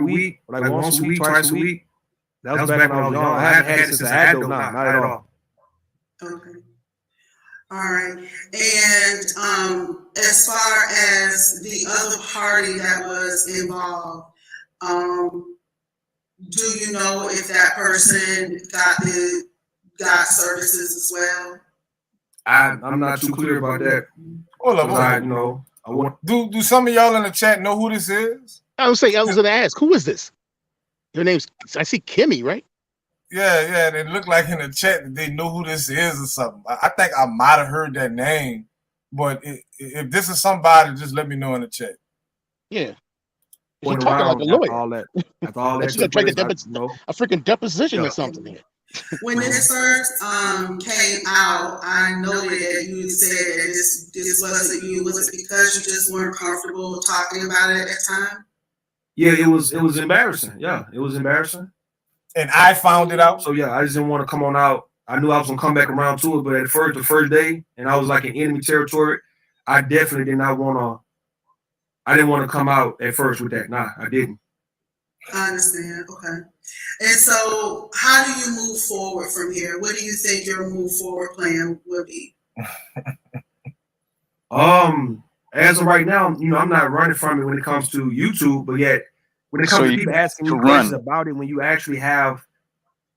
week, like once a week, twice a week. That was back when I was young. I haven't had it since I adult now, not at all. Okay. All right. And as far as the other party that was involved, do you know if that person got services as well? I'm not too clear about that. Hold up, do some of y'all in the chat know who this is? I was gonna ask, who is this? Your name's, I see Kimmy, right? Yeah, they look like in the chat that they know who this is or something. I think I might have heard that name, but if this is somebody, just let me know in the chat. Yeah. You're talking like a lawyer. All that. That's all that. You gotta take a freaking deposition or something here. When this first came out, I noted that you said that this wasn't you. Was it because you just weren't comfortable talking about it at the time? Yeah, it was embarrassing. Yeah, it was embarrassing. And I found it out. So yeah, I just didn't want to come on out. I knew I was gonna come back around to it, but at the first day, and I was like in enemy territory, I definitely did not want to. I didn't want to come out at first with that. Nah, I didn't. I understand. Okay. And so, how do you move forward from here? What do you think your move forward plan would be? As of right now, I'm not running from it when it comes to YouTube, but yet when it comes to people asking me questions about it, when you actually have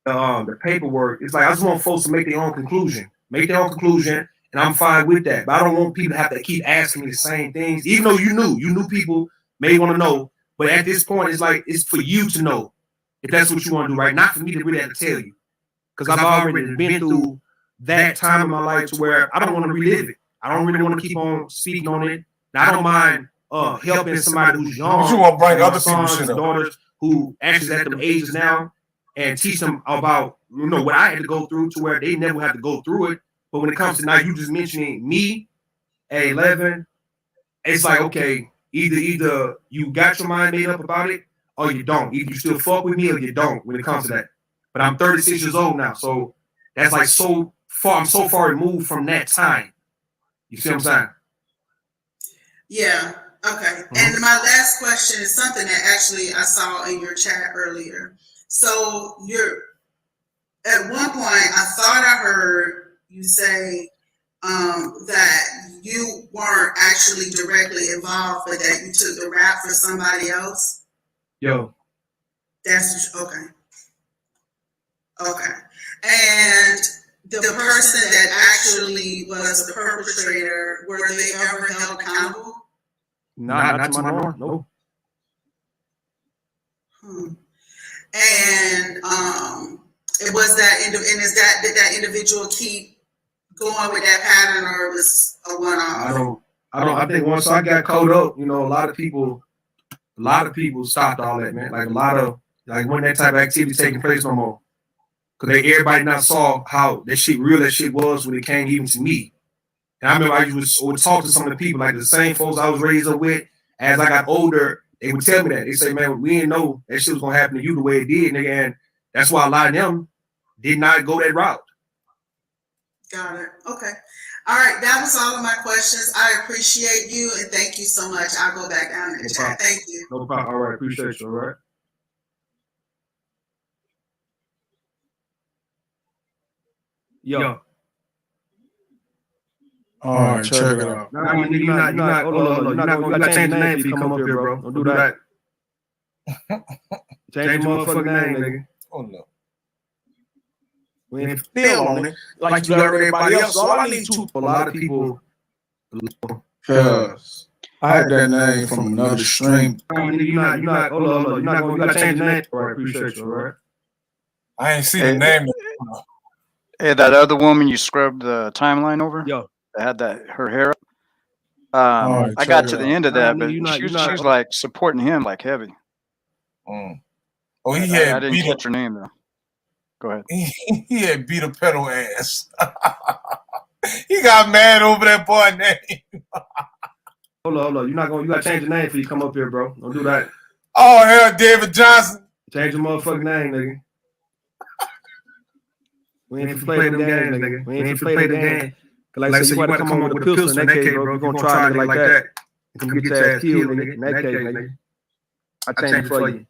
the paperwork, it's like I just want folks to make their own conclusion, and I'm fine with that. But I don't want people to have to keep asking me the same things, even though you knew people may want to know. But at this point, it's like it's for you to know if that's what you want to do, right? Not for me to really have to tell you, because I've already been through that time in my life to where I don't want to relive it. I don't really want to keep on speaking on it. Now, I don't mind helping somebody who's young. But you want to bring other sons people's and daughters who actually at them ages now and teach them about what I had to go through to where they never had to go through it. But when it comes to now, you just mentioning me at 11, it's like, okay, either you got your mind made up about it or you don't. Either you still fuck with me or you don't when it comes to that. But I'm 36 years old now, so that's like so far. I'm so far removed from that time. You see what I'm saying? Yeah. Okay. And my last question is something that actually I saw in your chat earlier. So at one point I thought I heard you say that you weren't actually directly involved, but that you took the rap for somebody else. Yo. That's okay. Okay. And the person that actually was the perpetrator, were they ever held accountable? Not to my norm. No. And it was that, and is that, did that individual keep going with that pattern, or it was a one-off? I think once I got caught up, you know, a lot of people stopped all that, man. Like when that type of activity taking place no more. Because everybody not saw how that shit was when it came even to me. And I remember I would talk to some of the people, like the same folks I was raised up with. As I got older, they would tell me that. They say, man, we didn't know that shit was going to happen to you the way it did, nigga. And that's why a lot of them did not go that route. Got it. Okay. All right. That was all of my questions. I appreciate you and thank you so much. I'll go back down in the chat. Thank you. No problem. All right. Appreciate you. All right. Yo. All right, check it out. You're not changing the name if you come up here, bro. Don't do that. Change the motherfucking name, nigga. Oh no. We ain't still on it like you got everybody else. All I need to. A lot of people. Cause I had that name from another stream. You're not. Hold on. You gotta change the name. All right, appreciate you. All right. I ain't seen the name. Hey, that other woman you scrubbed the timeline over? Yo. That had her hair up. I got to the end of that, but she was like supporting him like heavy. Oh, he had I didn't catch her name though. Go ahead. He had beat a pedal ass. He got mad over that boy name. Hold on. You gotta change the name before you come up here, bro. Don't do that. Oh hell, David Johnson. Change your motherfucking name, nigga. We ain't to play them games, nigga. We ain't to play the game. Like I said, you gotta come up with a pistol in that case, bro. You're gonna try it like that. You can get your ass killed, nigga. In that case, nigga. I changed it for you.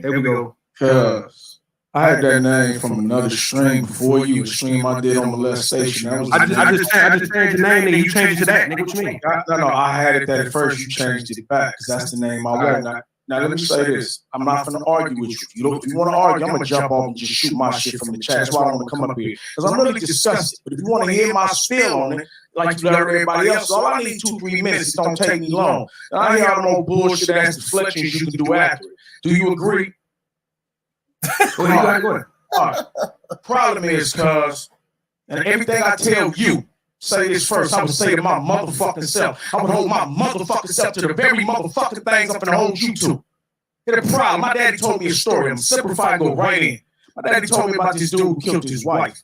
Here we go. Cause I had that name from another stream before you. A stream I did on molestation. I just changed the name, nigga. You changed it to that, nigga. What you mean? No. I had it that at first. You changed it back because that's the name I want. Now let me say this. I'm not gonna argue with you. If you want to argue, I'm gonna jump off and just shoot my shit from the chat. That's why I want to come up here. Because I'm really disgusted. But if you want to hear my spill on it, like you got everybody else, all I need 2-3 minutes. It don't take me long. And I hear all no bullshit ass deflections you can do after it. Do you agree? Go ahead. All right. Problem is, cuz, and everything I tell you, say this first. I would say to my motherfucking self. I would hold my motherfucking self to the very motherfucking things I'm gonna hold you to. Here's the problem. My daddy told me a story. I'm simplifying and go right in. My daddy told me about this dude who killed his wife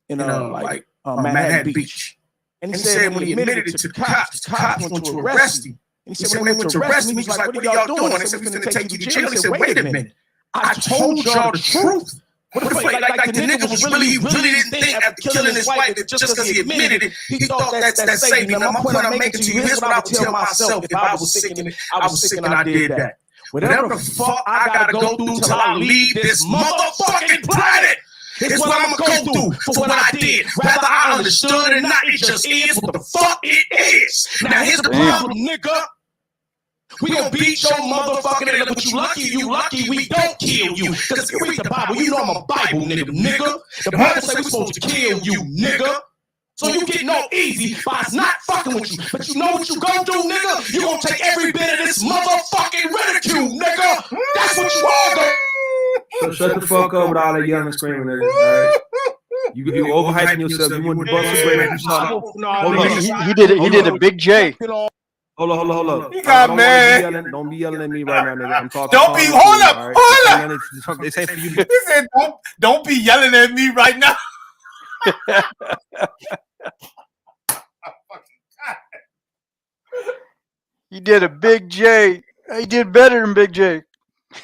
in Manhattan Beach. And he said when he admitted it to cops went to arrest him. And he said when they went to arrest him, he was like, what are y'all doing? They said, we're gonna take you to jail. He said, wait a minute. I told y'all the truth. Like the nigga was really didn't think after killing his wife that just because he admitted it, he thought that saved him. Now, my point I'm making to you, here's what I would tell myself if I was sick and I did that. Whatever the fuck I gotta go through till I leave this motherfucking planet is what I'm gonna go through for what I did. Whether I understood it or not, it just is what the fuck it is. Now, here's the problem, nigga. We gonna beat your motherfucking ass, but you lucky we don't kill you. Cause if you read the Bible, you know I'm a Bible nigga. The Bible say we supposed to kill you, nigga. So you get no easy by us not fucking with you. But you know what you gonna do, nigga? You gonna take every bit of this motherfucking ridicule, nigga. That's what you all gonna. So shut the fuck up with all that yelling and screaming, nigga. All right? You overhyping yourself. You want to bust a He did a big J. Hold on. He got mad. Don't be yelling at me right now, nigga. I'm talking. Don't be. Hold up. They say for you. He said, "Don't be yelling at me right now." He did a big J. He did better than Big J.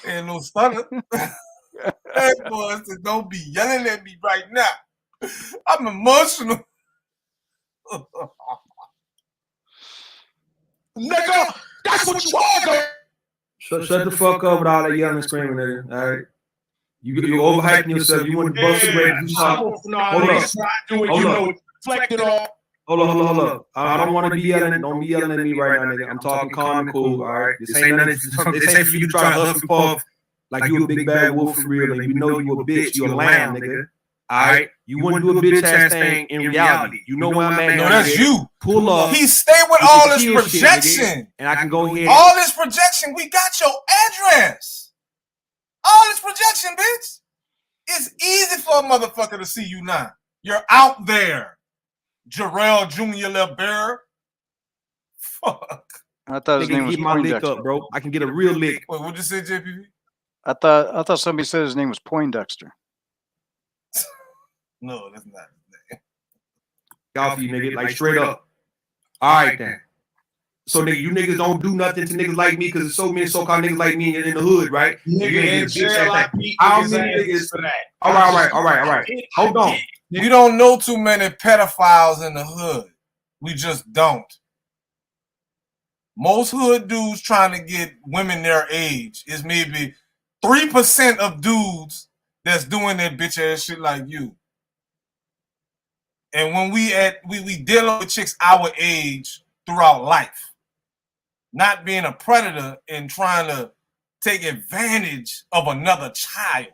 Ain't no stunner. That boy said, "Don't be yelling at me right now." I'm emotional. Nigga, that's what you all go. Shut the fuck up with all that yelling and screaming, nigga. All right. You overhyping yourself. You want to bust a break. Hold on. I don't want to be yelling. Don't be yelling at me right now, nigga. I'm talking calm and cool. All right. This ain't nothing. This ain't for you to try to huff and puff like you a big bad wolf for real, and you know you a bitch. You a lamb, nigga. All right. You wouldn't do a bitch ass thing in reality. You know where I'm at. No, that's you. Pull up. He stayed with all this projection. And I can go ahead. All this projection. We got your address. All this projection, bitch. It's easy for a motherfucker to see you now. You're out there. Jarrell Jr. Libel. Fuck. I thought his name was Get my lick Poindexter. up, bro. I can get a real lick. Wait, what'd you say, JPV? I thought somebody said his name was Poindexter. No, that's not his name. Y'all for you, nigga, like straight up. All right, then. So, nigga, you niggas don't do nothing to niggas like me because there's so many so-called niggas like me in the hood, right? Nigga in jail like me. How many niggas for that? All right. Hold on. We don't know too many pedophiles in the hood. We just don't. Most hood dudes trying to get women their age is maybe 3% of dudes that's doing that bitch ass shit like you. And when we dealing with chicks our age throughout life, not being a predator and trying to take advantage of another child.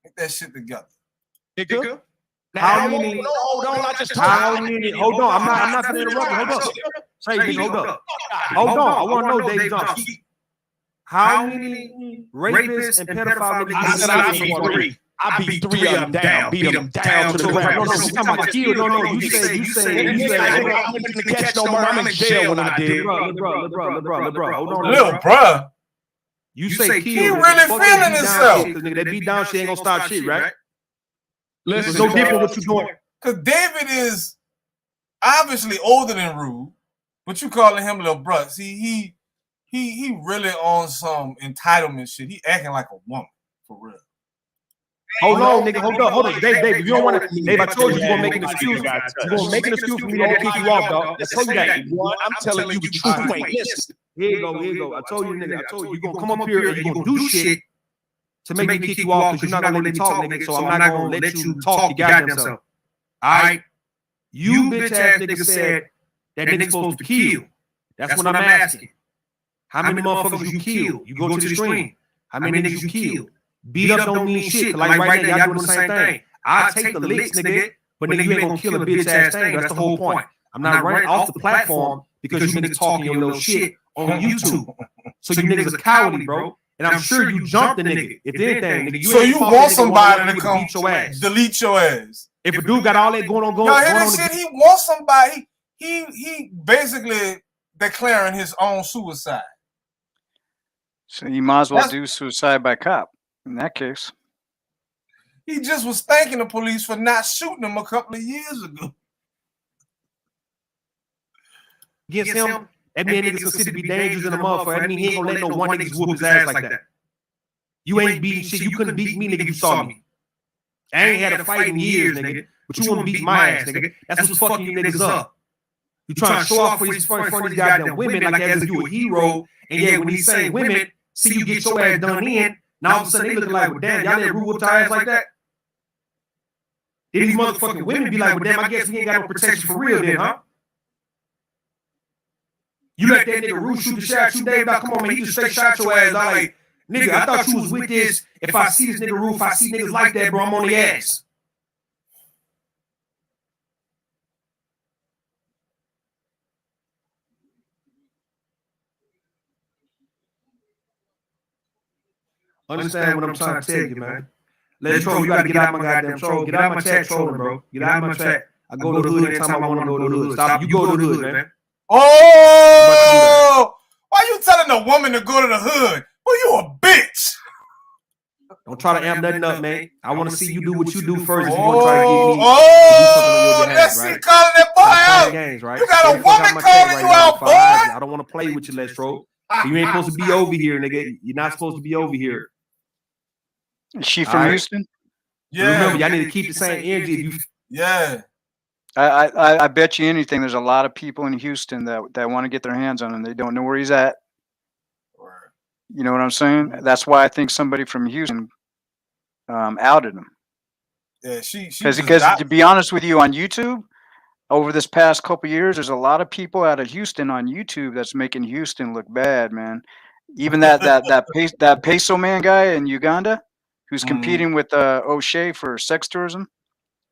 Get that shit together. Nigga. How many? Hold on, hold on. I'm not gonna interrupt you. Hold up. Say, hold up. Hold on. I want to know, Dave Johnson. How many rapists and pedophiles? I beat three of them down. Beat them down to the ground. No, you talking about kill. No. You say. I'm not gonna catch no more. I'm in jail when I did. LeBron. Hold on. Little bruh. You say kill. He really feeling himself. That beat down shit ain't gonna stop shit, right? Listen, it's no different what you doing. Because David is obviously older than Rude, but you calling him little bruh. See, he really on some entitlement shit. He acting like a woman, for real. Hold on, nigga. Hold up. Dave, you don't want to. Dave, I told you you're going to make an excuse. You're going to make an excuse for me to kick you off, dog. I told you that. I'm telling you the truth. You ain't listen. Here you go. I told you, nigga. I told you, you're going to come up here and you're going to do shit to make me kick you off because you're not going to let me talk, nigga. So I'm not going to let you talk your goddamn self. All right? You bitch ass nigga said that nigga's supposed to kill. That's what I'm asking. How many motherfuckers you kill? You go to the stream. How many niggas you kill? Beat up don't mean shit. Like right now, y'all doing the same thing. I'll take the licks, nigga, but nigga, you ain't gonna kill a bitch ass thing. That's the whole point. I'm not running off the platform because you niggas talking your little shit on YouTube. So you niggas are cowardly, bro. And I'm sure you jumped the nigga. If anything, nigga, so you want somebody to come delete your ass. If a dude got all that going on, y'all hear this shit? He wants somebody. He basically declaring his own suicide. So you might as well do suicide by cop. In that case, he just was thanking the police for not shooting him a couple of years ago. Against him, that man niggas considered to be dangerous in the motherfucker. I mean, he ain't gonna let no one niggas whoop his ass like that. You ain't beating shit. You couldn't beat me, nigga. You saw me. I ain't had a fight in years, nigga. But you want to beat my ass, nigga. That's what's fucking you niggas up. You trying to show off for these front of these goddamn women like as if you a hero, and yet when these same women see you get your ass done in. Now all of a sudden they looking like, well, damn, y'all let Rude whoop your ass like that? Then these motherfucking women be like, well, damn, I guess we ain't got no protection for real then, huh? You let that nigga Rude shoot the shot, you Dave, now come on, man, he just straight shot your ass. I like, nigga, I thought you was with this. If I see this nigga Rude, if I see niggas like that, bro, I'm on the ass. Understand what I'm trying to tell you, man. Let's troll. You gotta get out my goddamn troll. Get out my chat trolling, bro. Get out my chat. I go to the hood anytime I want to go to the hood. Stop. You go to the hood, man. Oh! Why you telling a woman to go to the hood? Well, you a bitch. Don't try to amp nothing up, man. I want to see you do what you do first. If you want to try to get me to do something on your behalf, let's see calling that boy out. Games, right? You got a woman calling you out, boy. I don't want to play with you, let's troll. You ain't supposed to be over here, nigga. You're not supposed to be over here. Is she from Houston? Yeah. Remember, y'all need to keep the same energy. Yeah. I bet you anything. There's a lot of people in Houston that want to get their hands on him. They don't know where he's at. You know what I'm saying? That's why I think somebody from Houston outed him. Yeah, she because to be honest with you, on YouTube, over this past couple years, there's a lot of people out of Houston on YouTube that's making Houston look bad, man. Even that Peso Man guy in Uganda, who's competing with O'Shea for sex tourism,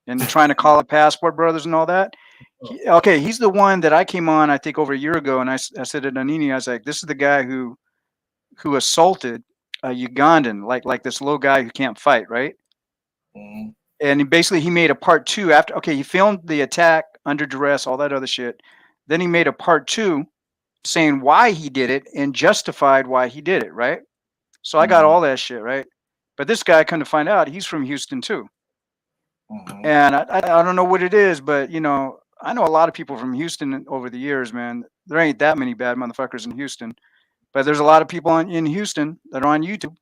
and they're trying to call it Passport Brothers and all that. He's the one that I came on, I think, over a year ago, and I said to Nanini, I was like, this is the guy who assaulted a Ugandan, like this little guy who can't fight, right? Mm-hmm. And he made a part 2 after. Okay, he filmed the attack under duress, all that other shit. Then he made a part 2 saying why he did it and justified why he did it, right? So I got all that shit, right? But this guy, come to find out, he's from Houston too. Mm-hmm. And I don't know what it is, but you know, I know a lot of people from Houston over the years, man. There ain't that many bad motherfuckers in Houston, but there's a lot of people in Houston that are on YouTube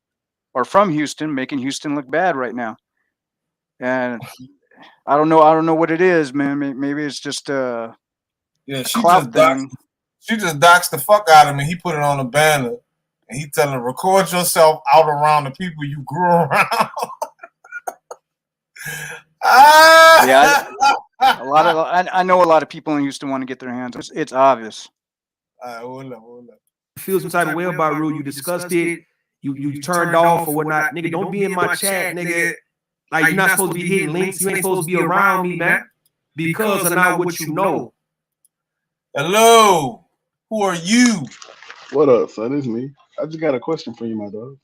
or from Houston making Houston look bad right now. And I don't know what it is, man. Maybe it's just yeah, a clout thing. She just doxed the fuck out of him. He put it on a banner, and he telling her, record yourself out around the people you grew around. Yeah, I know a lot of people in Houston want to get their hands on it. It's obvious. Hold up. Feel some type of way about Rude. You discussed it. You turned off or whatnot. Nigga, don't be in my chat, nigga. Like, you're not supposed to be hitting links. You ain't supposed to be around me, man. Because of not what you know. Hello. Who are you? What up, son? It's me. I just got a question for you, my dog.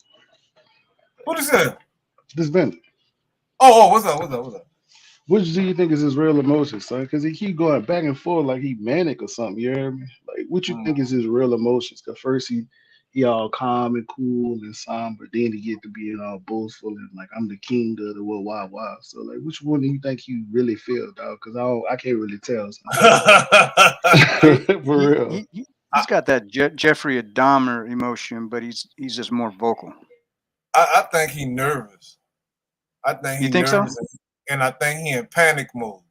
What is that? This Bennett. Oh, what's up? Which do you think is his real emotion, son? Because he keep going back and forth like he manic or something. You hear me? Like, what you think is his real emotions? Because first he all calm and cool and somber, then he get to being all boastful and like, I'm the king of the world, wow. So like, which one do you think you really feel, dog? Because I can't really tell. For real. He's got that Jeffrey Dahmer emotion, but he's just more vocal. I think he's nervous. I think You think so? nervous, and I think he in panic mode.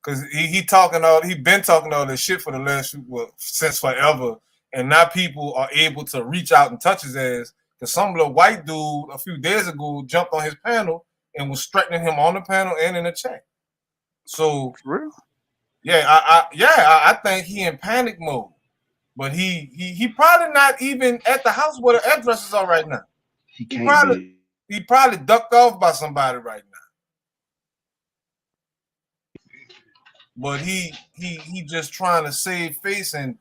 Cause he been talking all this shit for the last since forever, and now people are able to reach out and touch his ass. Cause some little white dude a few days ago jumped on his panel and was threatening him on the panel and in the chat. So for real? Yeah, I think he in panic mode, but he probably not even at the house where the addresses are right now. He probably ducked off by somebody right now. But he just trying to save face and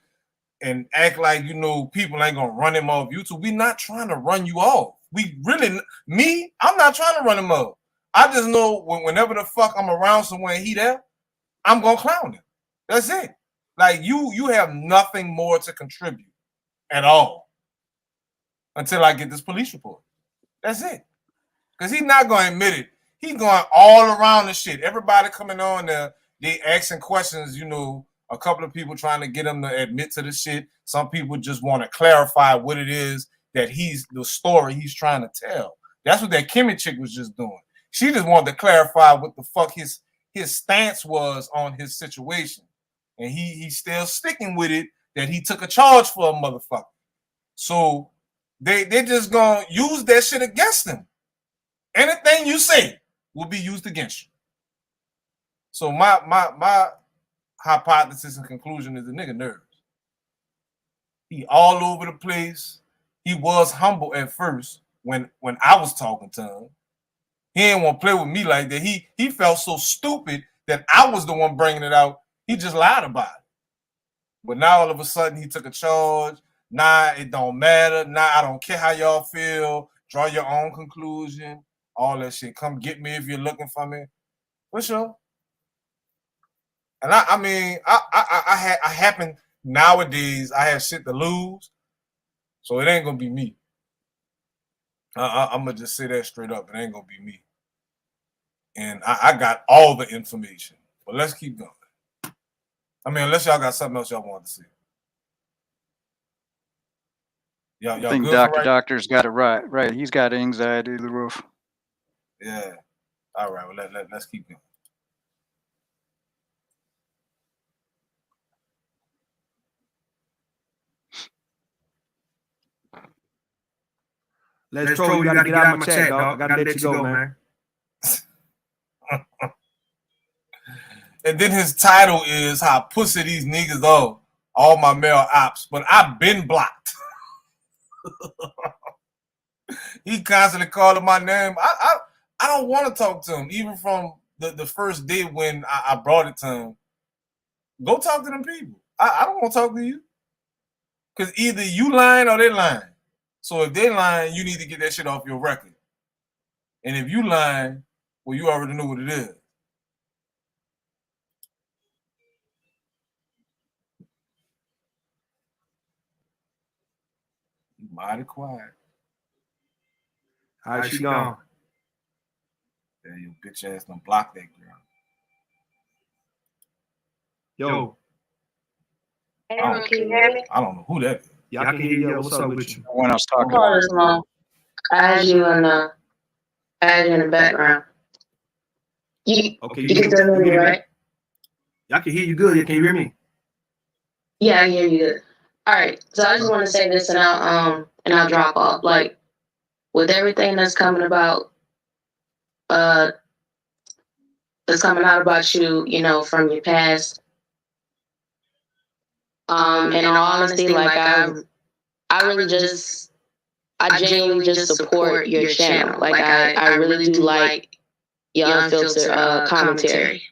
act like, you know, people ain't gonna run him off YouTube. We not trying to run you off. I'm not trying to run him off. I just know whenever the fuck I'm around somewhere and he there, I'm gonna clown him. That's it. Like you have nothing more to contribute at all until I get this police report. That's it. Because he's not gonna admit it. He's going all around the shit. Everybody coming on there, they asking questions, you know, a couple of people trying to get him to admit to the shit. Some people just want to clarify what it is that the story he's trying to tell. That's what that Kimmy chick was just doing. She just wanted to clarify what the fuck his stance was on his situation. And he's still sticking with it that he took a charge for a motherfucker. So they just gonna use that shit against him. Anything you say will be used against you. So my hypothesis and conclusion is the nigga nervous. He all over the place. He was humble at first when I was talking to him. He didn't want to play with me like that. He felt so stupid that I was the one bringing it out. He just lied about it. But now all of a sudden he took a charge. Nah, it don't matter. Nah, I don't care how y'all feel. Draw your own conclusion. All that shit. Come get me if you're looking for me. For sure. And I happen nowadays. I have shit to lose, so it ain't gonna be me. I'm gonna just say that straight up. It ain't gonna be me. And I got all the information. But let's keep going. I mean, unless y'all got something else y'all want to see. I think Doctor's got it right. Right. He's got anxiety to the roof. Yeah. All right. Well, let's keep going. Let's troll. You gotta get out of my chat, dog. I gotta let you go, man. And then his title is how pussy these niggas are, all my male ops, but I've been blocked. He constantly calling my name. I don't want to talk to him, even from the first day when I brought it to him. Go talk to them people. I don't want to talk to you. Because either you lying or they lying. So if they lying, you need to get that shit off your record. And if you lying, well, you already know what it is. You mighty quiet. All right, she gone. Yeah, your bitch ass done block that girl. Yo. I don't know who that is. Yeah, I can hear you. What's up with you? When I was talking Hold on, Mom. I had you in the background. You can still hear me, right? I can hear you good. Can you hear me? Yeah, I hear you good. All right. So I just want to say this, and I'll drop off. Like, with everything that's coming about, that's coming out about you, you know, from your past. And in all honesty, like I genuinely just support your channel. Like I really do like your unfiltered commentary.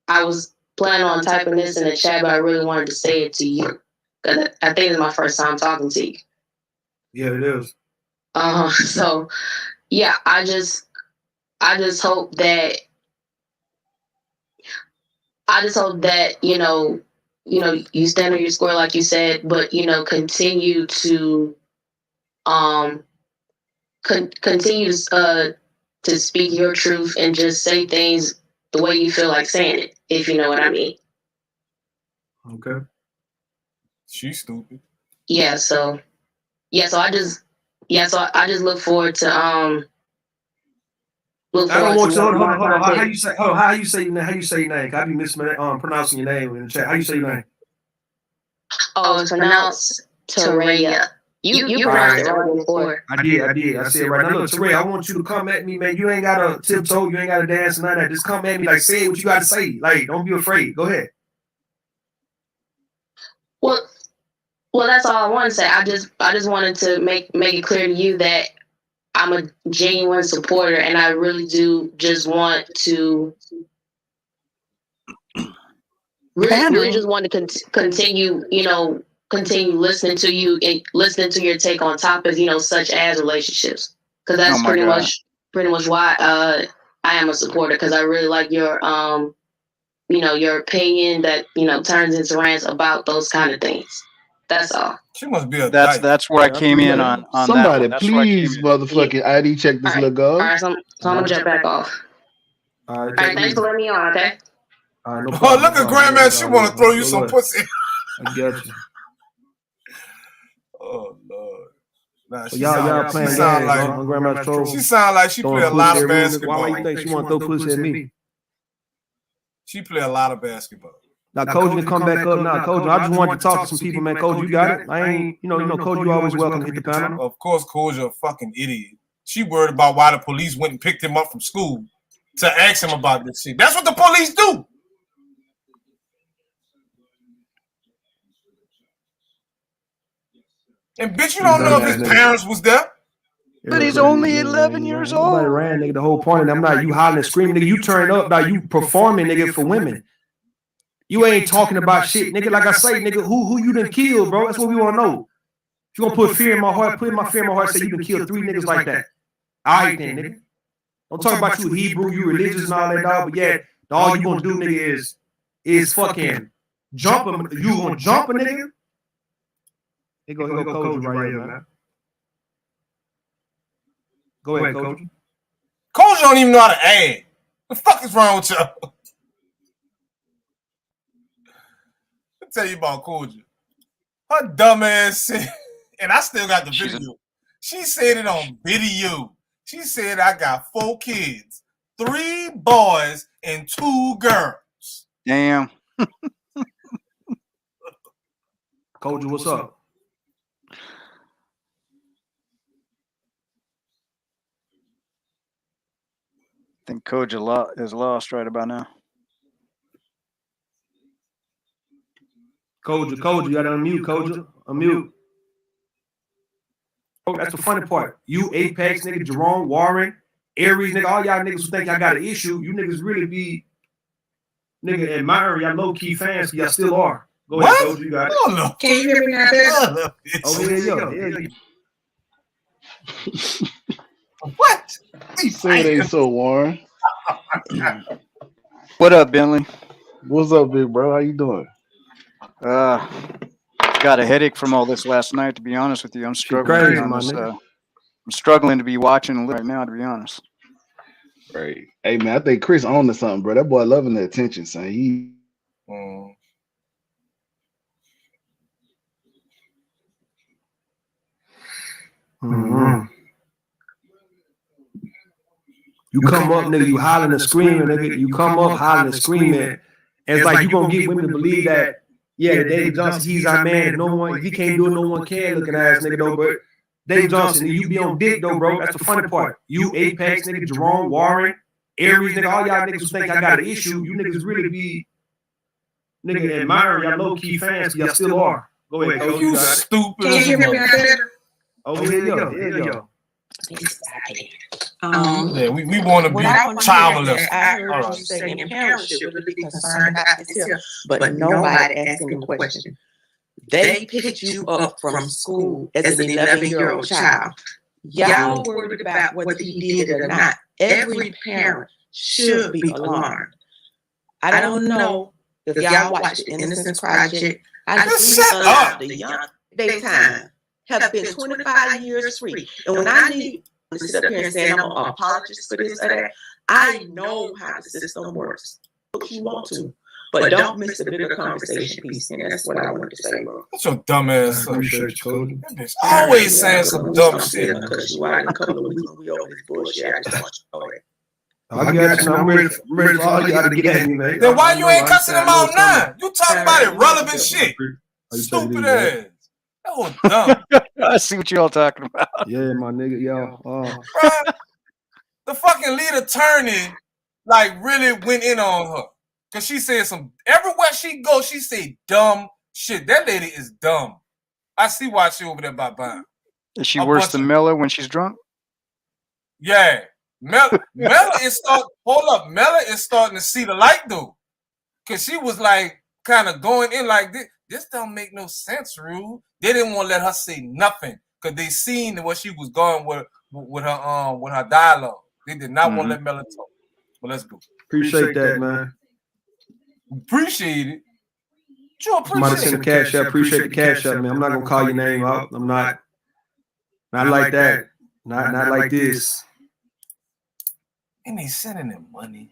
I was planning on typing this in the chat, but I really wanted to say it to you because I think it's my first time talking to you. Yeah, it is. So yeah, I just hope that you know you stand on your square like you said, but you know continue to continue to speak your truth and just say things the way you feel like saying it, if you know what I mean. Okay. She's stupid. So I just look forward to I don't want to. Hold on. How you say? Hold on. How you say your name? How you say your name? I be mispronouncing your name in the chat. How you say your name? Oh, it's pronounced Terea. You pronounced it right before. I did. I said it right now. Look, Terea, I want you to come at me, man. You ain't gotta tiptoe. You ain't gotta dance and none of that. Just come at me, like say what you gotta say. Like, don't be afraid. Go ahead. Well, that's all I want to say. I just wanted to make it clear to you that I'm a genuine supporter, and I really do just want to really just want to continue, continue listening to you and listening to your take on topics, such as relationships, because that's pretty much why I am a supporter, because I really like your your opinion that turns into rants about those kind of things. That's all. She must be a that's where I came in on Somebody, that. please, motherfucking ID check this little girl. All right, so I'm gonna jump back off. All right, thanks for letting me on. Okay. All right, no problem. Oh, look at Grandma. She want to throw you some pussy. I got you. Oh Lord. Nah, so y'all playing games on Grandma's troll. She sound like she play a lot of basketball. Why you think she want to throw pussy at me? She play a lot of basketball. Now, Coach, you come back up now. Coach, I just wanted to talk to some people, man. Coach, you got it? I ain't, Coach, you always welcome to hit the panel. Of course, Coach, you're a fucking idiot. She worried about why the police went and picked him up from school to ask him about this shit. That's what the police do. And bitch, you don't know if his parents was there. But he's only 11 years old. Nobody ran, nigga. The whole point of I'm not you hollering and screaming, nigga. You turn up, now you performing, nigga, for women. You ain't talking about shit, nigga. Like I say, nigga, who you done killed, bro? That's what we want to know. If you gonna put fear in my heart, put my fear in my heart, say you done killed 3 niggas like that. All right then, nigga. Don't talk about you Hebrew, you religious and all that, dog. But yeah, all you gonna do, nigga, is fucking jump him. You gonna jump a nigga? Here go Coach right here, man. Go ahead, Coach. Coach don't even know how to add. The fuck is wrong with y'all? I'll tell you about Koja. Her dumb ass said, and I still got the video. She said it on video. She said, I got 4 kids, 3 boys and 2 girls. Damn. Koja, what's up? I think Koja is lost right about now. Koja, you gotta unmute, Koja. Unmute. Oh, that's the funny part. You, Apex, nigga, Jerome, Warren, Aries, nigga, all y'all niggas who think y'all got an issue, you niggas really be, nigga, admiring y'all low-key fans, y'all still are. Go ahead, Koja, you got it. Oh, no. Can you hear me now, bitch? Oh, yeah. What? Say it ain't so, Warren. What up, Bentley? What's up, big bro? How you doing? Got a headache from all this last night. To be honest with you, I'm struggling. Crazy, on my this, nigga. I'm struggling to be watching right now. To be honest. Right. Hey man, I think Chris on to something, bro. That boy loving the attention, son. He Mm-hmm. You come up, nigga, you hollering and screaming, nigga. You come up hollering and screaming. And it's like you gonna get women to believe that, yeah, David Johnson, he's our man. If he can't do it, no one can, looking ass nigga, though. But David Johnson, you be on dick, though, bro. That's the funny part. You, Apex, nigga, Jerome, Warren, Aries, nigga, all y'all niggas who think I got an issue, you niggas really be, nigga, admiring y'all low-key fans, y'all still are. Go ahead, Coach. You stupid. Can you hear me better? Oh, here you go. Here you go. Yeah, we want to be childless. I heard you saying parents should really be concerned about this here, but nobody asking the question. They picked you up from school as an 11-year-old child. Y'all worried about whether he did it or not. Every parent should be alarmed. I don't know if y'all watched the Innocence Project. I just the young daytime have been 25 years free. And when I need to sit up here and say I'm an apologist for this or that, I know how the system works. If you want to, but don't miss the bigger conversation piece. And that's what I wanted to say, bro. That's your dumb ass. Appreciate you, Cody. Always saying some dumb shit. Because you are in a couple of weeks when we over this bullshit. I just want you to know that. I got you. I'm ready for all y'all to get at me, man. Then why you ain't cussing them out now? You talking about irrelevant shit. Stupid ass. That was dumb. I see what y'all talking about. Yeah, my nigga, yo. Bruh, the fucking lead attorney like really went in on her. Cause she said some everywhere she goes, she say dumb shit. That lady is dumb. I see why she over there by buying. Is she worse than Mella when she's drunk? Yeah. Mella is Mella is starting to see the light though. Cause she was like kind of going in like this don't make no sense, Rude. They didn't want to let her say nothing because they seen what she was going with her dialogue. They did not want to let Mella talk. But let's go. Appreciate that, man. Appreciate it. You Somebody appreciate send the cash up. Appreciate the cash up, man. I'm not gonna call your name out. I'm not like that. Not like this. And they sending them money.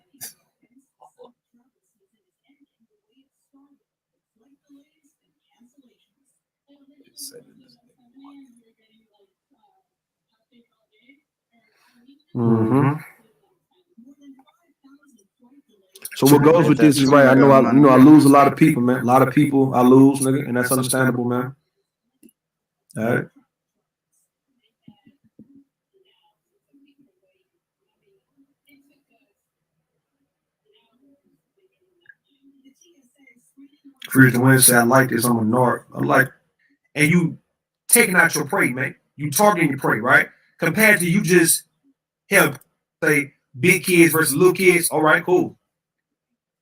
Mm-hmm. So what goes with this is right. I know I lose a lot of people, man. A lot of people I lose, nigga, and that's understandable, man. All right. Freeze the wind say I like this. I'm a narc. I'm like, and you taking out your prey, man. You targeting your prey, right? Compared to you just help say big kids versus little kids. All right, cool.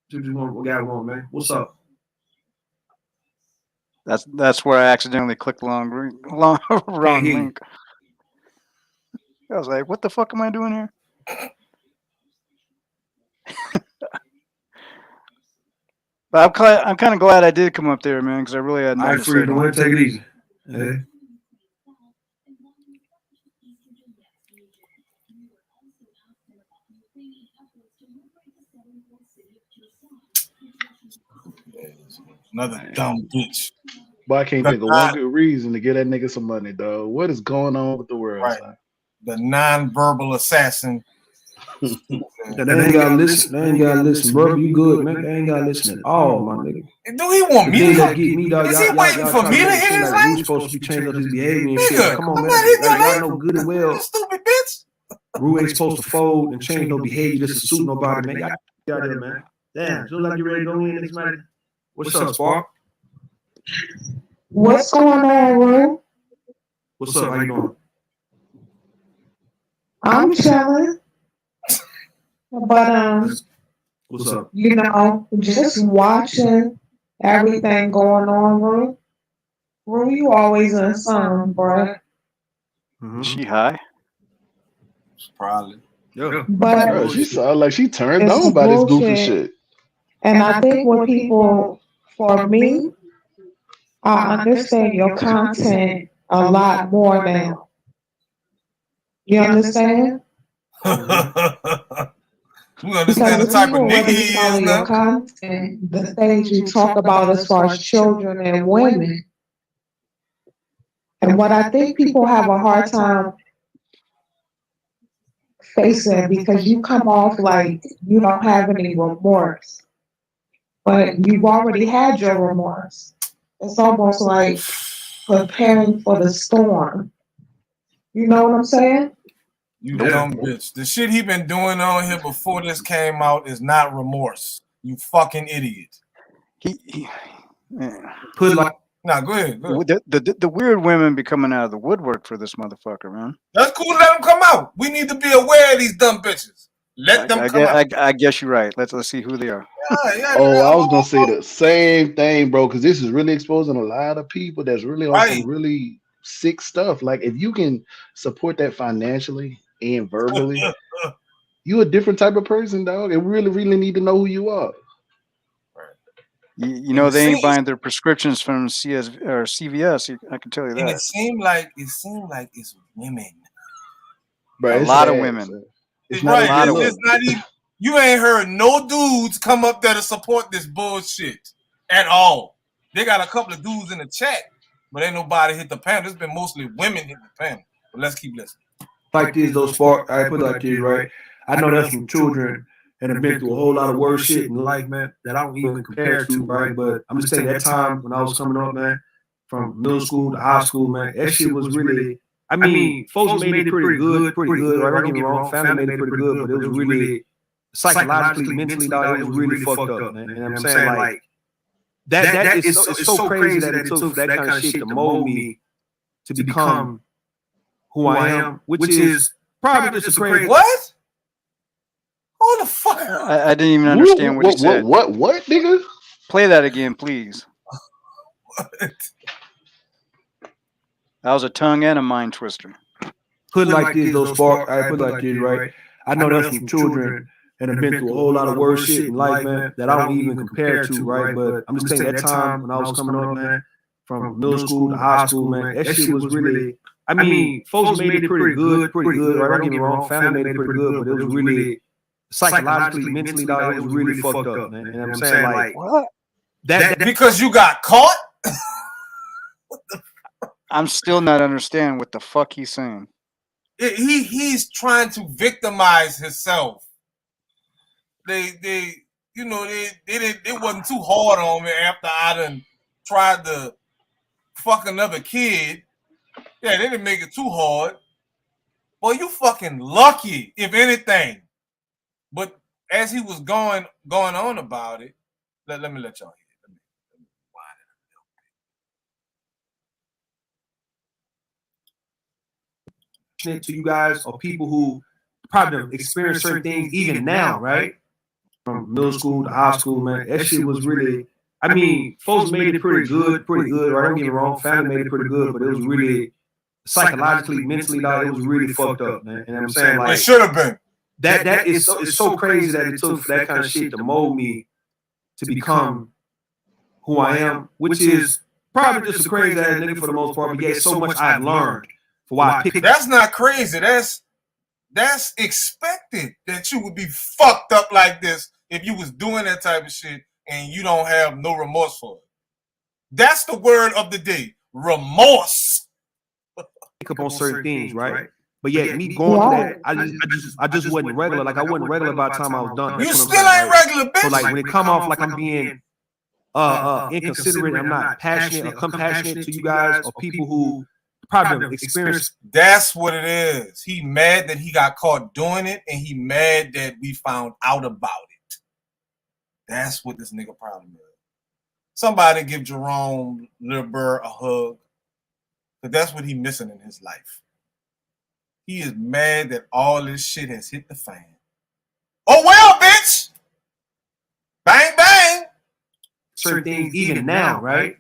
What got on, man? What's up? That's where I accidentally clicked the wrong link. I was like, what the fuck am I doing here? But I'm kind of glad I did come up there, man, because I really had nothing to say. All right, take it easy. Yeah. Another dumb bitch. But I can't think of one good reason to get that nigga some money, dog. What is going on with the world? Right. The non-verbal assassin. They ain't gotta listen. They ain't gotta listen, bro. You good, man. They ain't gotta listen at all, my nigga. Do he want me to get me, dog? Is he waiting for me to hit his like, line? you supposed to be changing up his behavior and shit. Come on, man. Y'all know good and well. Stupid bitch. Rue ain't supposed to fold and change no behavior just to suit nobody, man. Y'all out there, man. Damn, feel like you ready to go in next night. What's up, Spark? What's going on, Rue? What's up? How you doing? I'm chilling. But what's up? You know, just watching everything going on, Rue. Rue, you always in something, bro. Is she high? Probably. Yeah. But Bro, she sound like she turned it's on by this goofy bullshit. shit. And I think when people, for me, I understand your content a lot more now. You understand? We understand the Because type of people nigga really he follow is your now. content, the things you talk about as far as children and women. And what I think people have a hard time facing because you come off like you don't have any remorse, but you've already had your remorse. It's almost like preparing for the storm. You know what I'm saying? You dumb bitch. The shit he been doing on here before this came out is not remorse. You fucking idiot. Put like Nah, go ahead. Go ahead. The weird women be coming out of the woodwork for this motherfucker, man. That's cool. Let them come out. We need to be aware of these dumb bitches. Let them come out. I guess you're right. Let's see who they are. Oh, I was gonna say the same thing, bro, because this is really exposing a lot of people that's really on some really sick stuff. Like, if you can support that financially and verbally, you a different type of person, dog. And we really need to know who you are. You know they ain't buying their prescriptions from CS or CVS. I can tell you And that. it seemed like it's women. Bro, A lot of women. It's not right. a good It's not even. You ain't heard no dudes come up there to support this bullshit at all. They got a couple of dudes in the chat, but ain't nobody hit the panel. It's been mostly women hit the panel. But let's keep listening. like this, those spark. I put it like this, right? I know that's from children and have been through a whole lot of worse shit in life, man, that I don't even compare to, right? But I'm just saying that time when I was coming up, man, from middle school to high school, man, that shit was really. I mean, folks made it pretty good, right? Don't get me wrong, family made it pretty good, but it was really psychologically, mentally, dog, it was really fucked up, man. And I'm saying, like, that is so crazy that it took that kind of shit to mold me to become who I am, which is probably just a crazy. What? Who the fuck? I didn't even understand what he said. What, nigga? Play that again, please. That was a tongue and a mind twister. Put like this, those spark. I put like this, right? I know that's from children and have been through a whole lot of worse shit in life, man, that I don't even compare to, right? But I'm just saying that time when I was coming up, man, from middle school to high school, man, that shit was really. I mean, folks made it pretty good, right? Don't get me wrong, family made it pretty good, but it was really psychologically, mentally, dog, it was really fucked up, man. And I'm saying, like, what? That because you got caught? I'm still not understanding what the fuck he's saying. He's trying to victimize himself. They wasn't too hard on me after I done tried to fuck another kid. Yeah, they didn't make it too hard. Boy, you fucking lucky, if anything. But as he was going on about it, let me let y'all hear. To you guys or people who probably experience certain things even now, right? From middle school to high school, man, that shit was really. I mean, folks made it pretty good, right? Don't get me wrong, family made it pretty good, but it was really psychologically, mentally, dog, it was really fucked up, man. And I'm saying, like, it should have been. That is so crazy that it took for that kind of shit to mold me to become who I am, which is probably just a crazy ass nigga for the most part, but yet so much I've learned for why I picked. That's not crazy. That's expected that you would be fucked up like this if you was doing that type of shit and you don't have no remorse for it. That's the word of the day. Remorse. Pick up on certain things, right? But yeah, me going through that, I just wasn't regular. Like I wasn't regular by the time I was done. You still ain't regular, bitch. So like when it come off like I'm being inconsiderate, I'm not passionate or compassionate to you guys or people who probably experience. That's what it is. He mad that he got caught doing it, and he mad that we found out about it. That's what this nigga problem is. Somebody give Jerome Libel a hug, but that's what he missing in his life. He is mad that all this shit has hit the fan. Oh well, bitch! Bang bang! Certain things even now, right?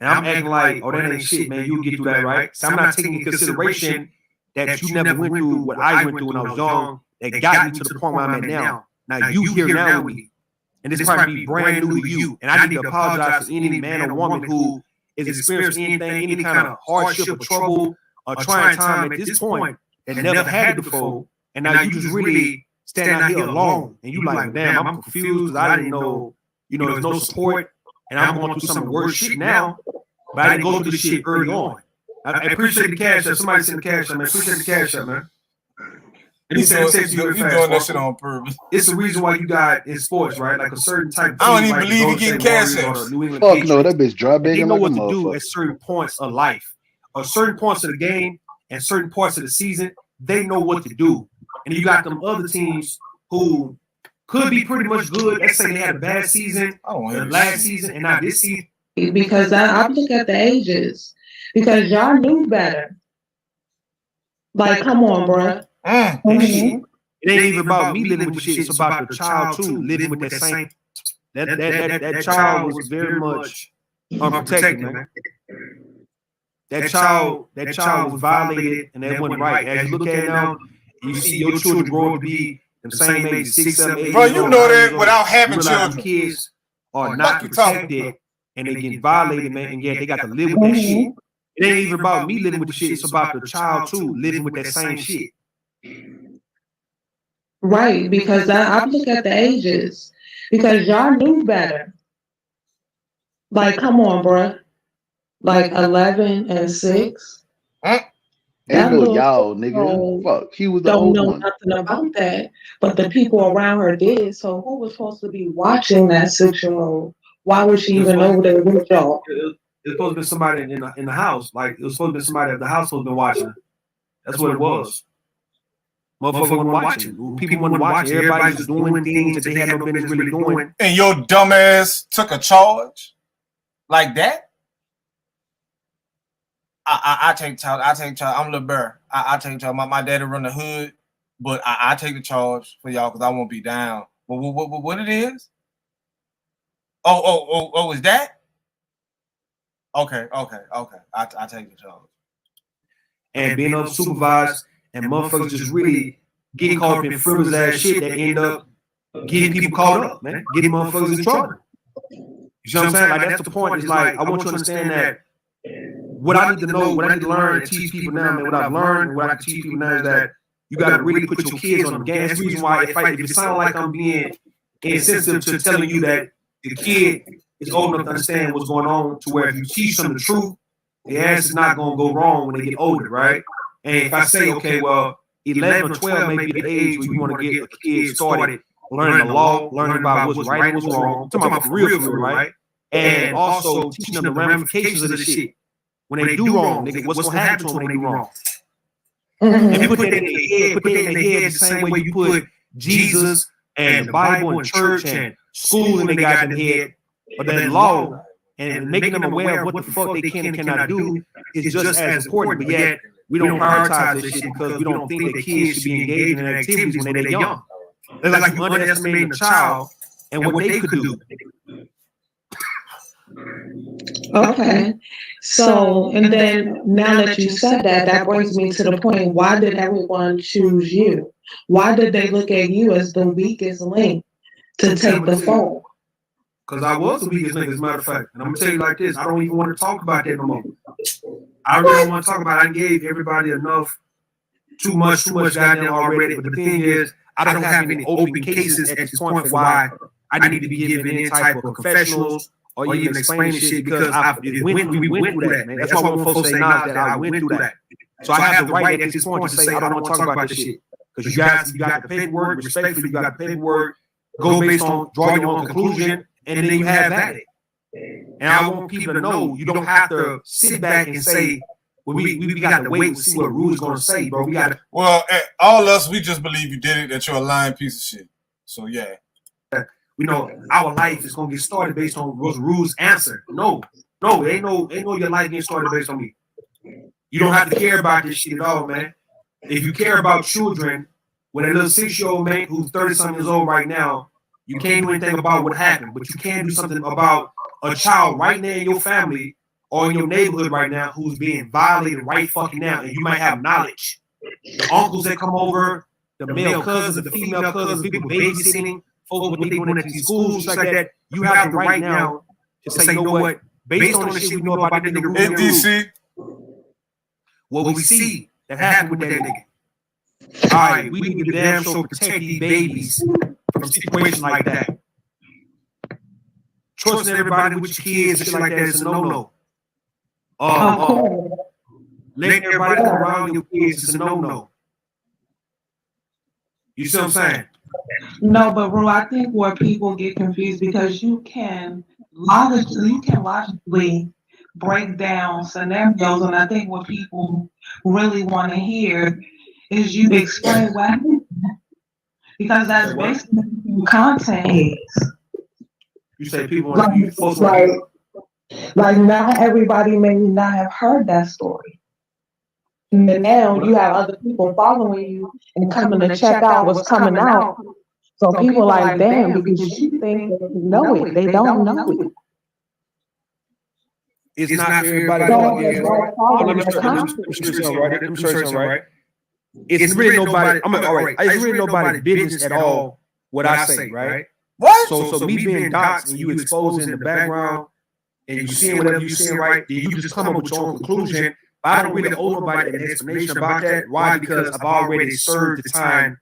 And I'm acting like, oh, that ain't shit, man. You'll get through that, right? So I'm not taking into consideration that you never went through what I went through when I was young that got me to the point where I'm at now. Now you here now with me. And this probably be brand new to you. And I need to apologize to any man or woman who is experiencing anything, any kind of hardship or trouble or trying time at this point that never had it before. And now you just really stand out here alone. And you like, damn, I'm confused. I didn't know, there's no support. And I'm going through some of the worst shit now. But I didn't go through this shit early on. I appreciate the cash up. Somebody send the cash up, man. Appreciate the cash up, man. And he said, you doing that shit on purpose. It's the reason why you got in sports, right? Like a certain type of I don't even believe he getting cash up. Fuck no, that bitch dry big. They know what to do at certain points of life, or certain points of the game, and certain parts of the season. They know what to do. And you got them other teams who could be pretty much good. Let's say they had a bad season, last season, and not this season. Because I look at the ages. Because y'all knew better. Like, come on, bro. It ain't even about me living with shit. It's about the child too, living with that same. That child was very much unprotected, man. That child was violated, and that wasn't right. As you look at it now, you see your children grow up to be the same age, 6, 7, 8. Bro, you know that without having children. Kids are not protected, and they get violated, man, and yet they got to live with that shit. It ain't even about me living with the shit. It's about the child too, living with that same shit. Right, because I look at the ages. Because y'all knew better. Like, come on, bruh. Like 11 and 6. Ain't no y'all, nigga. Fuck, he was the don't old know one. nothing about that. But the people around her did. So who was supposed to be watching that 6-year-old? Why would she even know they were with y'all? It's supposed to be somebody in the house. Like, it was supposed to be somebody at the house supposed to be watching. That's what it was. Motherfuckers weren't watching. People weren't watching. Everybody was doing things that they had no business really doing. And your dumbass took a charge like that? I take charge. I'm Lil Bear. I take charge. My daddy run the hood, but I take the charge for y'all because I won't be down. But what it is? Oh, is that? Okay. I take the charge. And being unsupervised and motherfuckers just really getting caught up in frivolous ass shit that end up getting people caught up, man. Getting motherfuckers in trouble. You know what I'm saying? Like, that's the point. It's like, I want you to understand that what I need to know, what I need to learn and teach people now, man, what I've learned and what I can teach people now is that you got to really put your kids on the game. That's the reason why if it sounds like I'm being insensitive to telling you that the kid is old enough to understand what's going on, to where if you teach them the truth, the ass is not going to go wrong when they get older, right? And if I say, okay, well, 11 or 12 may be the age where you want to get a kid started learning the law, learning about what's right and what's wrong. I'm talking about for real, right? And also teaching them the ramifications of the shit. When they do wrong, nigga, what's going to happen to them when they do wrong? And put that in their head the same way you put Jesus and the Bible and church and school in their goddamn head, but then law and making them aware of what the fuck they can and cannot do is just as important. But yet, we don't prioritize this shit because we don't think that kids should be engaged in activities when they're young. It's like you underestimating a child and what they could do. Okay. So, and then now that you said that, that brings me to the point, why did everyone choose you? Why did they look at you as the weakest link to take the fall? Because I was the weakest link, as a matter of fact. And I'm going to tell you like this, I don't even want to talk about that no more. I really don't want to talk about it. I gave everybody enough, too much goddamn already. But the thing is, I don't have any open cases at this point for why I need to be given any type of confessionals or even explaining shit, because we went through that, man. That's why when folks say now that I went through that. So I have the right at this point to say I don't want to talk about this shit. Because you guys, you got the paperwork, respectfully, you got the paperwork, go based on, draw your own conclusion, and then you have at it. And I want people to know you don't have to sit back and say, well, we got to wait and see what Rude's going to say, bro. We got to. Well, all us, we just believe you did it, that you're a lying piece of shit. So, yeah. We know our life is going to get started based on Rude's answer. No, ain't no your life getting started based on me. You don't have to care about this shit at all, man. If you care about children, when a little 6-year-old man who's 30-something years old right now, you can't do anything about what happened, but you can do something about a child right now in your family or in your neighborhood right now who's being violated right fucking now, and you might have knowledge the uncles that come over, the male cousins, the female cousins, people babysitting, folks what they doing at these schools, just like that. You have the right now to say, you know what, based on the shit we know about that nigga In DC, what we see that happened with that nigga. All right, we need to damn sure protect these babies from situations like that. Trusting everybody with your kids and shit like that is a no-no. Letting everybody come around your kids is a no-no. You see what I'm saying? No, but bro, I think where people get confused because you can logically break down scenarios, and I think what people really want to hear is you explain what happened. Because that's basically what content is. You say people like not everybody may not have heard that story. And now you have other people following you and coming to check out what's coming out. So people like, damn, because you think they know it. They don't know it. It's not for everybody. It's really nobody. All right. It's really nobody's business at all what I say, right? What? So me being doxxed and you exposing the background and you seeing whatever you seeing, right? Then you just come up with your own conclusion. I don't really owe nobody an explanation about that. Why? Because I've already served the time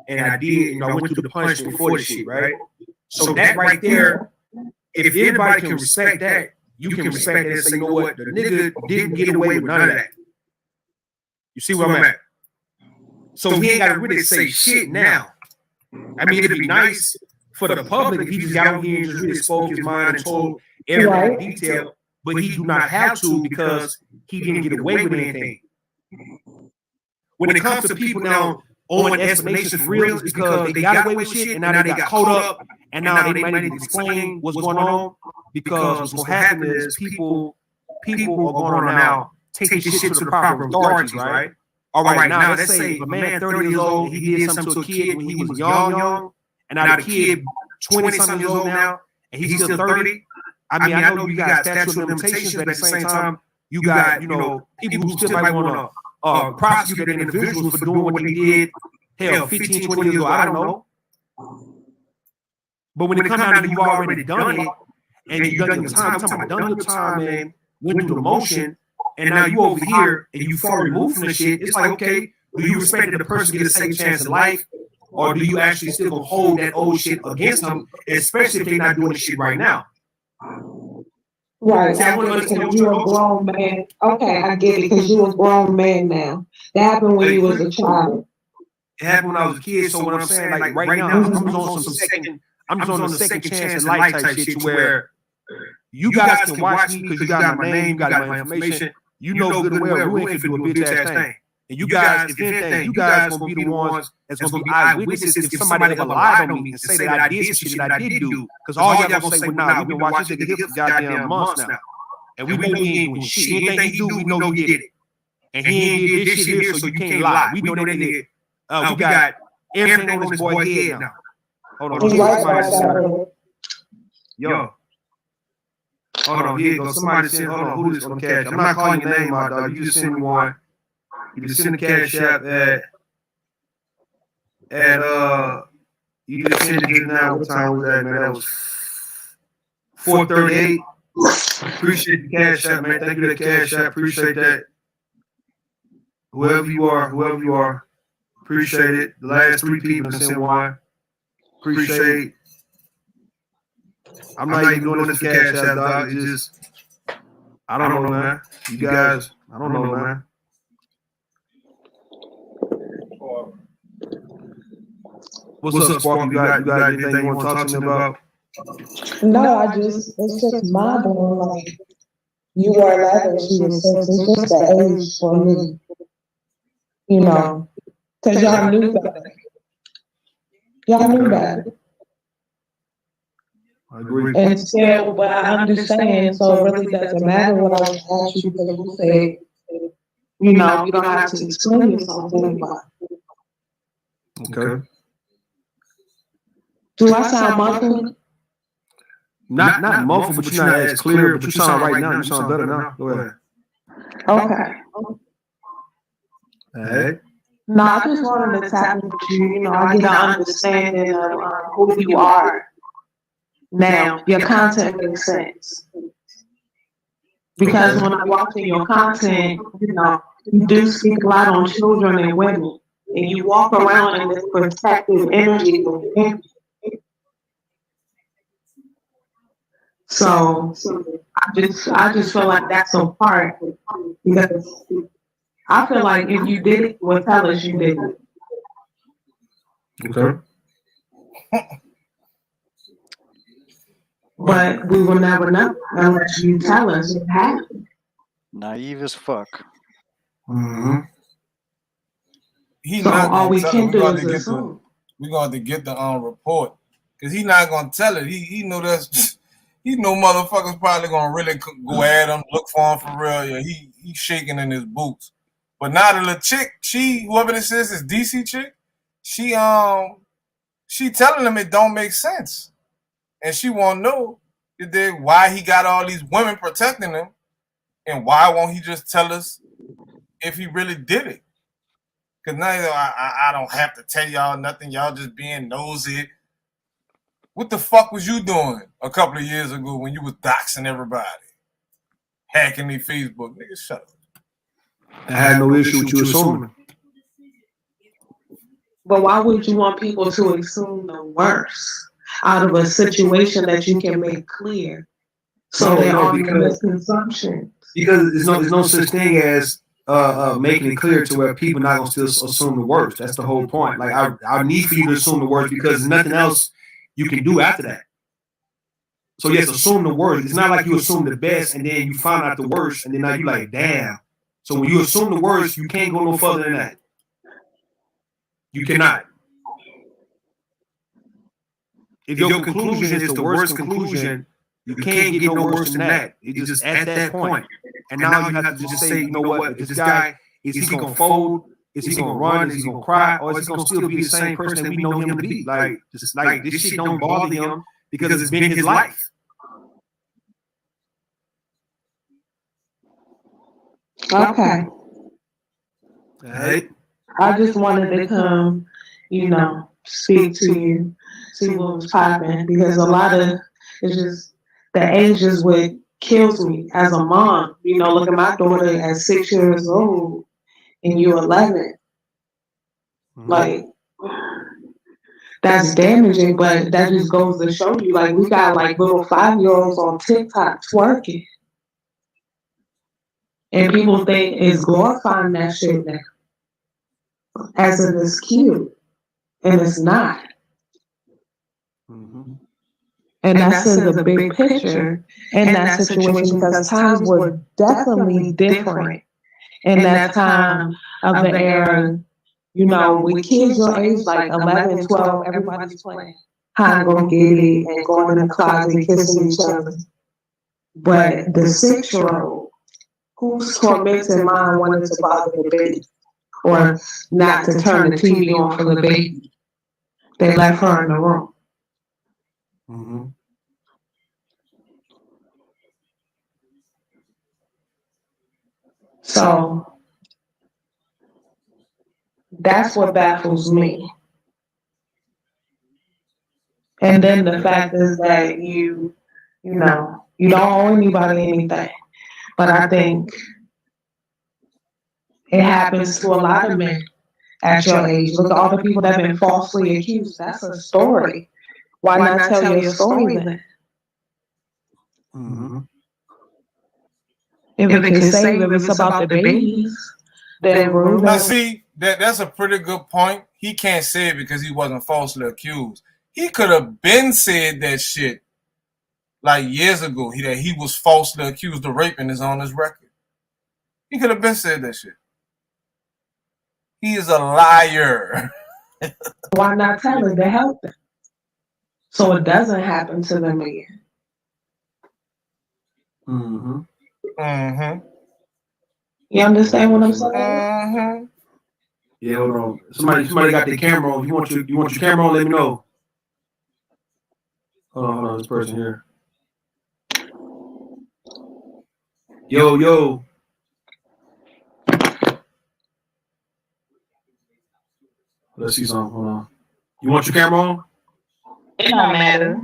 and I did, I went through the punishment before the shit, right? So that right there, if anybody can respect that, you can respect that and say, you know what, the nigga didn't get away with none of that. You see where I'm at? So he ain't got to really say shit now. I mean, it'd be nice for the public if he just got on here and just really spoke his mind and told everything in detail, but he do not have to because he didn't get away with anything. When it comes to people now owing explanations for real, it's because they got away with shit and now they got caught up and now they might need to explain what's going on because what's going to happen is people are going around now taking shit to the proper authorities, right? All right, now let's say a man 30 years old, he did something to a kid when he was young, and now the kid 20-something years old now, and he's still 30. I mean, I know you got statute of limitations, but at the same time, you got, people who still might want to prosecute that individuals for doing what they did, hell, 15, 20 years ago, I don't know. But when it comes down to you've already done it, and you've done your time, I'm talking about done your time and went through the motion, and now you over here and you far removed from the shit, it's like, okay, do you respect that the person get a second chance in life? Or do you actually still gonna hold that old shit against them, especially if they're not doing the shit right now? Right. Because you're a grown man. Okay, I get it, because you're a grown man now. That happened when you was a child. It happened when I was a kid, so what I'm saying, like right now, I'm just on the second chance in life type shit to where you guys can watch me because you got my name, you got my information. You know good and well, you ain't finna do a bitch ass thing. And you guys, if anything, you guys gonna be the ones that's gonna be eyewitnesses if somebody ever lied on me and say that I did some shit that I didn't do. Because all y'all gonna say, well, nah, we've been watching this nigga here for goddamn months now. And we know he ain't doing shit. Anything he do, we know he did it. And he ain't did this shit here, so you can't lie. We know that nigga, we got everything on this boy's head now. Hold on. Yo. Hold on, here goes. Somebody said, hold on, who this on the cash? I'm not calling your name out, dog. You just send me one. You just send the cash app you just send it just now. What time was that, man? That was 4:38. Appreciate the cash app, man. Thank you for the cash app. Appreciate that. Whoever you are, appreciate it. The last 3 people sent one. Appreciate. I'm not even doing this for cash app, dog. It's just, I don't know, man. You guys, I don't know, man. What's up, Sparky? You got anything you want to talk to me about? No, it's just mind blowing. Like, you were 11, she was 6. It's just the age for me. Because y'all knew better. Y'all knew better. I agree. And still, but I understand, so it really doesn't matter what I ask you because you say, you don't have to explain yourself to anybody. Okay. Do I sound muffled? Not muffled, but you're not as clear, but you sound right now. You sound better now. Go ahead. Okay. All right. No, I just wanted to tap in with you. You know, I get an understanding of who you are. Now, your content makes sense. Because when I'm watching your content, you know, you do speak a lot on children and women. And you walk around in this protective energy of women. So I just feel like that's a part, because I feel like if you did it, well, tell us you did it. Okay. But we will never know unless you tell us it happened. Naive as fuck. Mm-hmm. He So not all gonna we tell can it. do is assume. We're going to get the report, because he not gonna tell it. He know that's he know motherfuckers probably gonna really go at him, look for him for real. Yeah, he shaking in his boots. But now the little chick, she, whoever this is DC chick, she telling him it don't make sense, and she want to know why he got all these women protecting him, and why won't he just tell us if he really did it? Because now I don't have to tell y'all nothing. Y'all just being nosy. What the fuck was you doing a couple of years ago when you was doxing everybody? Hacking their Facebook? Nigga, shut up. I had no issue with you assuming. But why would you want people to assume the worst out of a situation that you can make clear? So there are misconceptions. Because there's no such thing as making it clear to where people not gonna still assume the worst. That's the whole point. Like I need for you to assume the worst, because there's nothing else you can do after that. So yes, assume the worst. It's not like you assume the best and then you find out the worst and then now you like, damn. So when you assume the worst, you can't go no further than that. You cannot. If your conclusion is the worst conclusion, you can't get no worse than that. It's just at that point. And now you have to just say, you know what, this guy, is he gonna fold? Is he gonna run? Is he gonna cry? Or is he gonna still be the same person that we know him to be? Like, just like this shit don't bother him because it's been his life. Okay. Right? I just wanted to come, you know, speak to you, see what was popping, because a lot of it's just the age is what kills me as a mom. You know, look at my daughter at 6 years old and you 11. Like, that's damaging, but that just goes to show you, like, we got like little 5-year-olds on TikTok twerking. And people think it's glorifying that shit now, as if it's cute, and it's not. And that's in the big picture in that situation, because times were definitely different in that time of the era. You know, with kids your age, like 11, 12, everybody's playing hide and go get it and going in the closet kissing each other. But the 6-year-old, whose tormented mind wanted to bother the baby or not to turn the TV on for the baby, they left her in the room. So that's what baffles me. And then the fact is that you know, you don't owe anybody anything. But I think it happens to a lot of men at your age. Look at all the people that have been falsely accused. That's a story. Why not tell your story then? If it can save, if it's about the babies, then Now see, that's a pretty good point. He can't say it because he wasn't falsely accused. He could have been said that shit like years ago. That he was falsely accused of raping is on his record. He could have been said that shit. He is a liar. Why not tell it to help them so it doesn't happen to them again? You understand what I'm saying? Yeah, hold on. Somebody got their camera on. You want your camera on? Let me know. Hold on. This person here. Yo. Let's see something. Hold on. You want your camera on? It don't matter.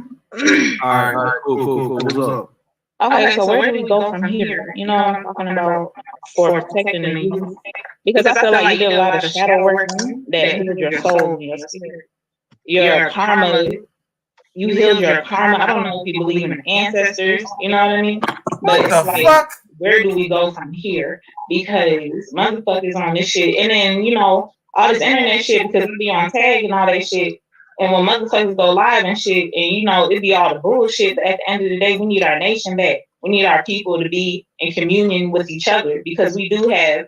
All right, cool. What's up? Okay, so where do we go from here? You know what I'm talking about for protecting the youth? Because I feel like you did a lot of shadow work that healed your soul and your spirit. Your karma, you healed your karma. I don't know if you believe in ancestors, you know what I mean? But it's like, where do we go from here? Because motherfuckers on this shit, and then, you know, all this internet shit, because we be on tag and all that shit. And when motherfuckers go live and shit, and you know, it be all the bullshit, but at the end of the day, we need our nation back. We need our people to be in communion with each other, because we do have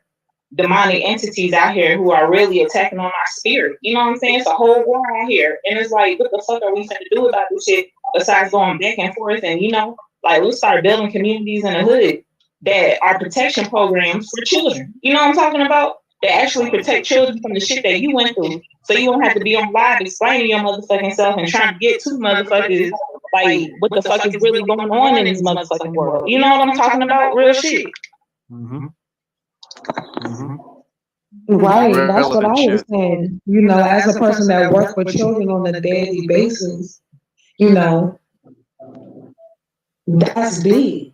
demonic entities out here who are really attacking on our spirit. You know what I'm saying? It's a whole war out here. And it's like, what the fuck are we finna do about this shit besides going back and forth? And, you know, like, let's start building communities in the hood that are protection programs for children. You know what I'm talking about? That actually protect children from the shit that you went through. So you won't have to be on live explaining your motherfucking self and trying to get to motherfuckers like what the fuck is really going on in this motherfucking world. You know what I'm talking about? Real shit. Right, that's what I was saying. You know, as a person that works with children on a daily basis, you know, that's big.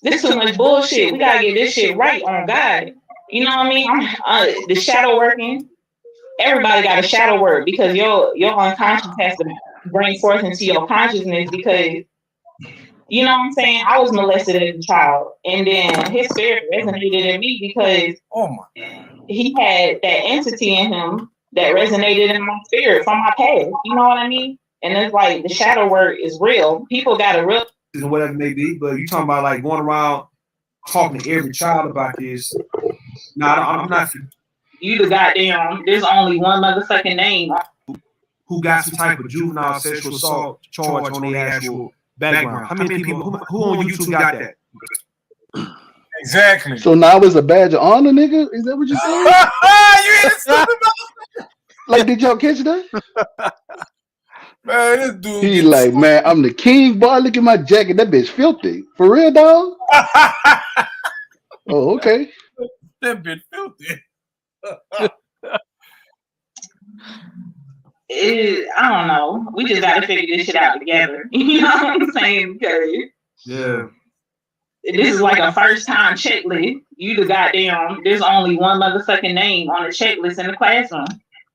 This too much bullshit. We gotta get this shit right on God. You know what I mean? The shadow working. Everybody got a shadow work, because your unconscious has to bring forth into your consciousness, because you know what I'm saying? I was molested as a child, and then his spirit resonated in me because he had that entity in him that resonated in my spirit from my past. You know what I mean? And it's like the shadow work is real. People got to real. Whatever it may be, but you talking about like going around talking to every child about this. No, I'm not. You the goddamn, there's only one motherfucking name. Who got some type of juvenile sexual assault charge on their actual background? How many people, who on YouTube got that? Exactly. So now it's a badge of honor, nigga? Is that what you're saying? You ain't stupid motherfucker. Like, did y'all catch that? Man, this dude. He like, man, I'm the king, boy. Look at my jacket. That bitch filthy. For real, dog? Oh, okay. That bitch filthy. I don't know. We just got to figure this shit out together. You know what I'm saying? Because yeah, this is like a first time checklist. You the goddamn, there's only one motherfucking name on the checklist in the classroom.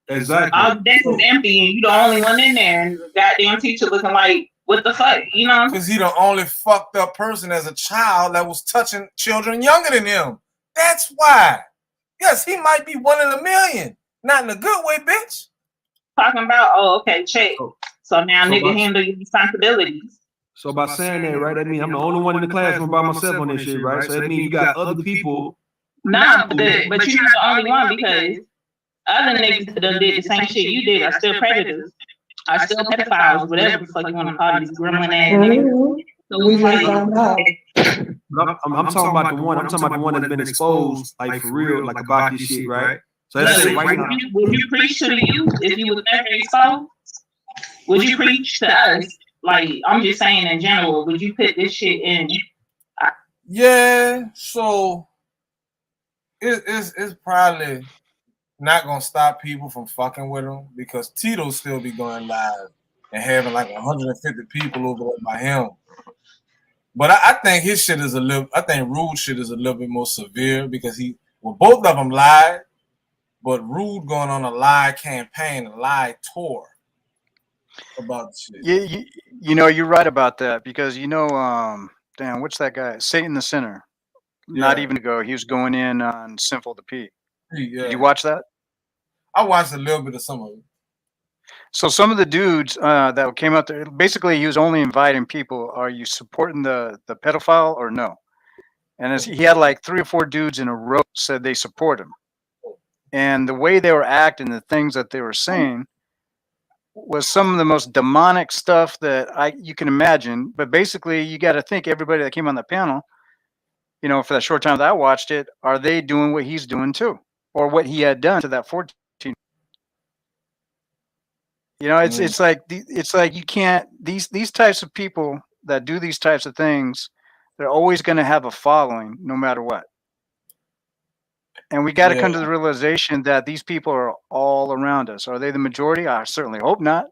Exactly. All the desks is empty and you the only one in there, and the goddamn teacher looking like, what the fuck, you know? Because he the only fucked up person as a child that was touching children younger than him. That's why. Yes, he might be one in a million. Not in a good way, bitch. Talking about, oh, okay, check. So now nigga handle your responsibilities. So by saying that, right, that means I'm the only one in the classroom by myself on this shit, right? So that means you got other people. Nah, but you're not the only one, because other niggas that done did the same shit you did are still predators, are still pedophiles, whatever the fuck you want to call these gremlin ass niggas. So we like, I'm talking about the one. I'm talking about the one that's been exposed, like for real, like about this shit, right? So that's it right now. Would you preach to the youth if you was never exposed? Would you preach to us? Like, I'm just saying in general, would you put this shit in? Yeah, so it's probably not gonna stop people from fucking with him, because Tito still be going live and having like 150 people over there by him. But I think his shit is I think Rude shit is a little bit more severe, because both of them lied, but Rude going on a lie campaign, a lie tour about shit. Yeah, you know, you're right about that, because you know, damn, what's that guy? Satan the Sinner. Yeah. Not even ago, he was going in on Sinful to Pete. Yeah. Did you watch that? I watched a little bit of some of it. So some of the dudes that came out there, basically he was only inviting people, are you supporting the pedophile or no? And he had like 3 or 4 dudes in a row said they support him. And the way they were acting, the things that they were saying, was some of the most demonic stuff that you can imagine. But basically, you got to think everybody that came on the panel, you know, for that short time that I watched it, are they doing what he's doing too, or what he had done to that 14? You know, it's like you can't, these types of people that do these types of things, they're always going to have a following no matter what. And we got to Yeah. come to the realization that these people are all around us. Are they the majority? I certainly hope not.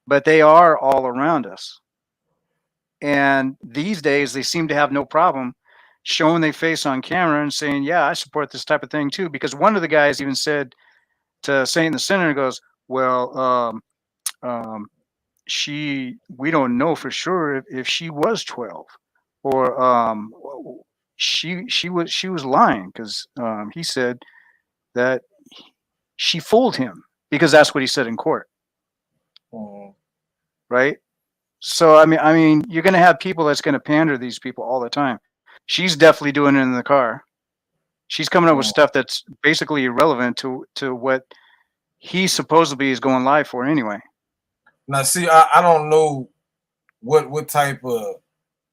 But they are all around us. And these days, they seem to have no problem showing their face on camera and saying, yeah, I support this type of thing too. Because one of the guys even said to Saint the Sinner, goes, well, we don't know for sure if she was 12 or she was lying because he said that she fooled him because that's what he said in court. Right? So I mean, you're going to have people that's going to pander these people all the time. She's definitely doing it in the car. She's coming up with stuff that's basically irrelevant to what he supposedly is going live for anyway. Now, see, I don't know what type of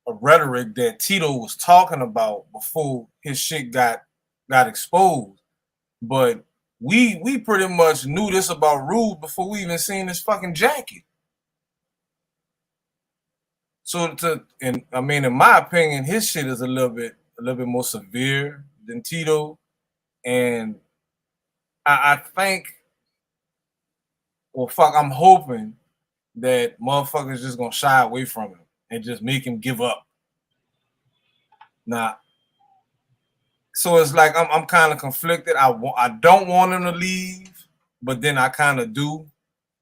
rhetoric that Tito was talking about before his shit got exposed, but we pretty much knew this about Rude before we even seen his fucking jacket. So and I mean, in my opinion, his shit is a little bit more severe than Tito, and I think, well, fuck, I'm hoping that motherfuckers just gonna shy away from him and just make him give up. Nah. So it's like I'm kind of conflicted. I don't want him to leave, but then I kind of do.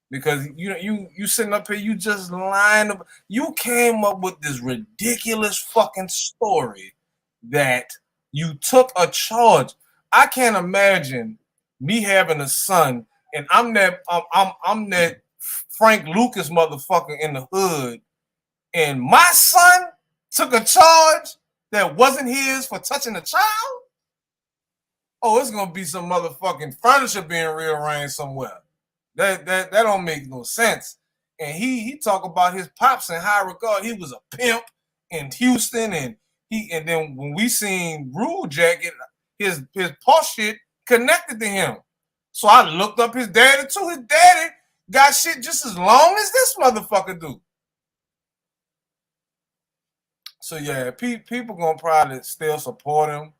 Because you sitting up here, you just lying. You came up with this ridiculous fucking story that you took a charge. I can't imagine me having a son and I'm that Frank Lucas motherfucker in the hood, and my son took a charge that wasn't his for touching a child. Oh, it's gonna be some motherfucking furniture being rearranged somewhere. That don't make no sense. And he talk about his pops in high regard. He was a pimp in Houston, and then when we seen Rude Jacket, his posh shit connected to him. So I looked up his daddy too. His daddy got shit just as long as this motherfucker do. So yeah, people gonna probably still support him,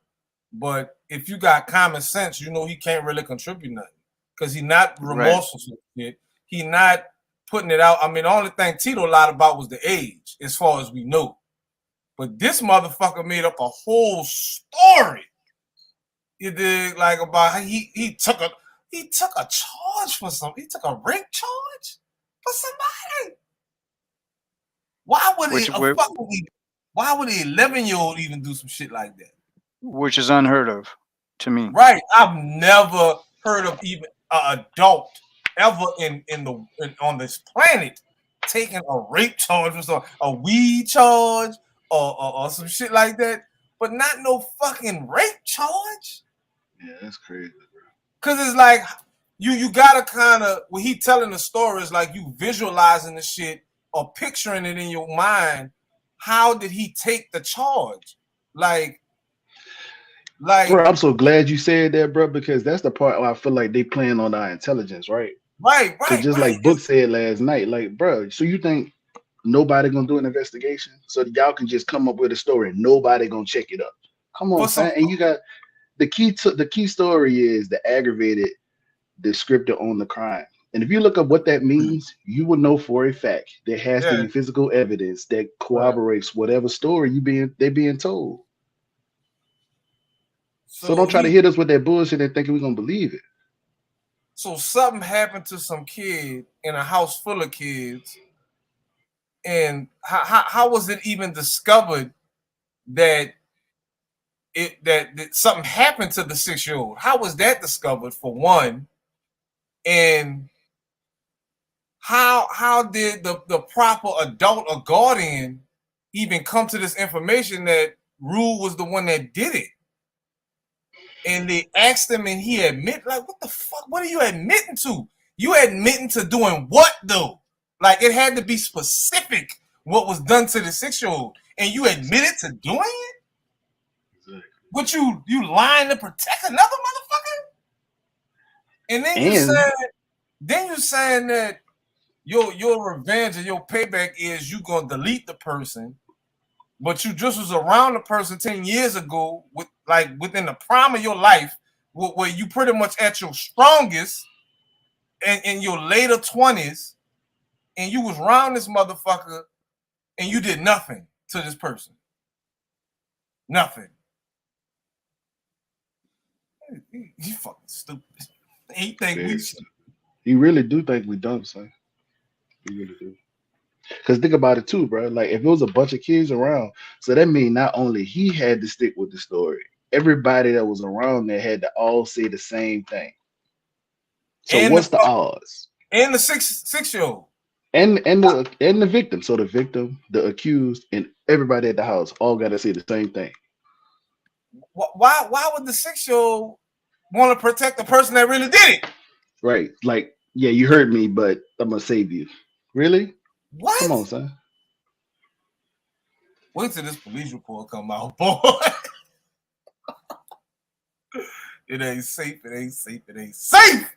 but if you got common sense, you know he can't really contribute nothing. Because he not remorseful for shit. He not putting it out. I mean, the only thing Tito lied about was the age, as far as we know. But this motherfucker made up a whole story. You did, like, about how he took a charge for something. He took a rape charge for somebody. Why would why would an 11-year-old even do some shit like that? Which is unheard of to me. Right. I've never heard of even an adult ever on this planet taking a rape charge or something, a weed charge or some shit like that, but not no fucking rape charge. Yeah, that's crazy, bro. Cause it's like you gotta kind of, when he telling the story, it's like you visualizing the shit or picturing it in your mind. How did he take the charge? Like, bro, I'm so glad you said that, bro, because that's the part where I feel like they playing on our intelligence, right? Right. Just like Book said last night, like, bro, so you think nobody gonna do an investigation so that y'all can just come up with a story and nobody gonna check it up? Come on, son. And you got the key story is the aggravated descriptor on the crime. And if you look up what that means, you will know for a fact there has to be physical evidence that corroborates whatever story they're being told. So don't try to hit us with that bullshit and thinking we're gonna believe it. So something happened to some kid in a house full of kids, and how was it even discovered that something happened to the 6-year-old? How was that discovered, for one? And how did the proper adult or guardian even come to this information that Rue was the one that did it? And they asked him, and he admit, like, what the fuck? What are you admitting to? You admitting to doing what, though? Like, it had to be specific what was done to the 6-year-old, and you admitted to doing it? Exactly. But you lying to protect another motherfucker? And then you saying that your revenge and your payback is you gonna delete the person, but you just was around the person 10 years ago within the prime of your life where you pretty much at your strongest in your later 20s, and you was around this motherfucker, and you did nothing to this person. Nothing. He fucking stupid. He think we. He really do think we dumb, son. He really do. Because think about it too, bro. Like if it was a bunch of kids around, so that means not only he had to stick with the story, everybody that was around there had to all say the same thing. So And what's the odds? And the six-year-old. And the victim. So the victim, the accused, and everybody at the house all got to say the same thing. Why would the 6-year-old want to protect the person that really did it? Right. Like, yeah, you heard me, but I'm gonna save you. Really? What? Come on, son. Wait till this police report come out, boy. It ain't safe. It ain't safe. It ain't safe.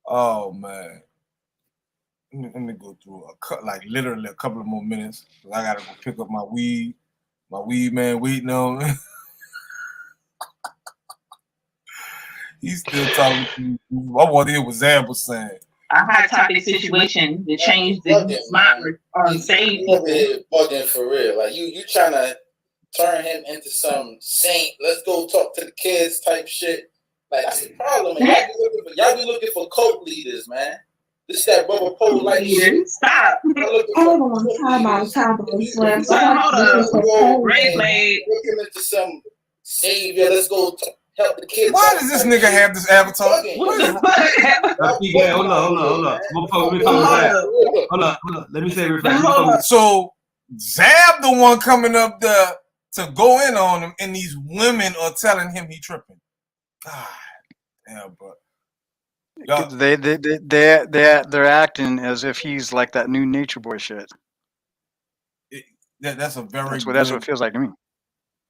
Oh man. Let me go through literally a couple of more minutes. I gotta go pick up my weed. My weed man waiting on me. He's still talking to me. I want to hear what Zab was saying. A hot topic situation to change the smart or save people. Bugging for real. Like you trying to turn him into some saint. Let's go talk to the kids type shit. Like that's the problem. Man. Y'all be looking for cult leaders, man. This that rubber pole like shit. Stop. Hold on, time out. Slim. So hold up. Red flag. Looking into some savior. Let's go help the kids. Why does this nigga have this avatar? Hold on. Hold on. Let me say it. So Zab the one coming up there to go in on him, and these women are telling him he tripping. God damn, bro. They're acting as if he's like that new Nature Boy shit. That's a very that's what it feels like to me.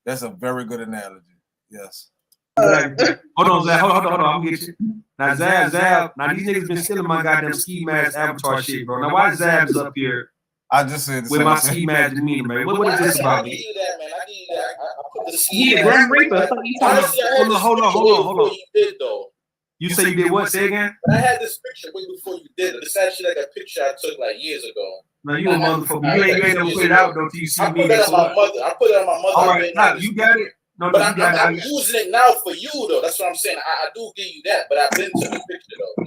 That's a very good analogy. Yes. Hold on, Zab. Hold on. I'm gonna get you. Now, Zab. Now, these niggas been stealing my goddamn ski mask avatar shit, bro. Now, why Zab's up here? I just said with my ski mask demeanor, man. What is this about? I give you that, man. I give you that. I put the He the Grim Reaper. Hold on. You did though. You say you did what? Say again? I had this picture way before you did it. This actually like a picture I took like years ago. No, you a motherfucker. You ain't gonna put it out though till you see me. I put it on my mother. I put it on my mother. All right, now you got it. No, but I'm using it now for you though. That's what I'm saying. I do give you that, but I've been to the picture though.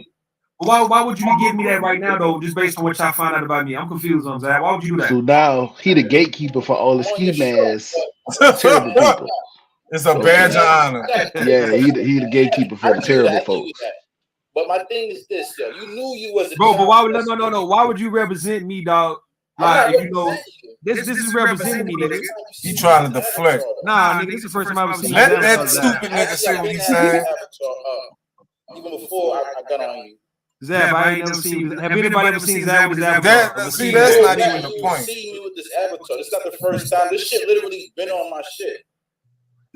Why would you give me that right now though? Just based on what y'all find out about me, I'm confused on that. Why would you do that? So now he the gatekeeper for all the ski masks. Terrible people. It's a badge of honor. Yeah, he the gatekeeper for the terrible folks. But my thing is this, yo. You knew you was a bro, but why would no? Why would you represent me, dog? Like, you know, this is representing me, nigga. He trying to deflect. Nah, nigga, this is the first time I've seen Let that stupid nigga say what he said. Even before I got on you. Zab, I ain't never seen. Have anybody ever seen Zab with his avatar? See, that's not even the point. See me with this avatar. It's not the first time. This shit literally been on my shit.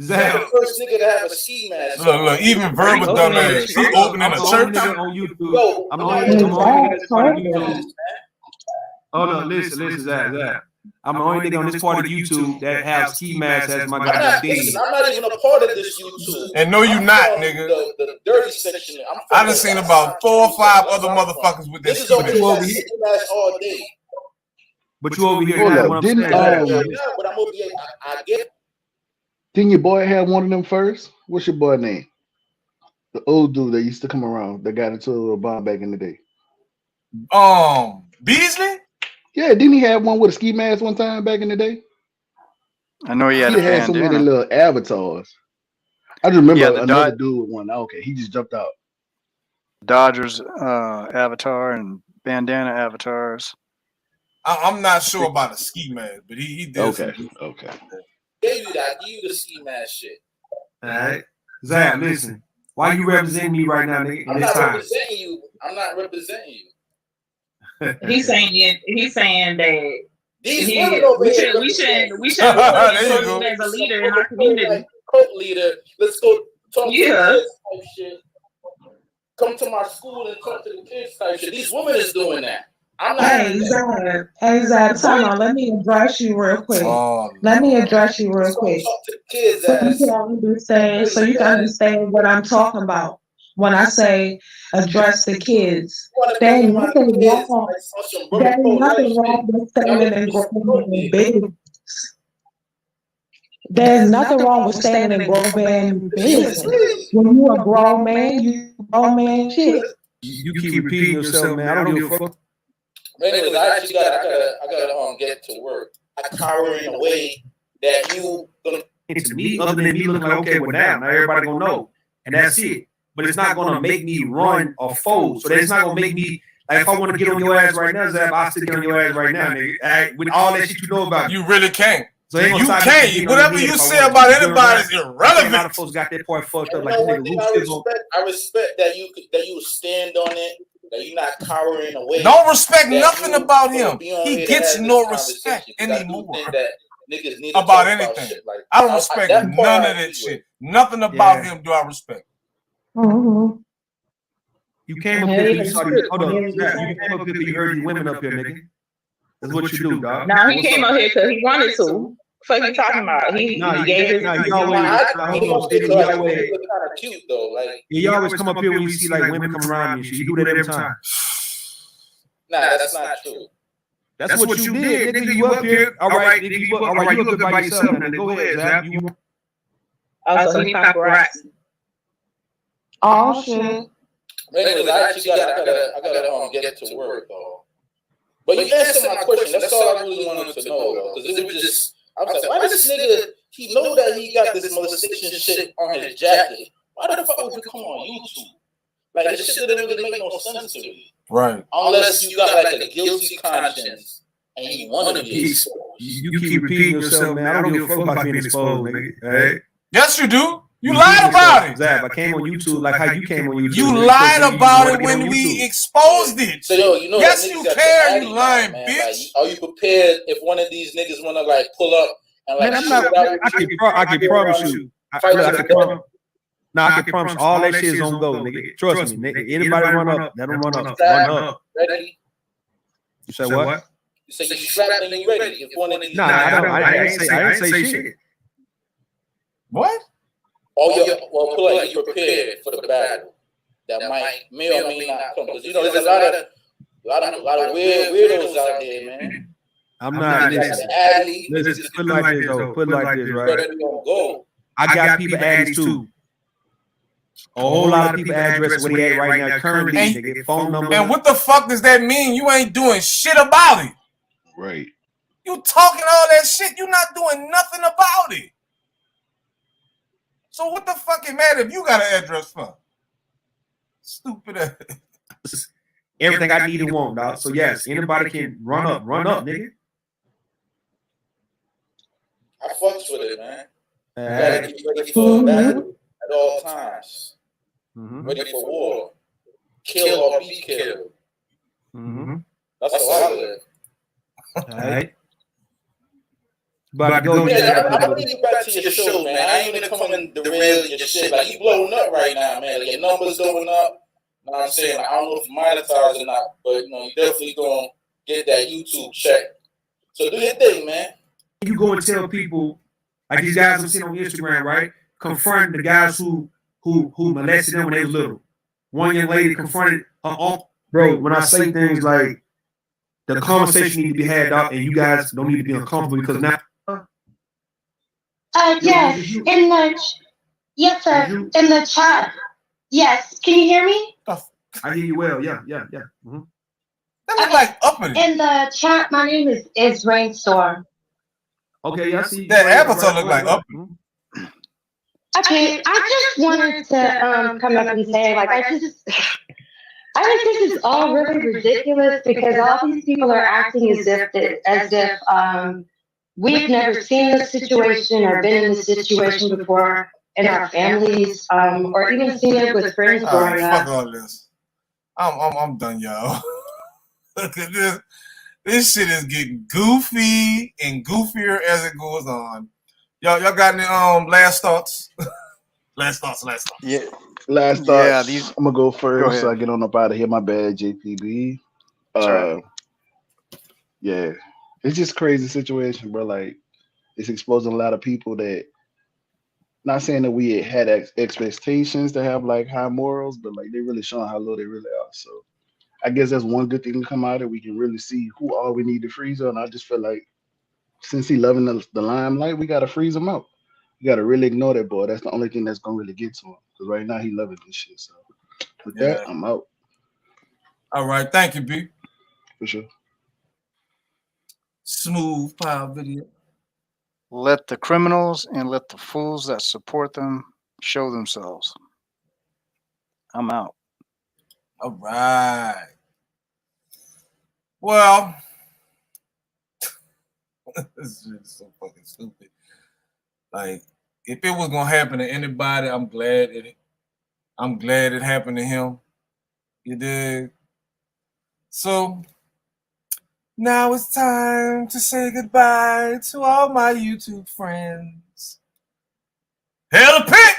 Zab, the first nigga to have a ski mask. Look, even Verbal dumbass. He opening a church on YouTube. Yo, I'm on. Oh no, listen, Zab. I'm the only nigga on this part of YouTube that have ski masks as my goddamn thing. I'm not even a part of this YouTube. And no, you not, nigga. The dirty section. I done seen about 4 or 5 other motherfuckers with this. This is over here. All day. But you over here. Hold up, didn't I get. Didn't your boy have one of them first? What's your boy name? The old dude that used to come around that got into a little bomb back in the day. Beasley? Yeah, didn't he have one with a ski mask one time back in the day? I know he had so many little avatars. I just remember another dude with one. Okay, he just jumped out. Dodgers avatar and bandana avatars. I'm not sure about a ski mask, but he did. Okay. Gave you that. Give you the ski mask shit. All right, Zab, listen. Why you representing me right now, nigga? I'm not representing you. I'm not representing you. He's saying that we shouldn't as a leader in our community. Cult leader, let's go talk to the kids type shit. Come to my school and talk to the kids type shit. These women is doing that. I'm not. Hey, Zab, time out. Let me address you real quick. Let me address you real quick. Kids So you can understand what I'm talking about when I say address the kids. There ain't nothing wrong. There ain't nothing wrong with standing and growing in business. There's nothing wrong with standing and growing business. When you a grown man, you a grown man shit. You keep repeating yourself, man. I don't give a fuck. Anyways, I gotta get to work. I cower in a way that you gonna. And to me, other than me looking like, okay, well, now everybody gonna know, and that's it. But it's not gonna make me run or fold. So that's not gonna make me like if I want to get on your ass right now, Zab, I'll still get on your ass right now, nigga. With all that shit you know about, you really can't. So you can't. Whatever you say about anybody is irrelevant. A lot of folks got that part fucked up. Like, I respect that you stand on it. That you're not cowering away. Don't respect nothing about him. He gets no respect anymore about anything. Like, I don't respect none of that shit. Nothing about him do I respect. Mm-hmm. You came up here, you saw these. Hold on, you came up here, you heard these women up here, nigga. That's what you do, dog. No, he came up here because he wanted to. What you talking about? He gave his. He always cute though. Like you always come up here when you see like women come around you. You do that every time. Nah, that's not true. That's what you did, nigga. You up here? All right, nigga. You up here by yourself, man. Go ahead, Zab. Also, he paparazzi. Oh shit. Anyways, I gotta get to work though. But you answered my question. That's all I really wanted to know though, because it was just. I was like, why does this nigga, he know that he got this molestation shit on his jacket? Why the fuck would you come on YouTube? Like, this shit didn't really make no sense to me. Right. Unless you got like a guilty conscience and you want to be exposed. You keep repeating yourself, man. I don't give a fuck about being exposed, nigga. Right? Yes, you do. You lied about it. Zab, I came on YouTube like how you came on YouTube. You lied about it when we exposed it. So yo, you know, yes, you care. You lying, man. bitch. Like, are you prepared if one of these niggas want to like pull up and like? Man, I'm not. I can promise you. I can promise all that shit is on go, nigga. Trust me, nigga. Anybody run up, let them run up. Run up. Ready? You say what? You say you strapped and you ready. If one of these. Nah, I ain't say shit. What? Oh yeah, well, pull like you prepared for the battle that may or may not come. Because you know, there's a lot of weirdos out there, man. I'm not. Listen, put it like this, though. Put it like this, right? I got people addicts too. A whole lot of people address where they at right now, currently, nigga, phone number. And what the fuck does that mean? You ain't doing shit about it. Right. You talking all that shit, you not doing nothing about it. So what the fuck it matter if you got an address for? Stupid ass. Everything I need and want, dog. So yes, anybody can run up, nigga. I fucks with it, man. You gotta be ready for battle at all times. Ready for war. Kill or be killed. That's how I live. All right. But I'm bringing you back to your show, man. I ain't gonna come and derail your shit. Like, you blowing up right now, man. Like, your numbers going up. You know what I'm saying? I don't know if you monetize or not, but you know, you definitely gonna get that YouTube check. So do your thing, man. You go and tell people, like these guys I'm seeing on Instagram, right? Confront the guys who molested them when they were little. One young lady confronted her uncle. Bro, when I say things like the conversation need to be had out, and you guys don't need to be uncomfortable because now. Yes, yes, sir, in the chat. Yes, can you hear me? I hear you well. Yeah. Mm-hmm. That looks like uppity. In the chat, my name is Rainstorm. Okay, I see. That avatar look like uppity. Okay, I just wanted to come up and say, like, I just think this is all really ridiculous because all these people are acting as if we've never seen this situation or been in this situation before in our families, or even seen it with friends growing up. Fuck all this. I'm done, y'all. Look at this. This shit is getting goofy and goofier as it goes on. Y'all got any last thoughts? Last thoughts. Yeah. Last thoughts. Yeah, I'm gonna go first. Go ahead. So I get on up out of here. My bad, JPB. Yeah, it's just crazy situation, bro. Like it's exposing a lot of people that. Not saying that we had expectations to have like high morals, but like they really showing how low they really are. So I guess that's one good thing to come out of. We can really see who all we need to freeze on. I just feel like since he loving the limelight, we gotta freeze him out. You gotta really ignore that boy. That's the only thing that's gonna really get to him. Because right now he loving this shit. So with that, I'm out. All right, thank you, B. For sure. Smooth power video. Let the criminals and let the fools that support them show themselves. I'm out. All right. Well, this is so fucking stupid. Like, if it was gonna happen to anybody, I'm glad it happened to him. You dig? So now it's time to say goodbye to all my YouTube friends. Hail the pit!